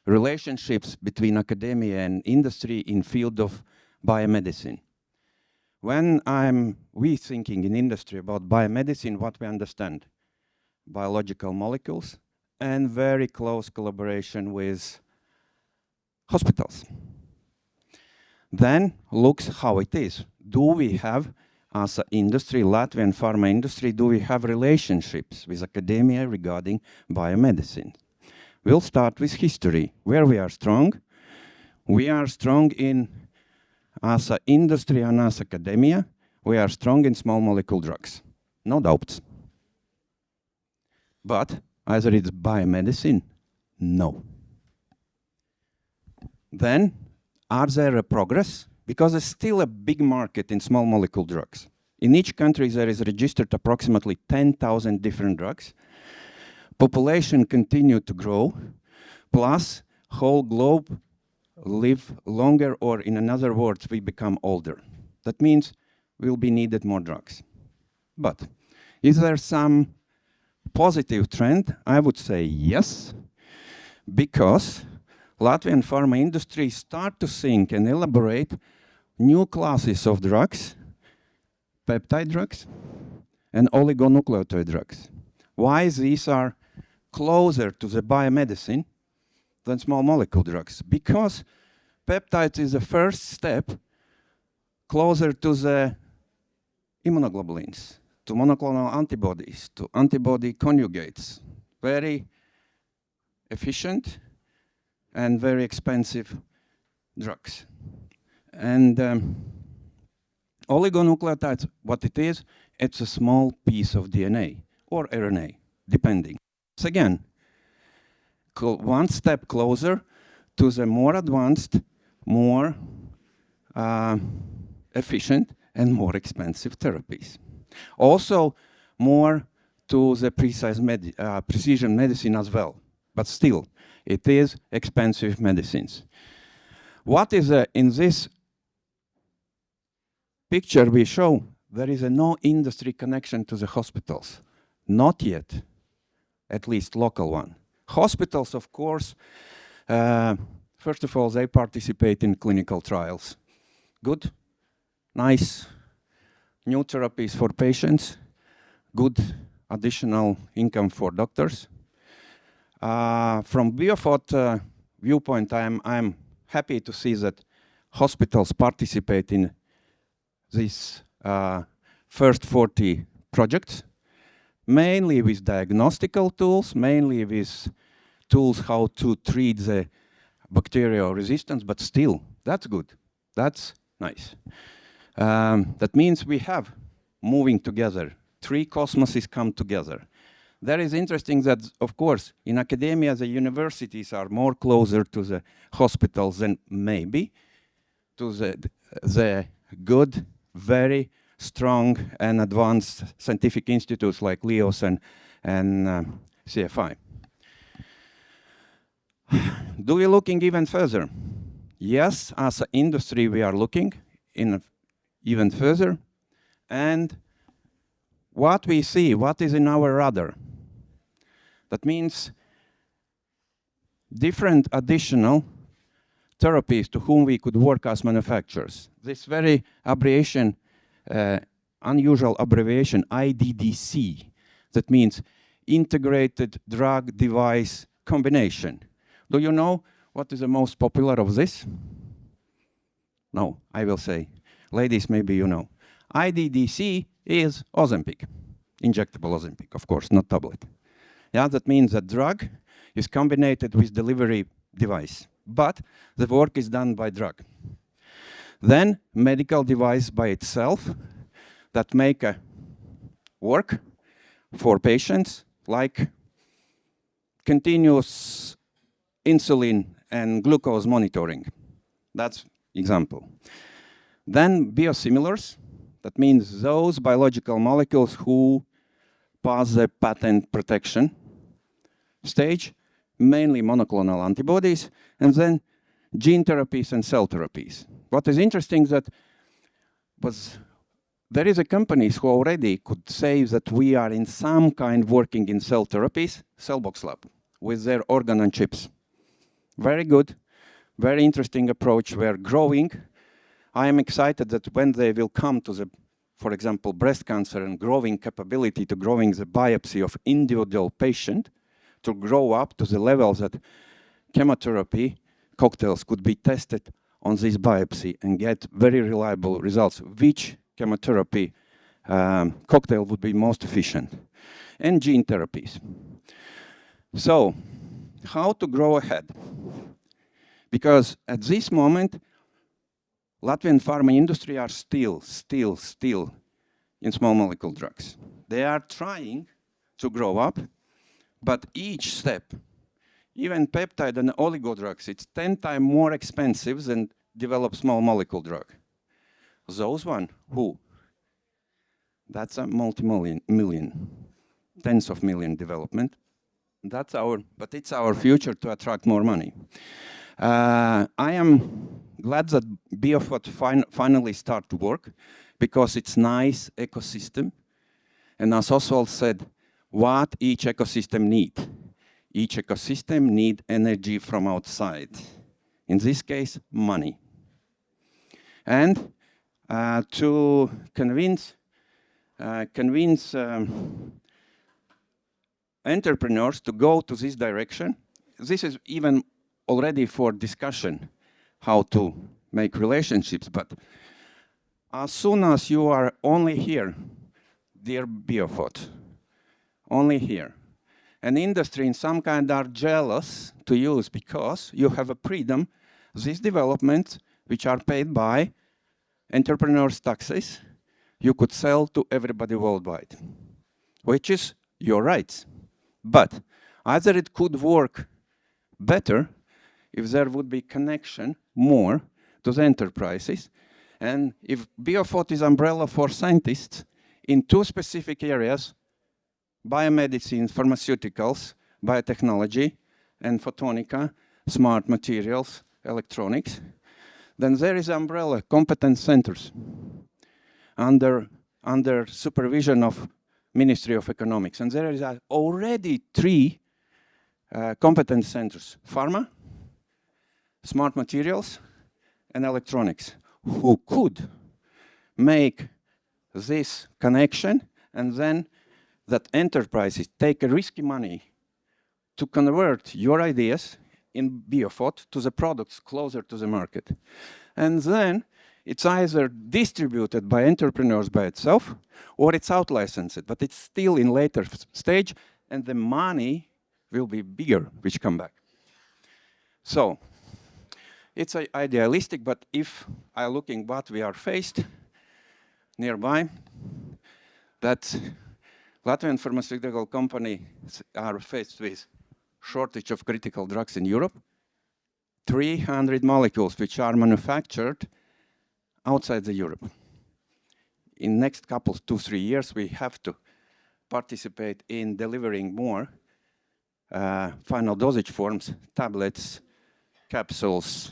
relationships between academia and industry in field of biomedicine. When we thinking in industry about biomedicine, what we understand? Biological molecules and very close collaboration with hospitals. Then looks how it is. Do we have, as an industry, Latvian pharma industry, do we have relationships with academia regarding biomedicine? We'll start with history, where we are strong. We are strong in, as an industry and as academia, we are strong in small molecule drugs, no doubts. But either it's biomedicine, no. Then, are there a progress? Because there's still a big market in small molecule drugs. In each country, there is registered approximately 10,000 different drugs. Population continue to grow, plus whole globe live longer, or in other words, we become older. That means we'll be needed more drugs. But is there some positive trend? I would say yes, because Latvian pharma industry start to think and elaborate new classes of drugs, peptide drugs and oligonucleotide drugs. Why these are closer to the biomedicine than small molecule drugs? Because peptides is the first step closer to the immunoglobulins, to monoclonal antibodies, to antibody conjugates. Very efficient and very expensive drugs. And oligonucleotides, what it is, it's a small piece of DNA or RNA, depending. So again, one step closer to the more advanced, more efficient and more expensive therapies. Also, more to the precision medicine as well, but still, it is expensive medicines. What is in this picture we show, there is no industry connection to the hospitals. Not yet, at least local one. Hospitals, of course, first of all, they participate in clinical trials. Good, nice, new therapies for patients, good additional income for doctors. From BioPhoT viewpoint, I'm happy to see that hospitals participate in these first 40 projects, mainly with diagnostical tools, mainly with tools how to treat the bacterial resistance, but still, that's good. That's nice. That means we have moving together. Three cosmoses come together. That is interesting that, of course, in academia, the universities are more closer to the hospitals than maybe to the good, very strong and advanced scientific institutes like LEOS and CFI. Do we looking even further? Yes, as an industry, we are looking in even further. And what we see, what is in our radar? That means different additional therapies to whom we could work as manufacturers. This very abbreviation, unusual abbreviation, IDDC, that means integrated drug device combination. Do you know what is the most popular of this? No, I will say. Ladies, maybe you know. IDDC is Ozempic, injectable Ozempic, of course, not tablet. Yeah, that means that drug is combined with delivery device, but the work is done by drug. Then medical device by itself that make a work for patients like continuous insulin and glucose monitoring. That's example. Then biosimilars, that means those biological molecules who pass the patent protection stage, mainly monoclonal antibodies, and then gene therapies and cell therapies. What is interesting that there is a companies who already could say that we are in some kind working in cell therapies, Cellbox Lab, with their organ on chips. Very good, very interesting approach. We're growing. I am excited that when they will come to the, for example, breast cancer and growing capability to growing the biopsy of individual patient, to grow up to the levels that chemotherapy cocktails could be tested on this biopsy and get very reliable results, which chemotherapy cocktail would be most efficient, and gene therapies. So, how to grow ahead? Because at this moment, Latvian pharma industry are still in small molecule drugs. They are trying to grow up, but each step, even peptide and oligo drugs, it's 10 times more expensive than develop small molecule drug. Those one, who? That's a multi-million, tens of million development. That's but it's our future to attract more money. I am glad that BioPhoT finally start to work because it's nice ecosystem. And as Oswald said, what each ecosystem need? Each ecosystem need energy from outside. In this case, money. And to convince entrepreneurs to go to this direction, this is even already for discussion how to make relationships, but as soon as you are only here, dear BioPhoT, only here, and industry in some kind are jealous to use because you have a freedom, these developments which are paid by entrepreneurs' taxes, you could sell to everybody worldwide, which is your rights. But either it could work better if there would be connection more to the enterprises, and if BioPhoT is umbrella for scientists in two specific areas, biomedicine, pharmaceuticals, biotechnology, and photonica, smart materials, electronics, then there is umbrella competence centers under supervision of Ministry of Economics. And there is already 3 competence centers: pharma, smart materials, and electronics, who could make this connection, and then that enterprises take a risky money to convert your ideas in BioPhoT to the products closer to the market. And then it's either distributed by entrepreneurs by itself, or it's out-licensed, but it's still in later stage, and the money will be bigger, which come back. So, it's idealistic, but if I'm looking what we are faced nearby, that Latvian pharmaceutical companies are faced with shortage of critical drugs in Europe, 300 molecules which are manufactured outside the Europe. In next couple, 2-3 years, we have to participate in delivering more final dosage forms, tablets, capsules,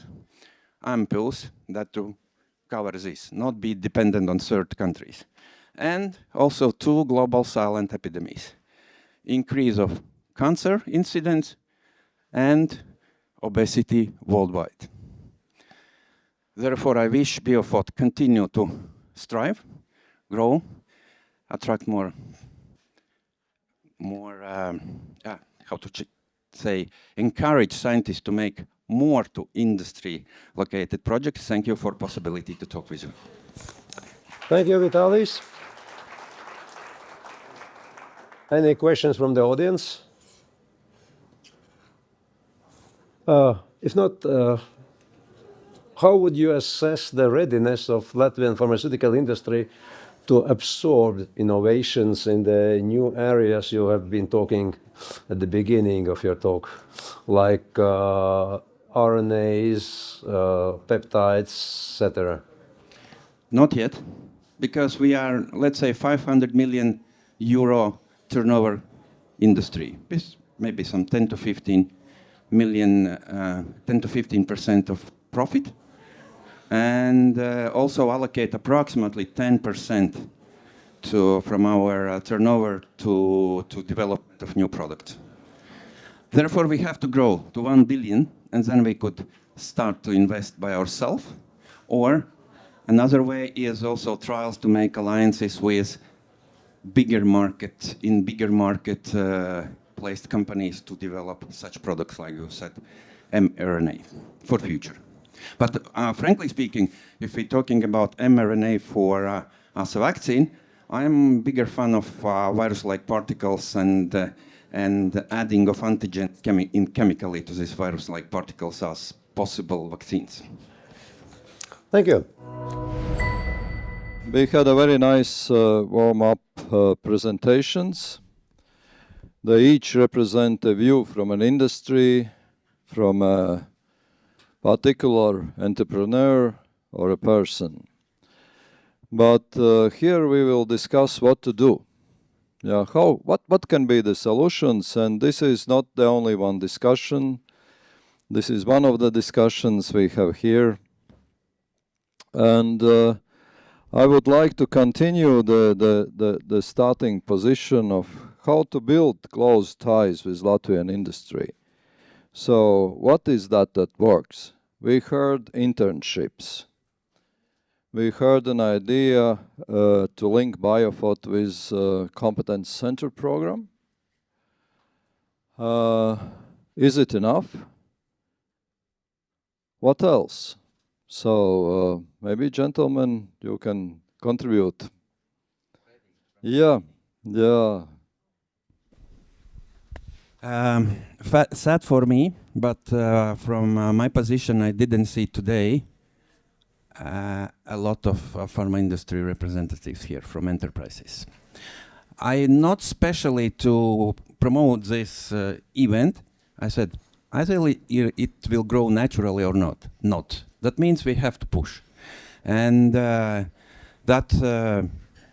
ampoules, that to cover this, not be dependent on third countries. And also 2 global silent epidemics: increase of cancer incidence and obesity worldwide. Therefore, I wish BioPhoT continue to strive, grow, attract more encourage scientists to make more to industry-located projects. Thank you for possibility to talk with you. Thank you, Vitalis. Any questions from the audience? If not, how would you assess the readiness of Latvian pharmaceutical industry to absorb innovations in the new areas you have been talking at the beginning of your talk, like RNAs, peptides, etc.? Not yet, because we are, let's say, 500 million euro turnover industry, with maybe some 10 to 15 million, 10 to 15% of profit, and also allocate approximately 10% from our turnover to development of new products. Therefore, we have to grow to 1 billion, and then we could start to invest by ourselves. Or another way is also trials to make alliances with bigger market placed companies to develop such products, like you said, mRNA for future. But frankly speaking, if we're talking about mRNA for as a vaccine, I'm a bigger fan of virus-like particles and adding of antigen chemically to these virus-like particles as possible vaccines. Thank you. We had a very nice warm-up presentations. They each represent a view from an industry, from a particular entrepreneur or a person. But here we will discuss what to do. Yeah, what can be the solutions? And this is not the only one discussion. This is one of the discussions we have here. And I would like to continue the starting position of how to build close ties with Latvian industry. So what is that works? We heard internships. We heard an idea to link BioPhoT with competence center program. Is it enough? What else? So maybe, gentlemen, you can contribute. Yeah. Sad for me, but from my position, I didn't see today a lot of pharma industry representatives here from enterprises. I not specially to promote this event. I said, either it will grow naturally or not. That means we have to push. And that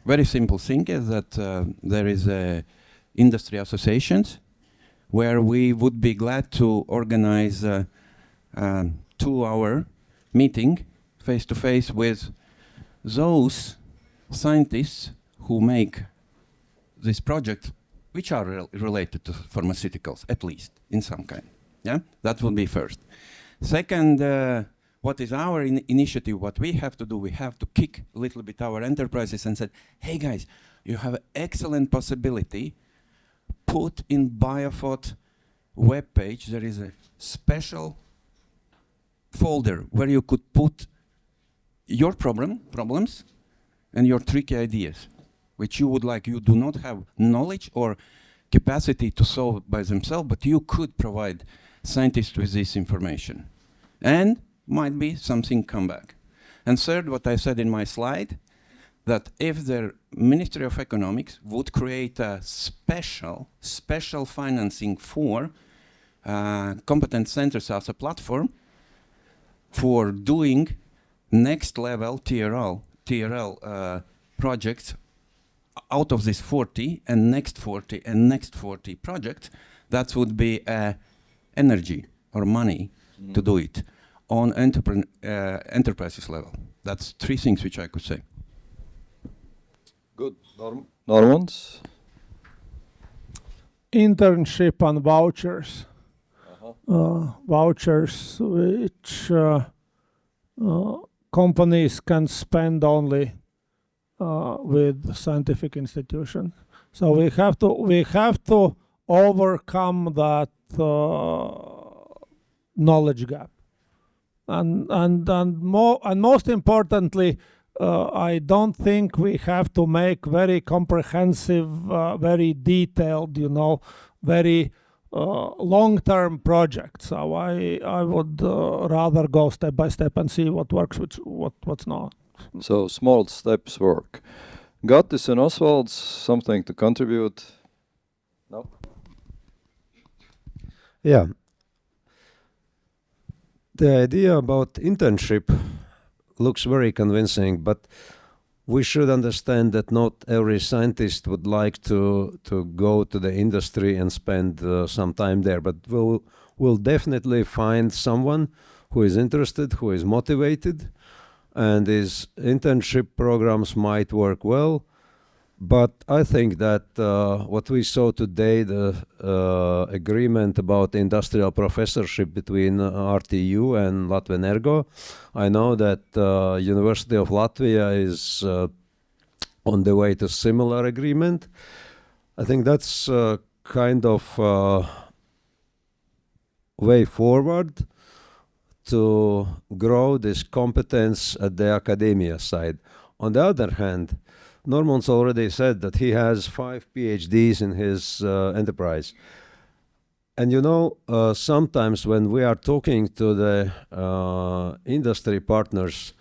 very simple thing is that there is industry associations where we would be glad to organize a 2-hour meeting face-to-face with those scientists who make this project, which are related to pharmaceuticals, at least, in some kind. Yeah, that would be first. Second, what is our initiative? What we have to do, we have to kick a little bit our enterprises and say, hey guys, you have an excellent possibility. Put in BioPhoT webpage, there is a special folder where you could put your problems and your tricky ideas, which you would like. You do not have knowledge or capacity to solve by themselves, but you could provide scientists with this information. And might be something come back. And third, what I said in my slide, that if the Ministry of Economics would create a special financing for competence centers as a platform for doing next level TRL projects out of this 40 and next 40 and next 40 projects, that would be energy or money to do it on enterprises level. That's 3 things which I could say. Good. Normans? Internship and vouchers. Vouchers which companies can spend only with scientific institutions. So we have to overcome that knowledge gap, and most importantly, I don't think we have to make very comprehensive, very detailed, very long-term projects. So I would rather go step by step and see what works, what's not. So small steps work. Gattis and Oswald, something to contribute? No? Yeah. The idea about internship looks very convincing, but we should understand that not every scientist would like to go to the industry and spend some time there, but we'll definitely find someone who is interested, who is motivated, and his internship programs might work well. But I think that what we saw today, the agreement about industrial professorship between RTU and Latvian Ergo, I know that University of Latvia is on the way to similar agreement. I think that's kind of way forward to grow this competence at the academia side. On the other hand, Norman's already said that he has 5 PhDs in his enterprise. And sometimes when we are talking to the industry partners,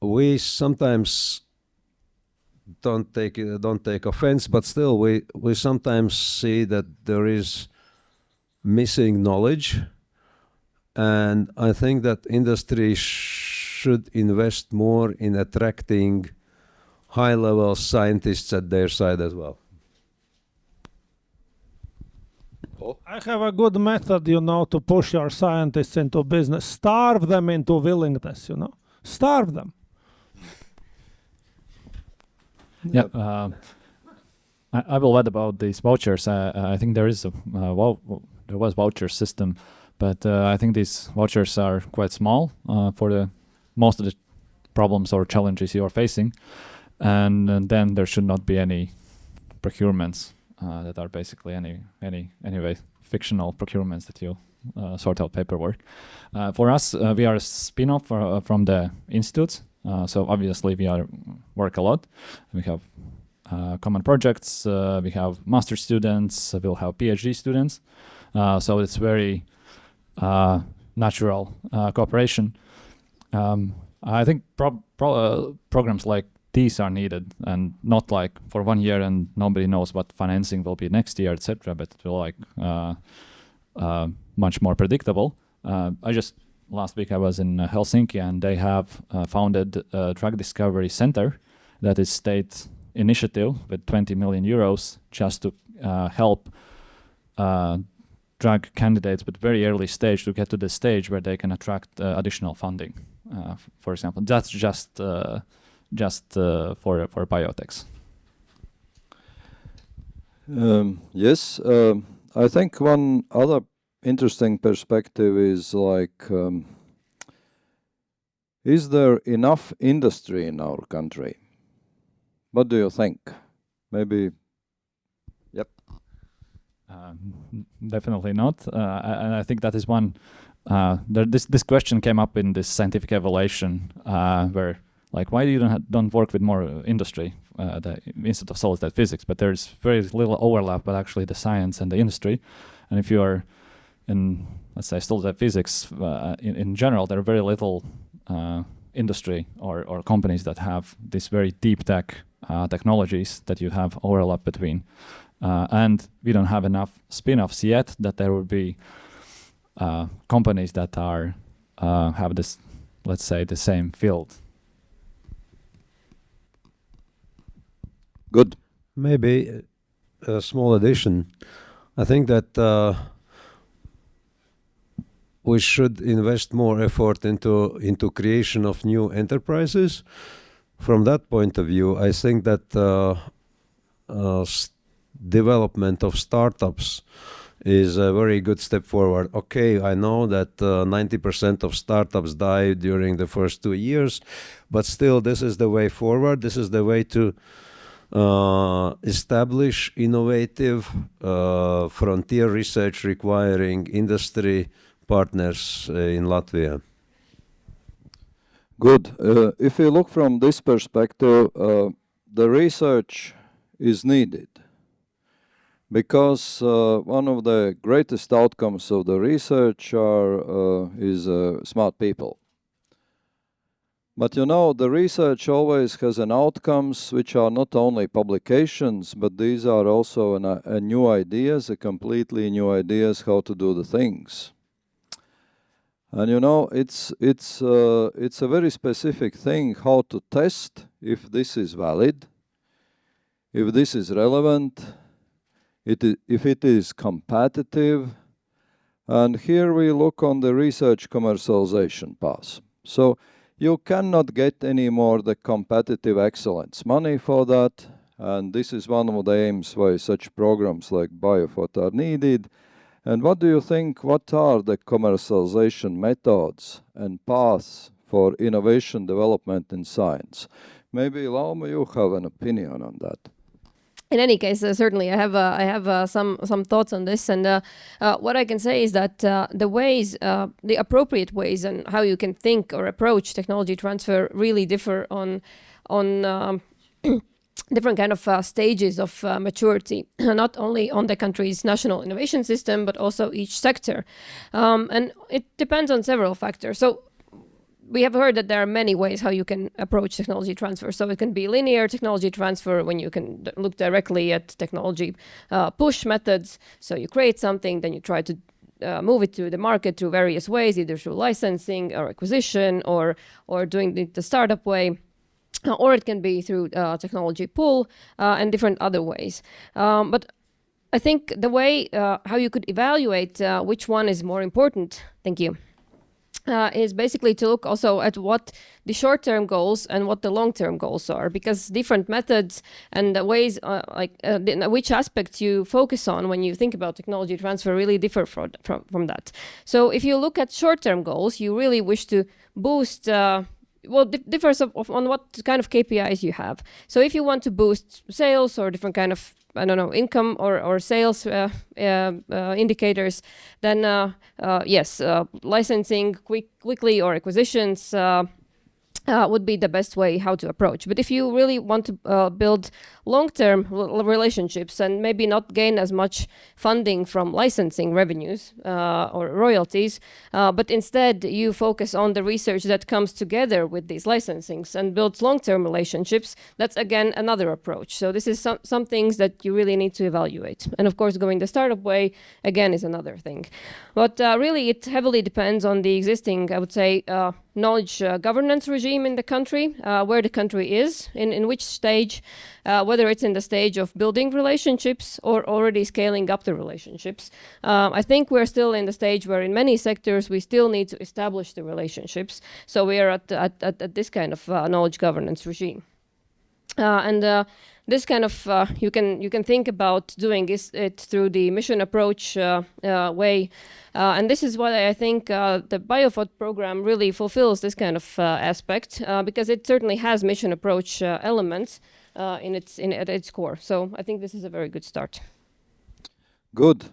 we sometimes don't take offense, but still we sometimes see that there is missing knowledge. And I think that industry should invest more in attracting high-level scientists at their side as well. I have a good method, to push your scientists into business. Starve them into willingness, Starve them. Yeah. I will add about these vouchers. I think there is there was voucher system, but I think these vouchers are quite small for most of the problems or challenges you are facing. And then there should not be any procurements that are basically anyway fictional procurements that you sort out paperwork. For us, we are a spin-off from the institutes, so obviously we work a lot. We have common projects, we have master students, we'll have PhD students, so it's very natural cooperation. I think programs like these are needed, and not like for 1 year and nobody knows what financing will be next year, etc. But it will much more predictable. Last week I was in Helsinki, and they have founded a drug discovery center that is state initiative with 20 million euros just to help drug candidates at very early stage to get to the stage where they can attract additional funding. For example, that's just for biotechs. Yes, I think one other interesting perspective is is there enough industry in our country? What do you think? Maybe. Yep. Definitely not, and I think that is one. This question came up in this scientific evaluation where. Why do you don't work with more industry, the Institute of Solid State Physics? But there's very little overlap, but actually the science and the industry. And if you are in, let's say, solid state physics, in general, there are very little industry or companies that have these very deep tech technologies that you have overlap between. And we don't have enough spin-offs yet that there would be companies that have this, let's say, the same field. Good. Maybe a small addition. I think that we should invest more effort into creation of new enterprises. From that point of view, I think that development of startups is a very good step forward. Okay, I know that 90% of startups die during the first 2 years, but still this is the way forward. This is the way to establish innovative frontier research requiring industry partners in Latvia. Good. If you look from this perspective, the research is needed because one of the greatest outcomes of the research is smart people. But you know, the research always has an outcomes which are not only publications, but these are also a new ideas, a completely new ideas how to do the things. And you know, it's a very specific thing how to test if this is valid, if this is relevant, if it is competitive. And here we look on the research commercialization path. So you cannot get any more the competitive excellence money for that. And this is one of the aims why such programs like BioPhoT are needed. And what do you think, what are the commercialization methods and paths for innovation development in science? Maybe, Lauma, you have an opinion on that. In any case, certainly I have some thoughts on this, and what I can say is that the ways, the appropriate ways, and how you can think or approach technology transfer really differ on different kind of stages of maturity, not only on the country's national innovation system, but also each sector, and it depends on several factors. So we have heard that there are many ways how you can approach technology transfer. So it can be linear technology transfer when you can look directly at technology push methods. So you create something, then you try to move it to the market through various ways, either through licensing or acquisition or doing the startup way. Or it can be through technology pull and different other ways. But I think the way how you could evaluate which one is more important, thank you, is basically to look also at what the short-term goals and what the long-term goals are, because different methods and the ways, which aspects you focus on when you think about technology transfer really differ from that. So if you look at short-term goals, you really wish to boost differs on what kind of KPIs you have. So if you want to boost sales or different kind of, I don't know, income or sales indicators, then yes, licensing quickly or acquisitions would be the best way how to approach. But if you really want to build long-term relationships and maybe not gain as much funding from licensing revenues or royalties, but instead you focus on the research that comes together with these licensings and builds long-term relationships, that's again another approach. So this is some things that you really need to evaluate. And of course, going the startup way, again, is another thing. But really, it heavily depends on the existing, I would say, knowledge governance regime in the country, where the country is, in which stage, whether it's in the stage of building relationships or already scaling up the relationships. I think we're still in the stage where in many sectors we still need to establish the relationships. So we are at this kind of knowledge governance regime. And this kind of you can think about doing it through the mission approach way, and this is what I think the BioPhoT program really fulfills this kind of aspect, because it certainly has mission approach elements at its core. So I think this is a very good start. Good.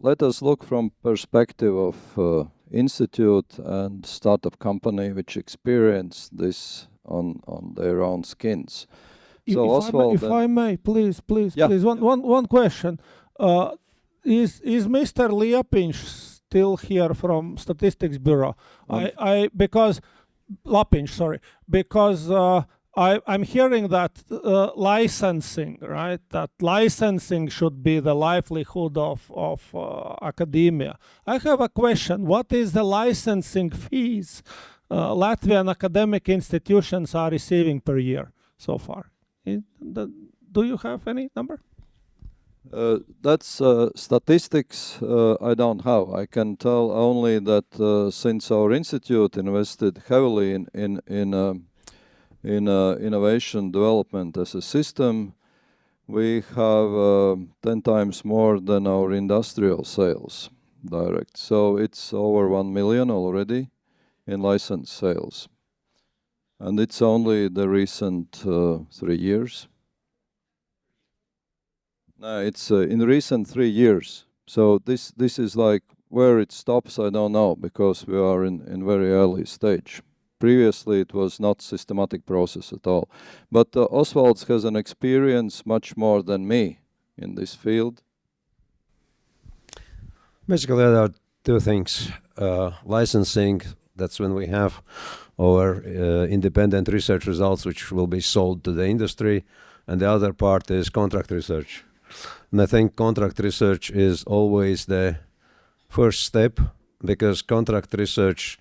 Let us look from perspective of institute and startup company which experience this on their own skins. So Oswald, if I may, please, yeah. please, one question. Is Mr. Liepiņš still here from Statistics Bureau? Because I'm hearing that licensing, right? That licensing should be the livelihood of academia. I have a question. What is the licensing fees Latvian academic institutions are receiving per year so far? Do you have any number? That's statistics I don't have. I can tell only that since our institute invested heavily in innovation development as a system, we have 10 times more than our industrial sales direct. So it's over 1 million already in license sales. And it's only the recent 3 years. No, it's in recent 3 years. So this is like where it stops, I don't know, because we are in very early stage. Previously, it was not systematic process at all. But Osvalds has an experience much more than me in this field. Basically, there are two things. Licensing, that's when we have our independent research results, which will be sold to the industry. And the other part is contract research. And I think contract research is always the first step, because contract research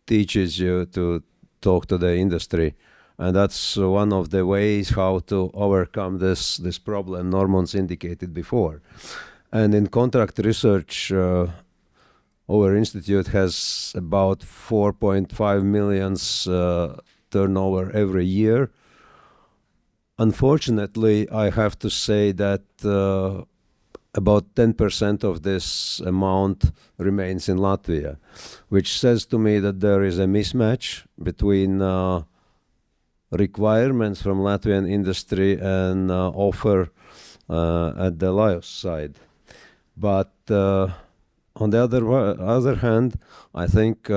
teaches you to talk to the industry. And that's one of the ways how to overcome this problem Normans indicated before. And in contract research, our institute has about 4.5 million turnover every year. Unfortunately, I have to say that about 10% of this amount remains in Latvia, which says to me that there is a mismatch between requirements from Latvian industry and offer at the Laos side. But on the other hand, I think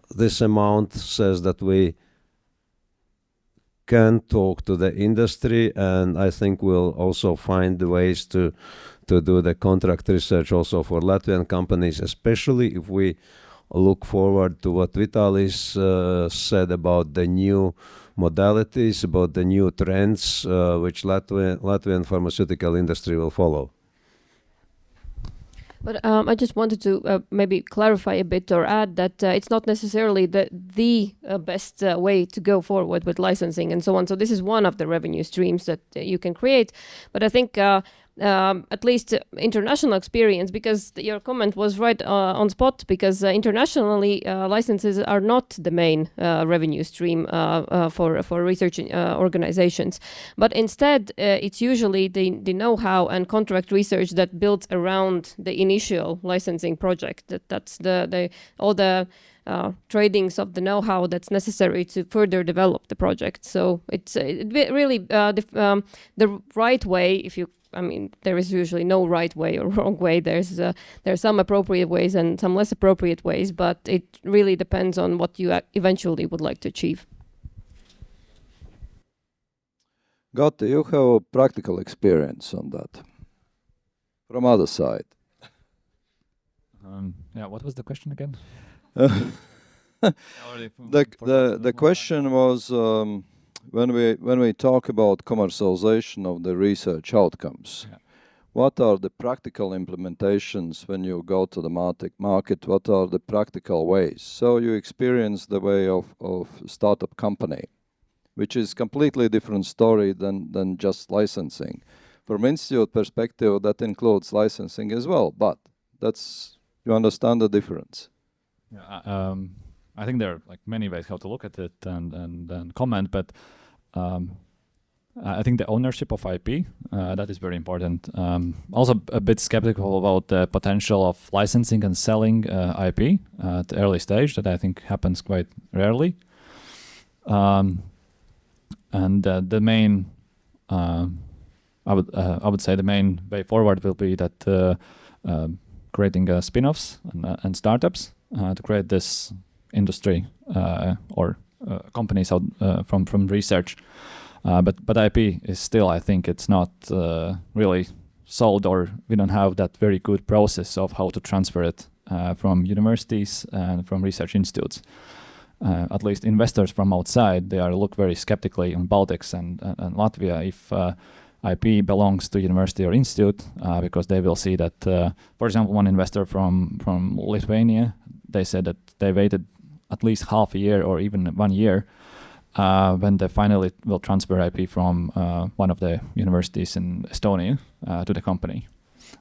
this amount says that we can talk to the industry, and I think we'll also find the ways to do the contract research also for Latvian companies, especially if we look forward to what Vitalis said about the new modalities, about the new trends which Latvian pharmaceutical industry will follow. But I just wanted to maybe clarify a bit or add that it's not necessarily the best way to go forward with licensing and so on. So this is one of the revenue streams that you can create. But I think at least international experience, because your comment was right on spot, because internationally licenses are not the main revenue stream for research organizations. But instead, it's usually the know-how and contract research that builds around the initial licensing project. That's all the tradings of the know-how that's necessary to further develop the project. So it's really the right way, there is usually no right way or wrong way. There's some appropriate ways and some less appropriate ways, but it really depends on what you eventually would like to achieve. Gotti, you have a practical experience on that from other side. What was the question again? The question was when we talk about commercialization of the research outcomes, what are the practical implementations when you go to the market? What are the practical ways? So you experience the way of startup company, which is completely different story than just licensing. From institute perspective, that includes licensing as well, but you understand the difference. Yeah, I think there are many ways how to look at it and comment, but I think the ownership of IP, that is very important. Also a bit skeptical about the potential of licensing and selling IP at the early stage. That I think happens quite rarely. And the main, I would say the main way forward will be that creating spin-offs and startups to create this industry or companies out from research. But IP is still, I think it's not really sold, or we don't have that very good process of how to transfer it from universities and from research institutes. At least investors from outside, they look very skeptically on Baltics and Latvia if IP belongs to university or institute, because they will see that, for example, one investor from Lithuania, they said that they waited at least half a year or even 1 year when they finally will transfer IP from one of the universities in Estonia to the company.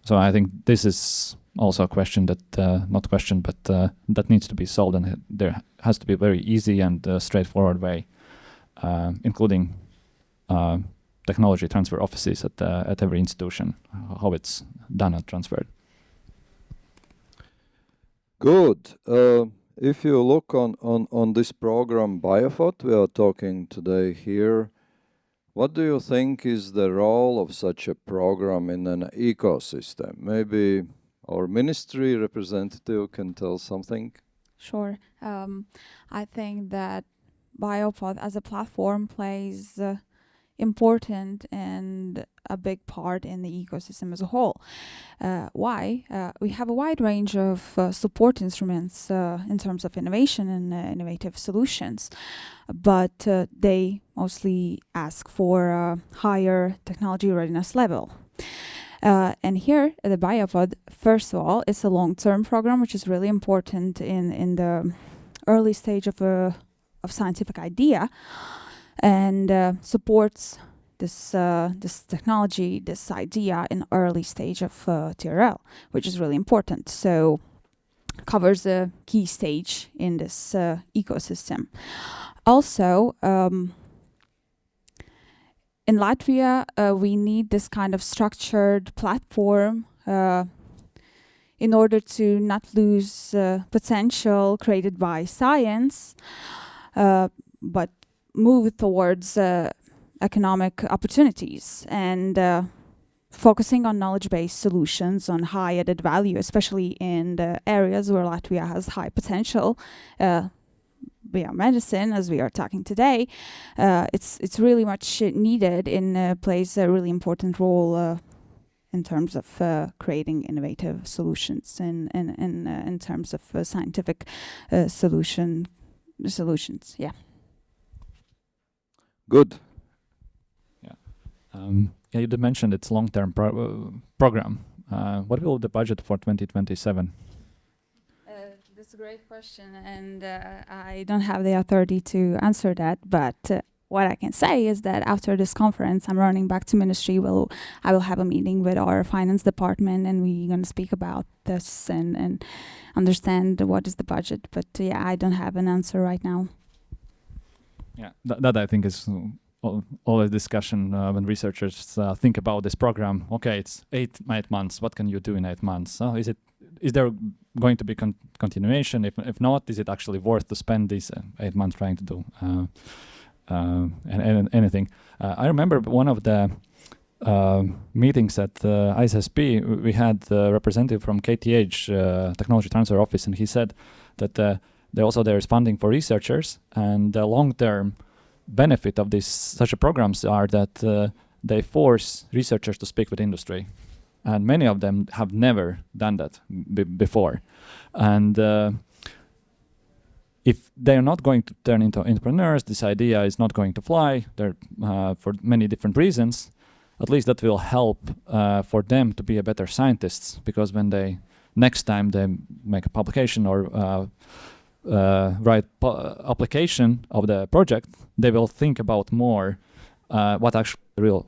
So I think this is also a question that, not question, but that needs to be solved, and there has to be a very easy and straightforward way, including technology transfer offices at every institution, how it's done and transferred. Good. If you look on this program BioPhoT we are talking today here, what do you think is the role of such a program in an ecosystem? Maybe our ministry representative can tell something. Sure. I think that BioPhoT as a platform plays important and a big part in the ecosystem as a whole. Why? We have a wide range of support instruments in terms of innovation and innovative solutions, but they mostly ask for a higher technology readiness level. And here, the BioPhoT, first of all, is a long-term program, which is really important in the early stage of scientific idea, and supports this technology, this idea in early stage of TRL, which is really important. So covers a key stage in this ecosystem. Also, in Latvia, we need this kind of structured platform in order to not lose potential created by science, but move towards economic opportunities and focusing on knowledge-based solutions on high added value, especially in the areas where Latvia has high potential. Biomedicine, as we are talking today, it's really much needed and plays a really important role in terms of creating innovative solutions and in terms of scientific solutions. Yeah. Good. Yeah, you did mention it's long-term program. What will the budget for 2027? That's a great question, and I don't have the authority to answer that. But what I can say is that after this conference, I'm running back to ministry. I will have a meeting with our finance department, and we're going to speak about this and understand what is the budget. But yeah, I don't have an answer right now. Yeah, that I think is all a discussion when researchers think about this program. Okay, it's eight months. What can you do in 8 months? Is there going to be continuation? If not, is it actually worth to spend these 8 months trying to do anything? I remember one of the meetings at ISSP. We had a representative from KTH Technology Transfer Office, and he said that there is funding for researchers, and the long-term benefit of such programs are that they force researchers to speak with industry, and many of them have never done that before. And if they're not going to turn into entrepreneurs, this idea is not going to fly. For many different reasons. At least that will help for them to be a better scientists, because when next time they make a publication or write application of the project, they will think about more what actually the real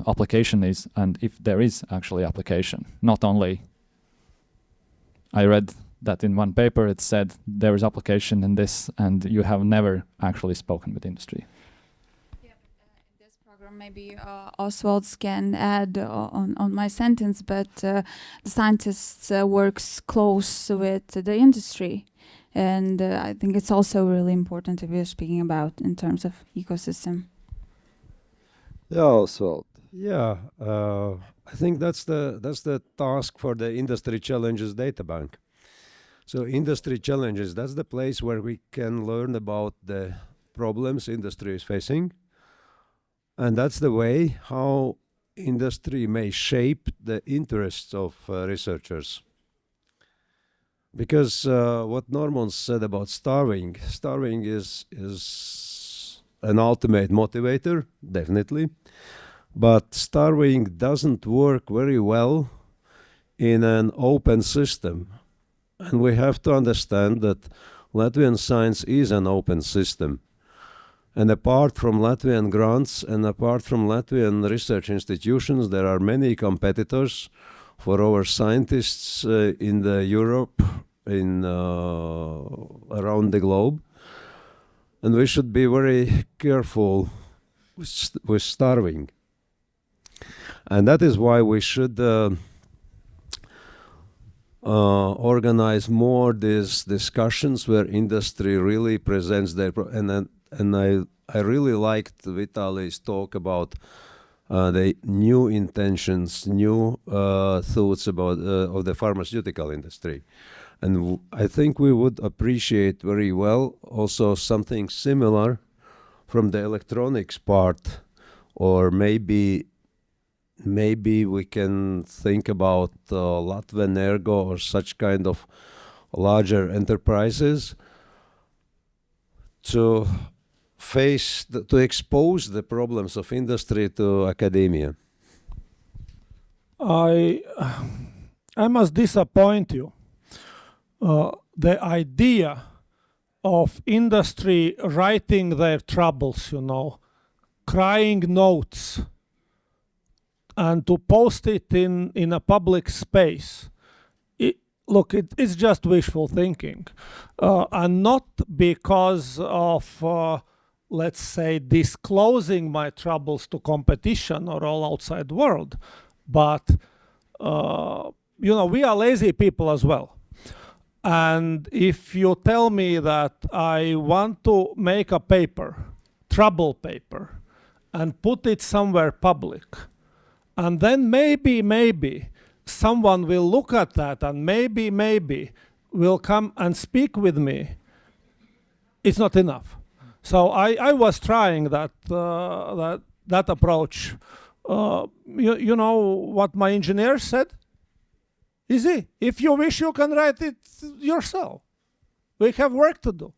application is, and if there is actually application. Not only I read that in one paper it said there is application in this, and you have never actually spoken with industry. Yeah, in this program maybe Oswald can add on my sentence, but the scientists works close with the industry. And I think it's also really important if you're speaking about in terms of ecosystem. Yeah, Oswald. Yeah, I think that's the task for the Industry Challenges Data Bank. So Industry Challenges, that's the place where we can learn about the problems industry is facing. And that's the way how industry may shape the interests of researchers. Because what Norman said about starving is an ultimate motivator, definitely. But starving doesn't work very well in an open system. And we have to understand that Latvian science is an open system. And apart from Latvian grants and apart from Latvian research institutions, there are many competitors for our scientists in Europe, around the globe. And we should be very careful with starving. And that is why we should organize more these discussions where industry really presents their and I really liked Vitali's talk about the new intentions, new thoughts about of the pharmaceutical industry. And I think we would appreciate very well also something similar from the electronics part, or maybe we can think about Latvian Ergo or such kind of larger enterprises to to expose the problems of industry to academia. I must disappoint you. The idea of industry writing their troubles, crying notes, and to post it in a public space, it's just wishful thinking, and not because of let's say, disclosing my troubles to competition or all outside world. But, we are lazy people as well. And if you tell me that I want to make a paper, trouble paper, and put it somewhere public, and then maybe someone will look at that and maybe will come and speak with me, it's not enough. So I was trying that approach. You know what my engineer said? Easy. If you wish, you can write it yourself. We have work to do.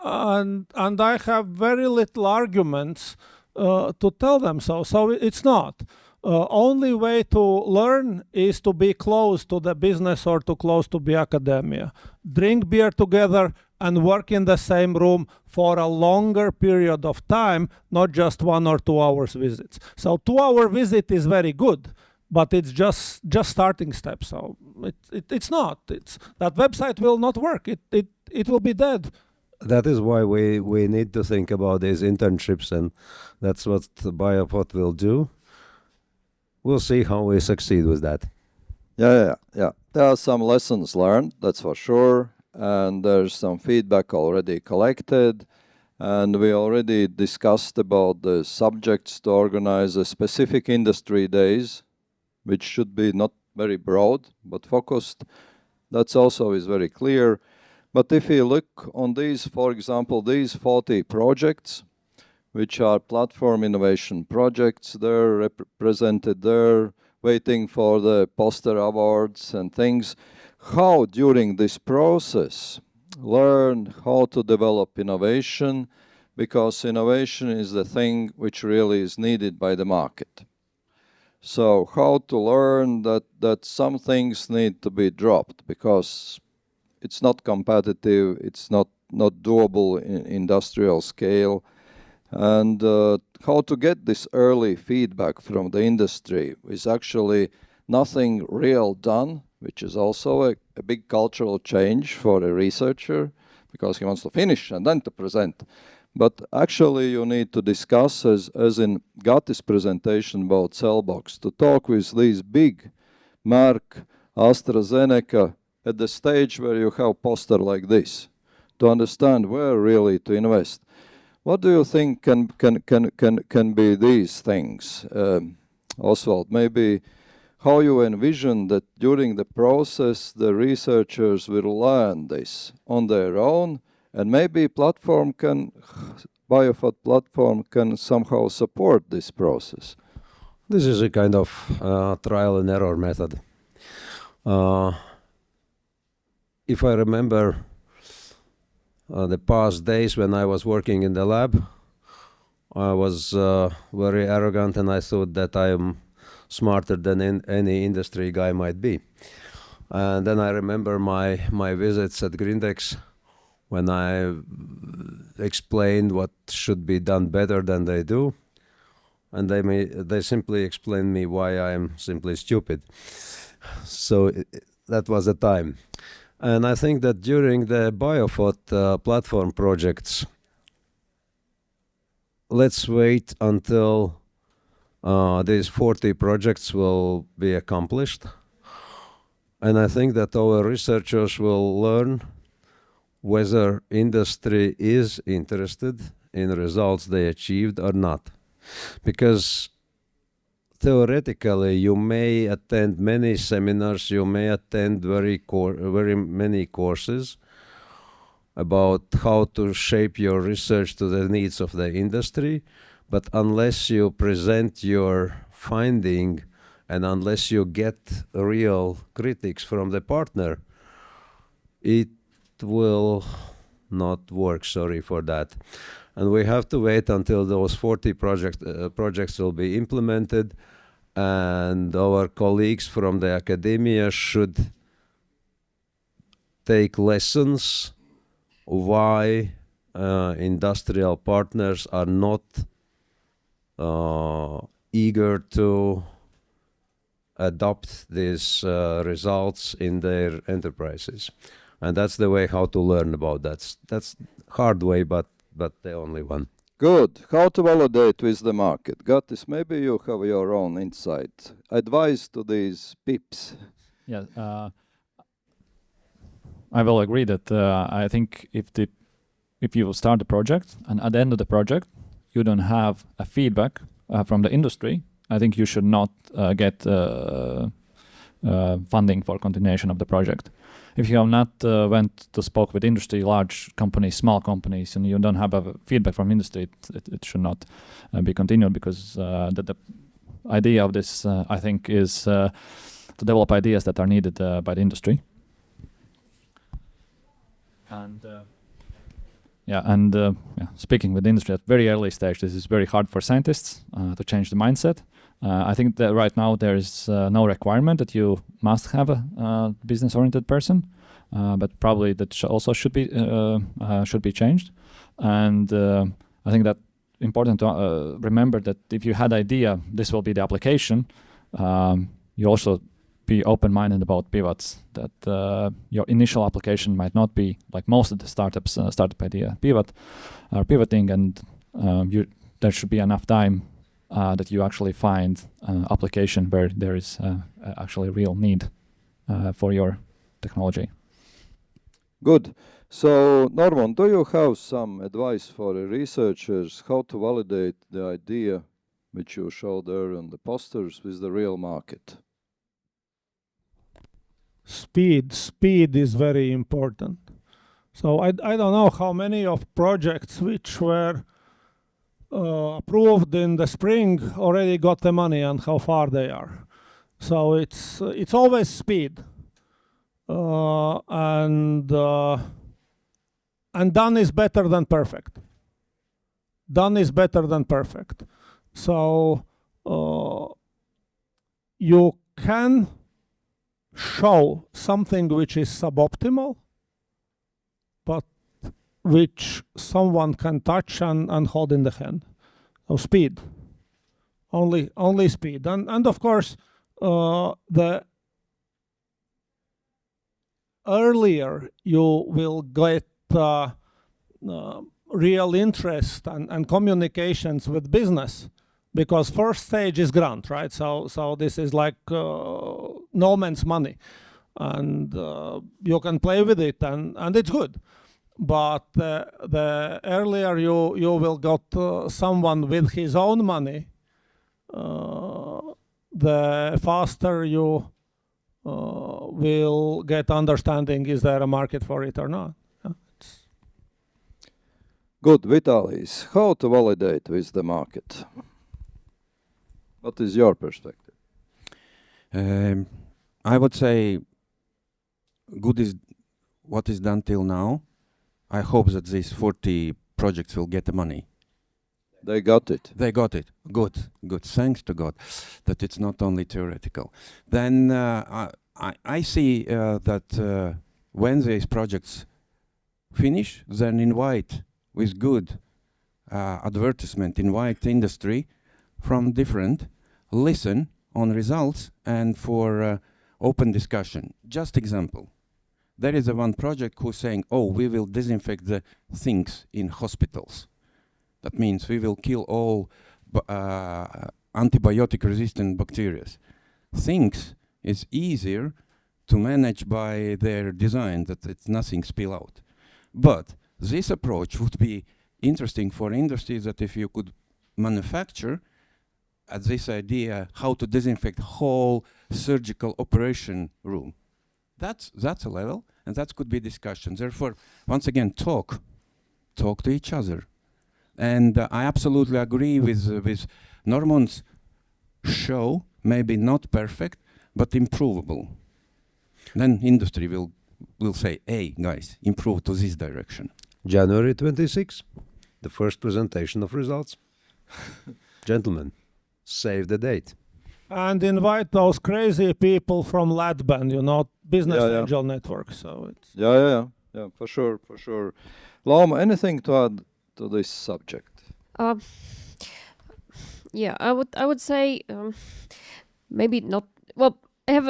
And I have very little arguments to tell them so. So it's not. Only way to learn is to be close to the business or to close to the academia. Drink beer together and work in the same room for a longer period of time, not just 1 or 2 hours visits. So 2-hour visit is very good, but it's just starting step. So it's not. That website will not work. It will be dead. That is why we need to think about these internships, and that's what BioPhoT will do. We'll see how we succeed with that. Yeah. There are some lessons learned, that's for sure. And there's some feedback already collected. And we already discussed about the subjects to organize a specific industry days, which should be not very broad, but focused. That's also is very clear. But if you look on these, for example, these 40 projects, which are platform innovation projects, they're represented there, waiting for the poster awards and things. How, during this process, learn how to develop innovation, because innovation is the thing which really is needed by the market. So how to learn that some things need to be dropped, because it's not competitive, it's not doable in industrial scale, and how to get this early feedback from the industry is actually nothing real done, which is also a big cultural change for a researcher, because he wants to finish and then to present. But actually you need to discuss, as in Gati's presentation about Cellbox, to talk with these big Merck, AstraZeneca, at the stage where you have poster like this, to understand where really to invest. What do you think can be these things, Oswald? Maybe how you envision that during the process the researchers will learn this on their own, and maybe BioPhoT platform can somehow support this process. This is a kind of trial and error method. If I remember the past days when I was working in the lab, I was very arrogant, and I thought that I am smarter than any industry guy might be. And then I remember my visits at Grindex, when I explained what should be done better than they do, and they simply explained me why I am simply stupid. So that was the time. And I think that during the BioPhoT platform projects, let's wait until these 40 projects will be accomplished. And I think that our researchers will learn whether industry is interested in results they achieved or not. Because theoretically, you may attend many seminars, you may attend very many courses about how to shape your research to the needs of the industry, but unless you present your finding and unless you get real critics from the partner, it will not work. Sorry for that. And we have to wait until those 40 projects will be implemented, and our colleagues from the academia should take lessons why industrial partners are not eager to adopt these results in their enterprises. And that's the way how to learn about that. That's hard way, but the only one. Good. How to validate with the market? Gatis, maybe you have your own insight. Advice to these pips. Yeah, I will agree that I think if you start the project and at the end of the project you don't have a feedback from the industry, I think you should not get funding for continuation of the project. If you have not went to spoke with industry, large companies, small companies, and you don't have a feedback from industry, it should not be continued, because the idea of this, I think, is to develop ideas that are needed by the industry. And speaking with the industry at very early stage, this is very hard for scientists to change the mindset. I think that right now there is no requirement that you must have a business-oriented person, but probably that also should be changed. And I think that important to remember that if you had idea, this will be the application. You also be open-minded about pivots. That your initial application might not be like most of the startups startup idea pivoting, and there should be enough time that you actually find application where there is actually real need for your technology. Good. So, Norman, do you have some advice for the researchers how to validate the idea which you showed there on the posters with the real market? Speed is very important. So I don't know how many of projects which were approved in the spring already got the money and how far they are. So it's always speed, and done is better than perfect. Done is better than perfect. So you can show something which is suboptimal, but which someone can touch and hold in the hand. So speed, only speed, and of course the earlier you will get real interest and communications with business, because first stage is grant, right? So this is like no man's money, and you can play with it, and it's good. But the earlier you will get someone with his own money, the faster you will get understanding, is there a market for it or not? Good. Vitalis, how to validate with the market? What is your perspective? I would say good is what is done till now. I hope that these 40 projects will get the money. They got it. They got it. Good. Thanks to God that it's not only theoretical. Then I see that when these projects finish, then invite with good advertisement, invite industry from different, listen on results and for open discussion. Just example. There is one project who's saying, oh, we will disinfect the things in hospitals. That means we will kill all antibiotic-resistant bacteria. Things is easier to manage by their design, that it's nothing spill out. But this approach would be interesting for industries, that if you could manufacture at this idea how to disinfect whole surgical operation room. That's a level, and that could be discussion. Therefore, once again, talk to each other. And I absolutely agree with Norman's show, maybe not perfect, but improvable. Then industry will say, hey, guys, improve to this direction. January 26, the first presentation of results. Gentlemen, save the date. And invite those crazy people from Latvian, you know, business angel network. So it's yeah, for sure. Lauma, anything to add to this subject? Yeah, I would say maybe not. Well, I have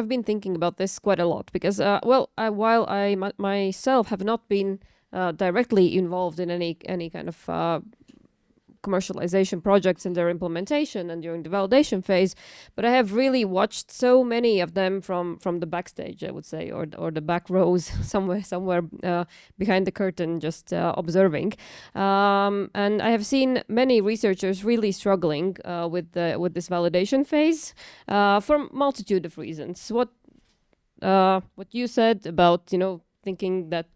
been thinking about this quite a lot because while I myself have not been directly involved in any kind of commercialization projects and their implementation and during the validation phase, but I have really watched so many of them from the backstage, I would say, or the back rows, somewhere behind the curtain, just observing. And I have seen many researchers really struggling with this validation phase for multitude of reasons. What you said about, thinking that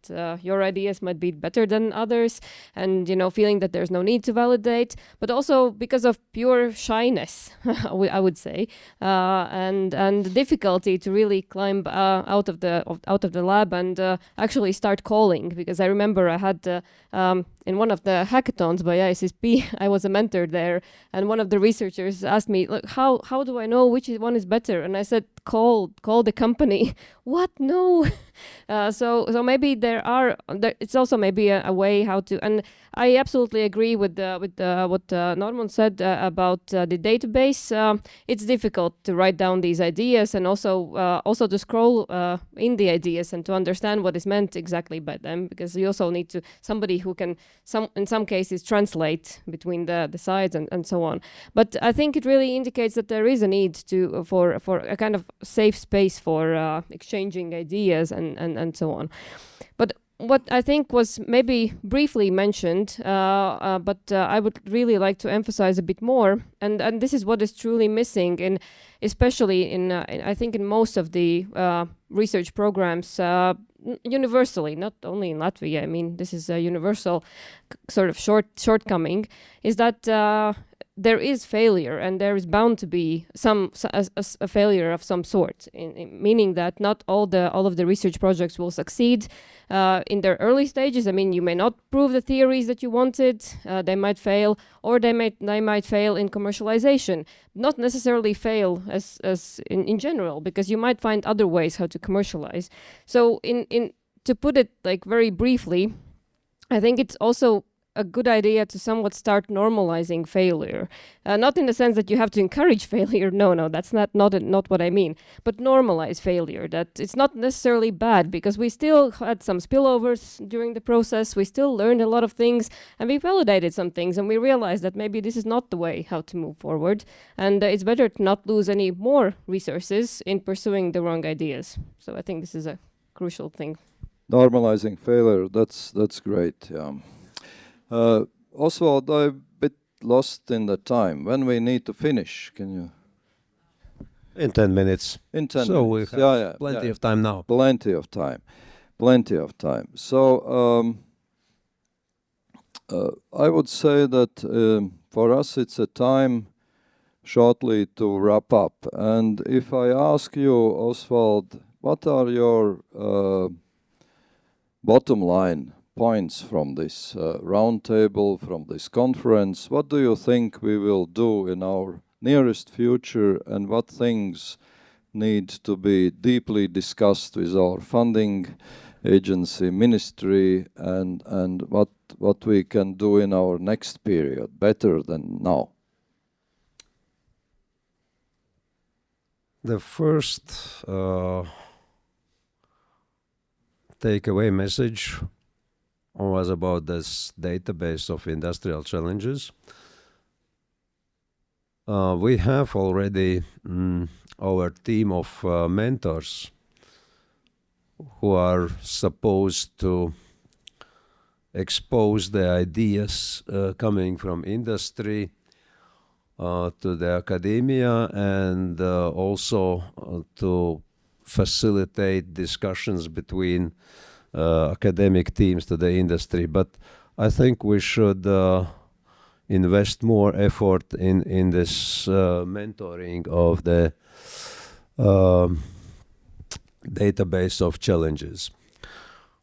your ideas might be better than others, and feeling that there's no need to validate, but also because of pure shyness, I would say, and the difficulty to really climb out of the lab and actually start calling. Because I remember I had in one of the hackathons by ISSP, I was a mentor there, and one of the researchers asked me, "Look, how do I know which one is better?" And I said, "Call the company." What? No. So maybe it's also maybe a way how to, and I absolutely agree with what Norman said about the database. It's difficult to write down these ideas, and also to scroll in the ideas and to understand what is meant exactly by them, because you also need somebody who can in some cases translate between the sides and so on. But I think it really indicates that there is a need for a kind of safe space for exchanging ideas and so on. But what I think was maybe briefly mentioned, but I would really like to emphasize a bit more, and this is what is truly missing, especially in I think in most of the research programs universally, not only in Latvia. I mean, this is a universal sort of shortcoming, is that there is failure, and there is bound to be a failure of some sort, meaning that not all of the research projects will succeed in their early stages. I mean, you may not prove the theories that you wanted; they might fail, or they might fail in commercialization. Not necessarily fail as in general, because you might find other ways how to commercialize. So, to put it like very briefly, I think it's also a good idea to somewhat start normalizing failure. Not in the sense that you have to encourage failure. No, that's not what I mean. But normalize failure. That it's not necessarily bad, because we still had some spillovers during the process. We still learned a lot of things, and we validated some things, and we realized that maybe this is not the way how to move forward. And it's better to not lose any more resources in pursuing the wrong ideas. So I think this is a crucial thing. Normalizing failure. That's great. Yeah. Oswald, I'm a bit lost in the time. When we need to finish, can you? In 10 minutes. In 10 so minutes. We have plenty of time now. Plenty of time. So I would say that for us it's a time shortly to wrap up. And if I ask you, Oswald, what are your bottom line points from this roundtable, from this conference? What do you think we will do in our nearest future, and what things need to be deeply discussed with our funding agency, ministry, and what we can do in our next period better than now? The first takeaway message was about this database of industrial challenges. We have already our team of mentors who are supposed to expose the ideas coming from industry to the academia, and also to facilitate discussions between academic teams to the industry. But I think we should invest more effort in this mentoring of the database of challenges.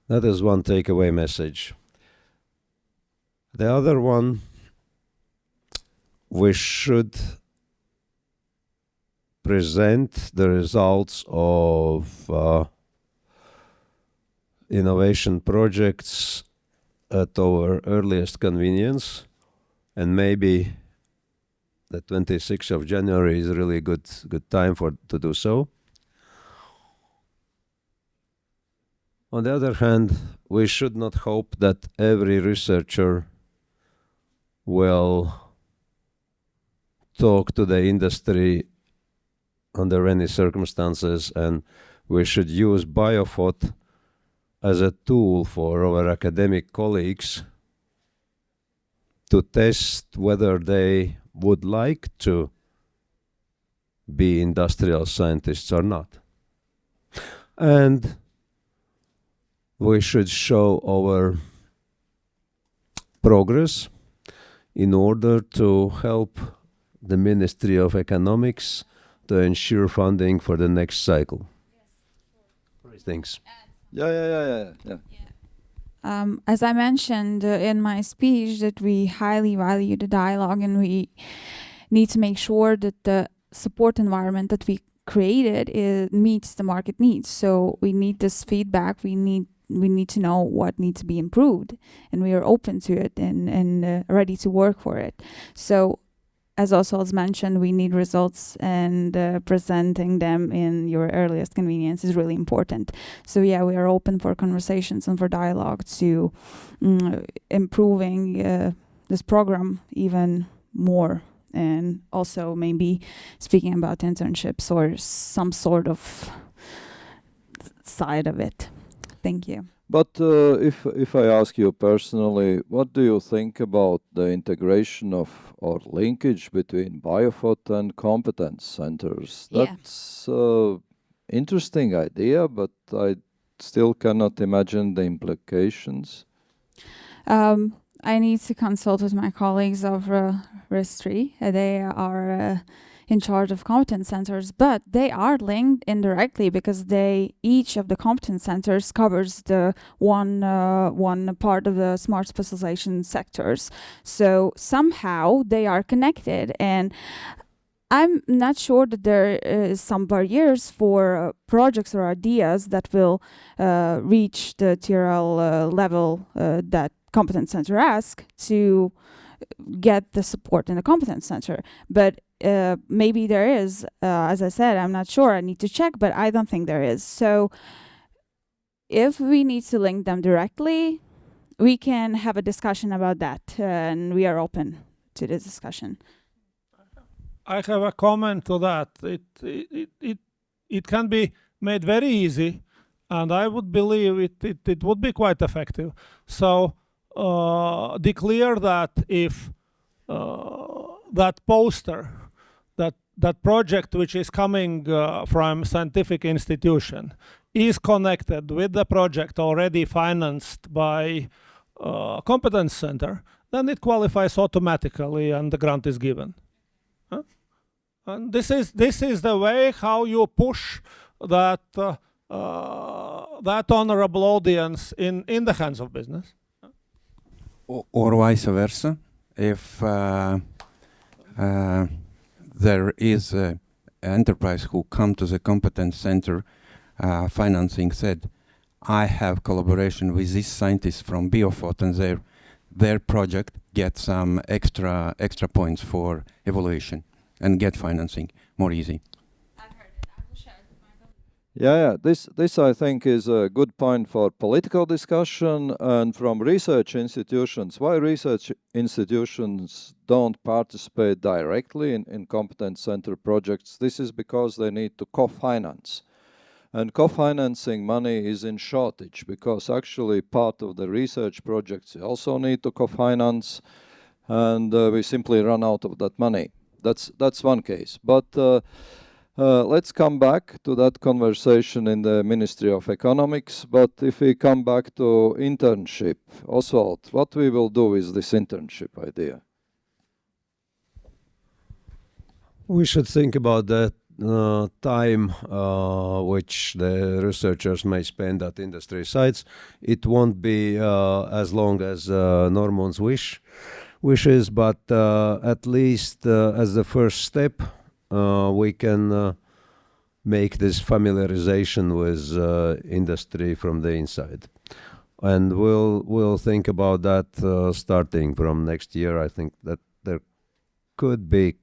That is one takeaway message. The other one, we should present the results of innovation projects at our earliest convenience, and maybe the 26th of January is a really good time to do so. On the other hand, we should not hope that every researcher will talk to the industry under any circumstances, and we should use BioPhoT as a tool for our academic colleagues to test whether they would like to be industrial scientists or not. And we should show our progress in order to help the Ministry of Economics to ensure funding for the next cycle. Thanks. Yeah. As I mentioned in my speech, that we highly value the dialogue, and we need to make sure that the support environment that we created meets the market needs. So we need this feedback. We need to know what needs to be improved, and we are open to it and ready to work for it. So, as also as mentioned, we need results, and presenting them in your earliest convenience is really important. So yeah, we are open for conversations and for dialogue to improving this program even more, and also maybe speaking about internships or some sort of side of it. Thank you. But if I ask you personally, what do you think about the integration of or linkage between BioPhoT and competence centers? Yeah. That's an interesting idea, but I still cannot imagine the implications. I need to consult with my colleagues of RIS3. They are in charge of competence centers, but they are linked indirectly because each of the competence centers covers the one part of the smart specialization sectors. So somehow they are connected, and I'm not sure that there is some barriers for projects or ideas that will reach the TRL level that competence center asks to get the support in the competence center. But maybe there is, as I said, I'm not sure, I need to check, but I don't think there is. So if we need to link them directly, we can have a discussion about that, and we are open to this discussion. I have a comment to that. It can be made very easy, and I would believe it would be quite effective. So declare that if that poster, that project which is coming from scientific institution is connected with the project already financed by competence center, then it qualifies automatically and the grant is given. And this is the way how you push that honorable audience in the hands of business. Or vice versa, if there is an enterprise who come to the competence center financing said, I have collaboration with these scientists from BioPhoT, and their project gets some extra points for evaluation and get financing more easy. I've heard it. I will share it with my colleagues. Yeah. This I think is a good point for political discussion and from research institutions. Why research institutions don't participate directly in competence center projects? This is because they need to co-finance. And co-financing money is in shortage because actually part of the research projects also need to co-finance, and we simply run out of that money. That's one case. But let's come back to that conversation in the Ministry of Economics. But if we come back to internship, Oswald, what we will do with this internship idea? We should think about the time which the researchers may spend at industry sites. It won't be as long as Norman's wishes, but at least as the first step, we can make this familiarization with industry from the inside. And we'll think about that starting from next year. I think that there could be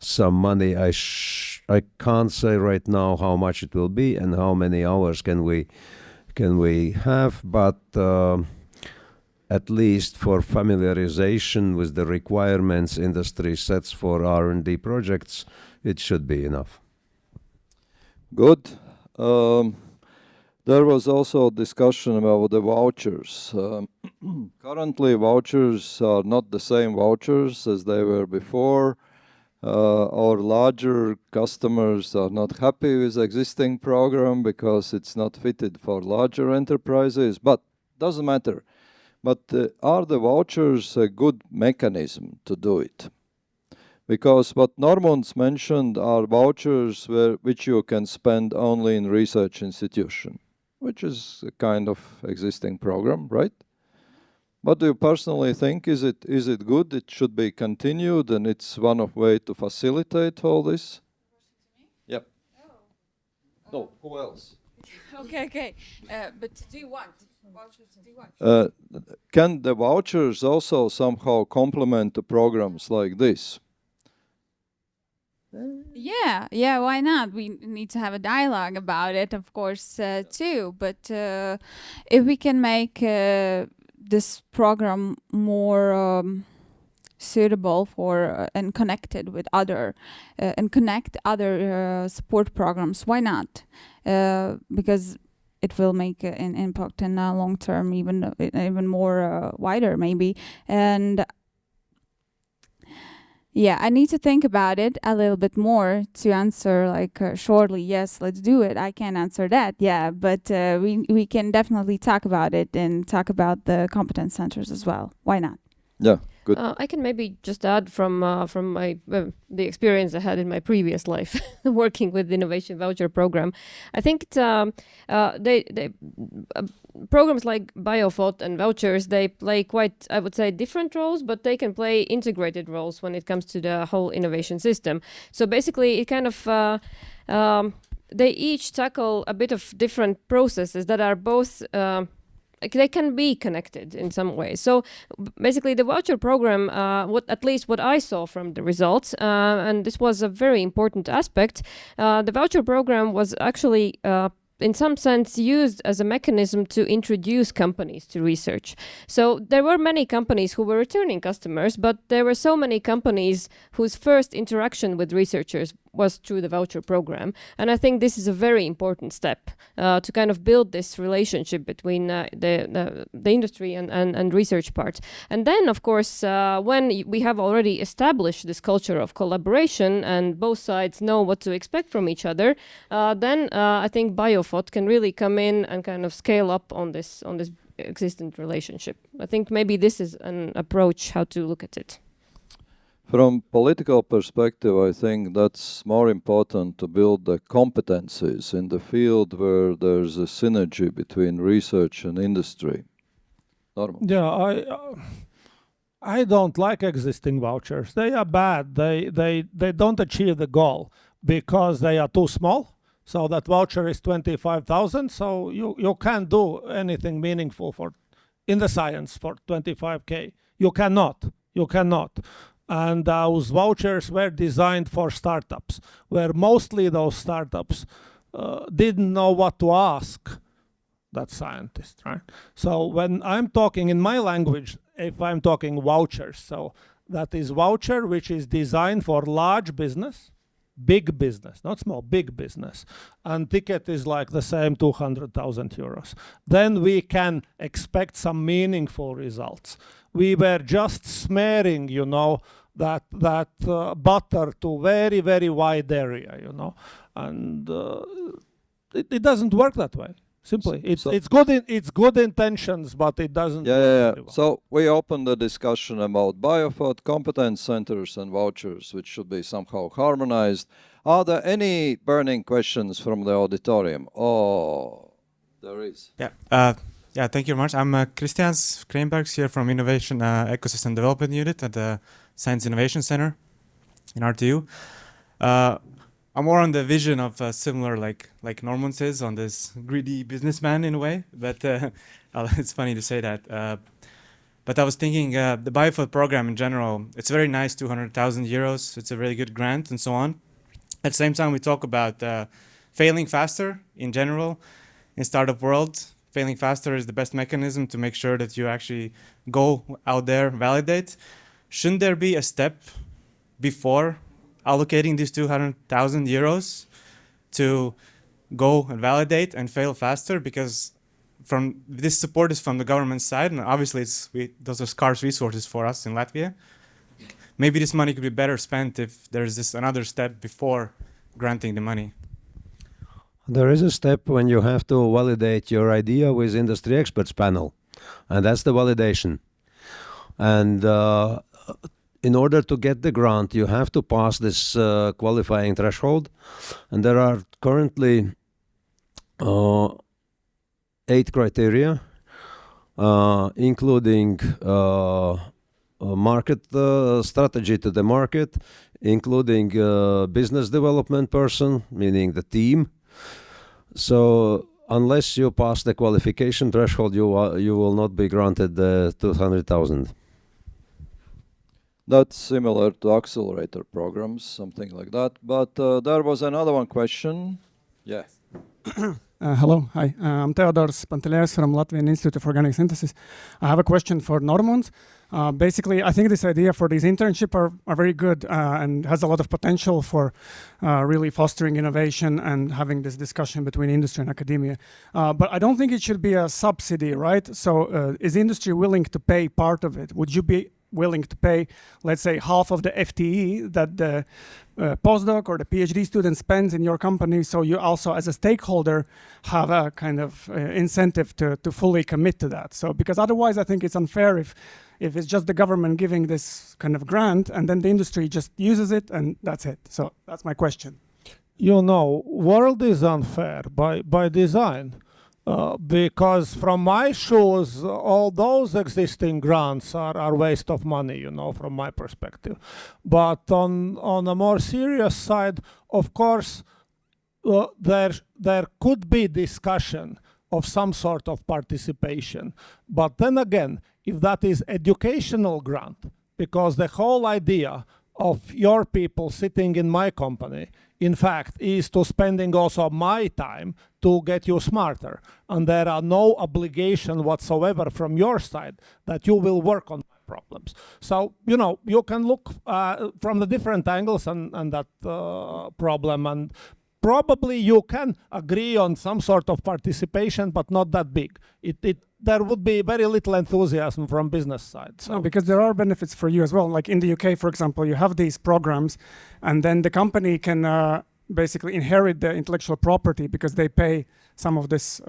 some money. I can't say right now how much it will be and how many hours can we have, but at least for familiarization with the requirements industry sets for R&D projects, it should be enough. Good. There was also discussion about the vouchers. Currently, vouchers are not the same vouchers as they were before. Our larger customers are not happy with the existing program because it's not fitted for larger enterprises, but doesn't matter. But are the vouchers a good mechanism to do it? Because what Normans mentioned are vouchers which you can spend only in research institution, which is a kind of existing program, right? What do you personally think? Is it good? It should be continued, and it's one of way to facilitate all this. Yep. No, who else? Okay. But to do what? Vouchers to do what? Can the vouchers also somehow complement the programs like this? Yeah, why not? We need to have a dialogue about it, of course, too. But if we can make this program more suitable for and connected with other and connect other support programs, why not? Because it will make an impact in the long term, even more wider maybe. And yeah, I need to think about it a little bit more to answer shortly, yes, let's do it. I can't answer that, yeah, but we can definitely talk about it and talk about the competence centers as well. Why not? Yeah, good. I can maybe just add from my the experience I had in my previous life working with the Innovation Voucher Program. I think programs like BioPhoT and vouchers, they play quite, I would say, different roles, but they can play integrated roles when it comes to the whole innovation system. So basically, it kind of they each tackle a bit of different processes that are both. They can be connected in some way. So basically the voucher program, at least what I saw from the results, and this was a very important aspect, the voucher program was actually in some sense used as a mechanism to introduce companies to research. So there were many companies who were returning customers, but there were so many companies whose first interaction with researchers was through the voucher program. And I think this is a very important step to kind of build this relationship between the industry and research part. And then, of course, when we have already established this culture of collaboration and both sides know what to expect from each other, then I think BioPhoT can really come in and kind of scale up on this existent relationship. I think maybe this is an approach how to look at it. From political perspective, I think that's more important to build the competencies in the field where there's a synergy between research and industry. Normal. Yeah, I don't like existing vouchers. They are bad. They don't achieve the goal because they are too small. So that voucher is 25,000. So you can't do anything meaningful in the science for 25K. You cannot. And those vouchers were designed for startups, where mostly those startups didn't know what to ask that scientist, right? So when I'm talking in my language, if I'm talking vouchers, so that is voucher which is designed for large business, big business, not small, big business, and ticket is like the same 200,000 euros. Then we can expect some meaningful results. We were just smearing, you know, that butter to very, very wide area, you know, and it doesn't work that way. Simply, it's good intentions, but it doesn't. Yeah, work yeah, yeah. very well. So we opened the discussion about BioPhoT, competence centers, and vouchers, which should be somehow harmonized. Are there any burning questions from the auditorium? Oh, there is. Yeah. Yeah, thank you very much. I'm Christian Krenbergs here from Innovation Ecosystem Development Unit at the Science Innovation Center in RTU. I'm more on the vision of similar, like Norman says, on this greedy businessman in a way. But it's funny to say that. But I was thinking the BioPhoT program in general, it's very nice, 200,000 euros. It's a really good grant and so on. At the same time, we talk about failing faster in general in startup world. Failing faster is the best mechanism to make sure that you actually go out there, validate. Shouldn't there be a step before allocating these 200,000 euros to go and validate and fail faster? Because from this support is from the government side, and obviously those are scarce resources for us in Latvia. Maybe this money could be better spent if there's this another step before granting the money. There is a step when you have to validate your idea with industry experts panel, and that's the validation. And in order to get the grant, you have to pass this qualifying threshold, and there are currently 8 criteria, including market strategy to the market, including business development person, meaning the team. So unless you pass the qualification threshold, you will not be granted the 200,000. That's similar to accelerator programs, something like that. But there was another one question. Yeah. Hello, hi. I'm Theodoros Pantelēs from Latvian Institute of Organic Synthesis. I have a question for Normons. Basically, I think this idea for these internships are very good and has a lot of potential for really fostering innovation and having this discussion between industry and academia. But I don't think it should be a subsidy, right? So is industry willing to pay part of it? Would you be willing to pay, let's say, half of the FTE that the postdoc or the PhD student spends in your company, so you also, as a stakeholder, have a kind of incentive to fully commit to that? So, because otherwise, I think it's unfair if it's just the government giving this kind of grant and then the industry just uses it and that's it. So that's my question. You know, world is unfair by design. Because from my shoes, all those existing grants are waste of money, you know, from my perspective. But on a more serious side, of course, there could be discussion of some sort of participation. But then again, if that is educational grant, because the whole idea of your people sitting in my company, in fact, is to spending also my time to get you smarter. And there are no obligation whatsoever from your side that you will work on problems. So, you know, you can look from the different angles and that problem, and probably you can agree on some sort of participation, but not that big. There would be very little enthusiasm from business side. So. No, because there are benefits for you as well. Like in the UK, for example, you have these programs, and then the company can basically inherit the intellectual property because they pay some of this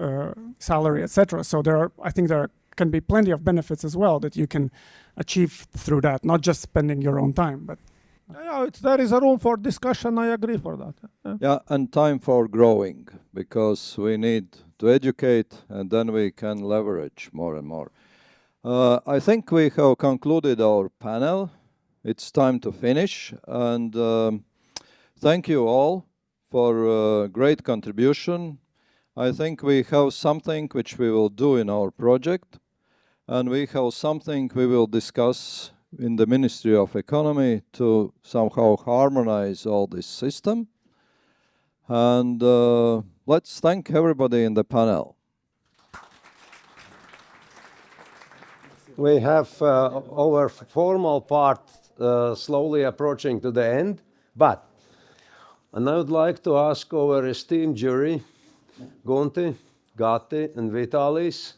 salary, etc. So I think there can be plenty of benefits as well that you can achieve through that, not just spending your own time, but. Yeah, there is a room for discussion. I agree for that. Yeah, and time for growing, because we need to educate and then we can leverage more and more. I think we have concluded our panel. It's time to finish, and thank you all for a great contribution. I think we have something which we will do in our project, and we have something we will discuss in the Ministry of Economy to somehow harmonize all this system. And let's thank everybody in the panel. We have our formal part slowly approaching to the end, and I would like to ask our esteemed jury, Gunti, Gati, and Vitalis,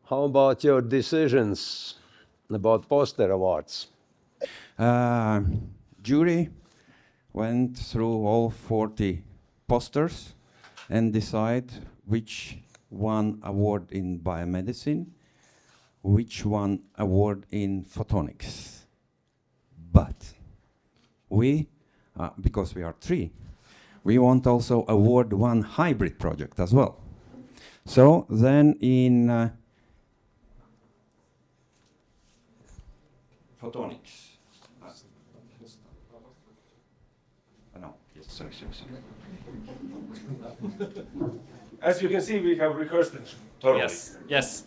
how about your decisions about poster awards? Jury went through all 40 posters and decide which one award in biomedicine, which one award in photonics. But we, because we are 3, we want also award one hybrid project as well. So then in photonics. No, yes, sorry. As you can see, we have rehearsed it thoroughly. Yes.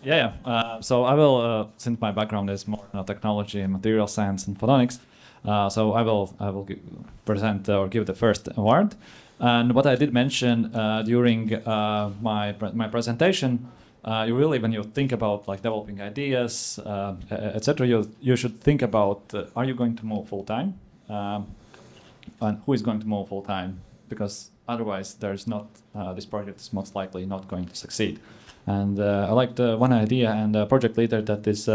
So I will, since my background is more technology and material science and photonics, so I will present or give the first award. And what I did mention during my presentation, you really, when you think about like developing ideas, etc., you should think about are you going to move full time, and who is going to move full time, because otherwise there's not this project is most likely not going to succeed. And I liked one idea and a project leader that is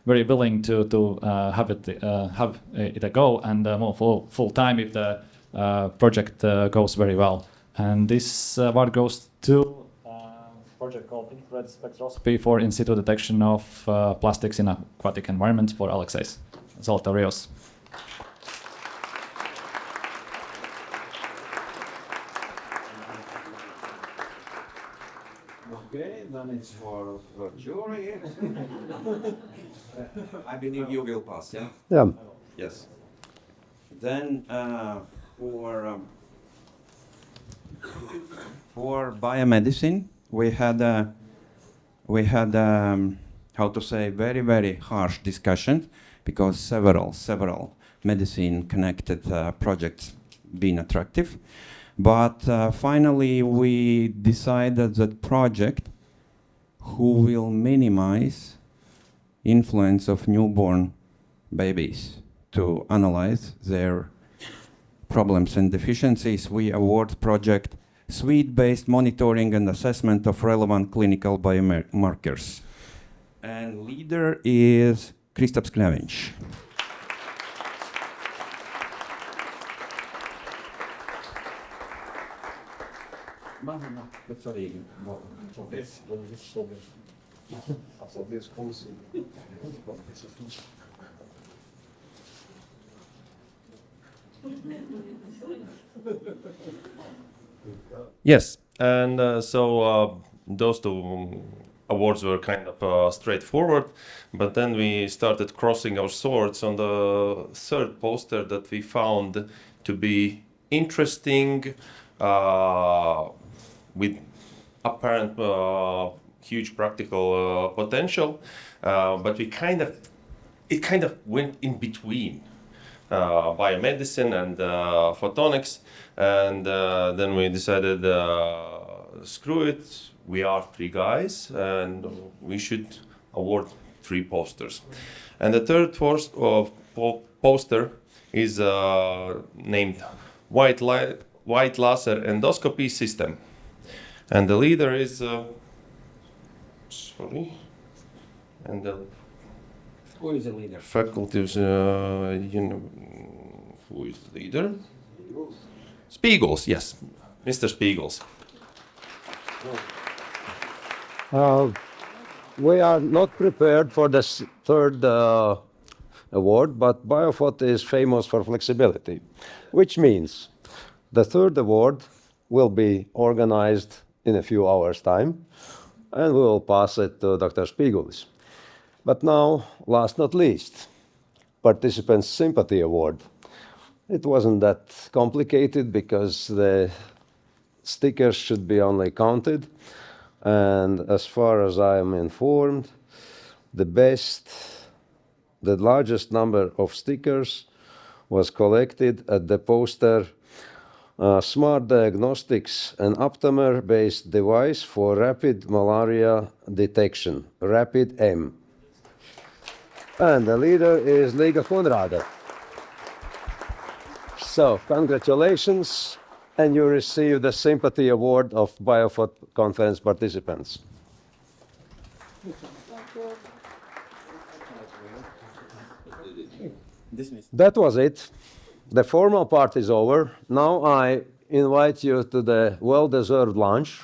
very willing to have it a go and move full time if the project goes very well. And this award goes to project called Infrared Spectroscopy for in situ detection of plastics in aquatic environments for Alexeis Zoltarios. Okay, then it's for jury. I believe you will pass, yeah? Yeah. Yes. Then for biomedicine, we had how to say, very, very harsh discussions because several medicine-connected projects being attractive. But finally, we decided that project who will minimize influence of newborn babies to analyze their problems and deficiencies. We award project suite-based monitoring and assessment of relevant clinical biomarkers. And leader is Kristaps Kleviņš. Yes, and so those two awards were kind of straightforward, but then we started crossing our swords on the third poster that we found to be interesting, with apparent huge practical potential, but it kind of went in between biomedicine and photonics, and then we decided screw it, we are 3 guys and we should award 3 posters. And the third poster is named white laser endoscopy system, and the leader is Who is the leader? Faculties, who is the leader? Spiegels, yes, Mr. Spiegels. We are not prepared for the third award, but BioPhoT is famous for flexibility, which means the third award will be organized in a few hours' time, and we will pass it to Dr. Spiegels. But now, last not least, Participants' Sympathy Award. It wasn't that complicated because the stickers should be only counted, and as far as I am informed, the largest number of stickers was collected at the poster smart diagnostics and aptamer-based device for rapid malaria detection, Rapid M. And the leader is Liga Konrada. So, congratulations, and you receive the Sympathy Award of BioPhoT conference participants. That was it. The formal part is over. Now I invite you to the well-deserved lunch,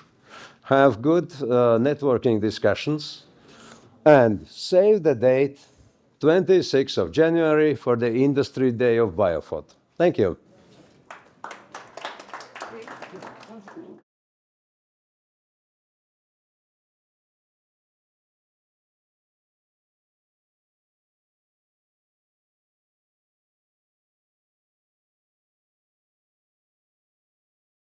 have good networking discussions, and save the date, 26th of January, for the Industry Day of BioPhoT. Thank you.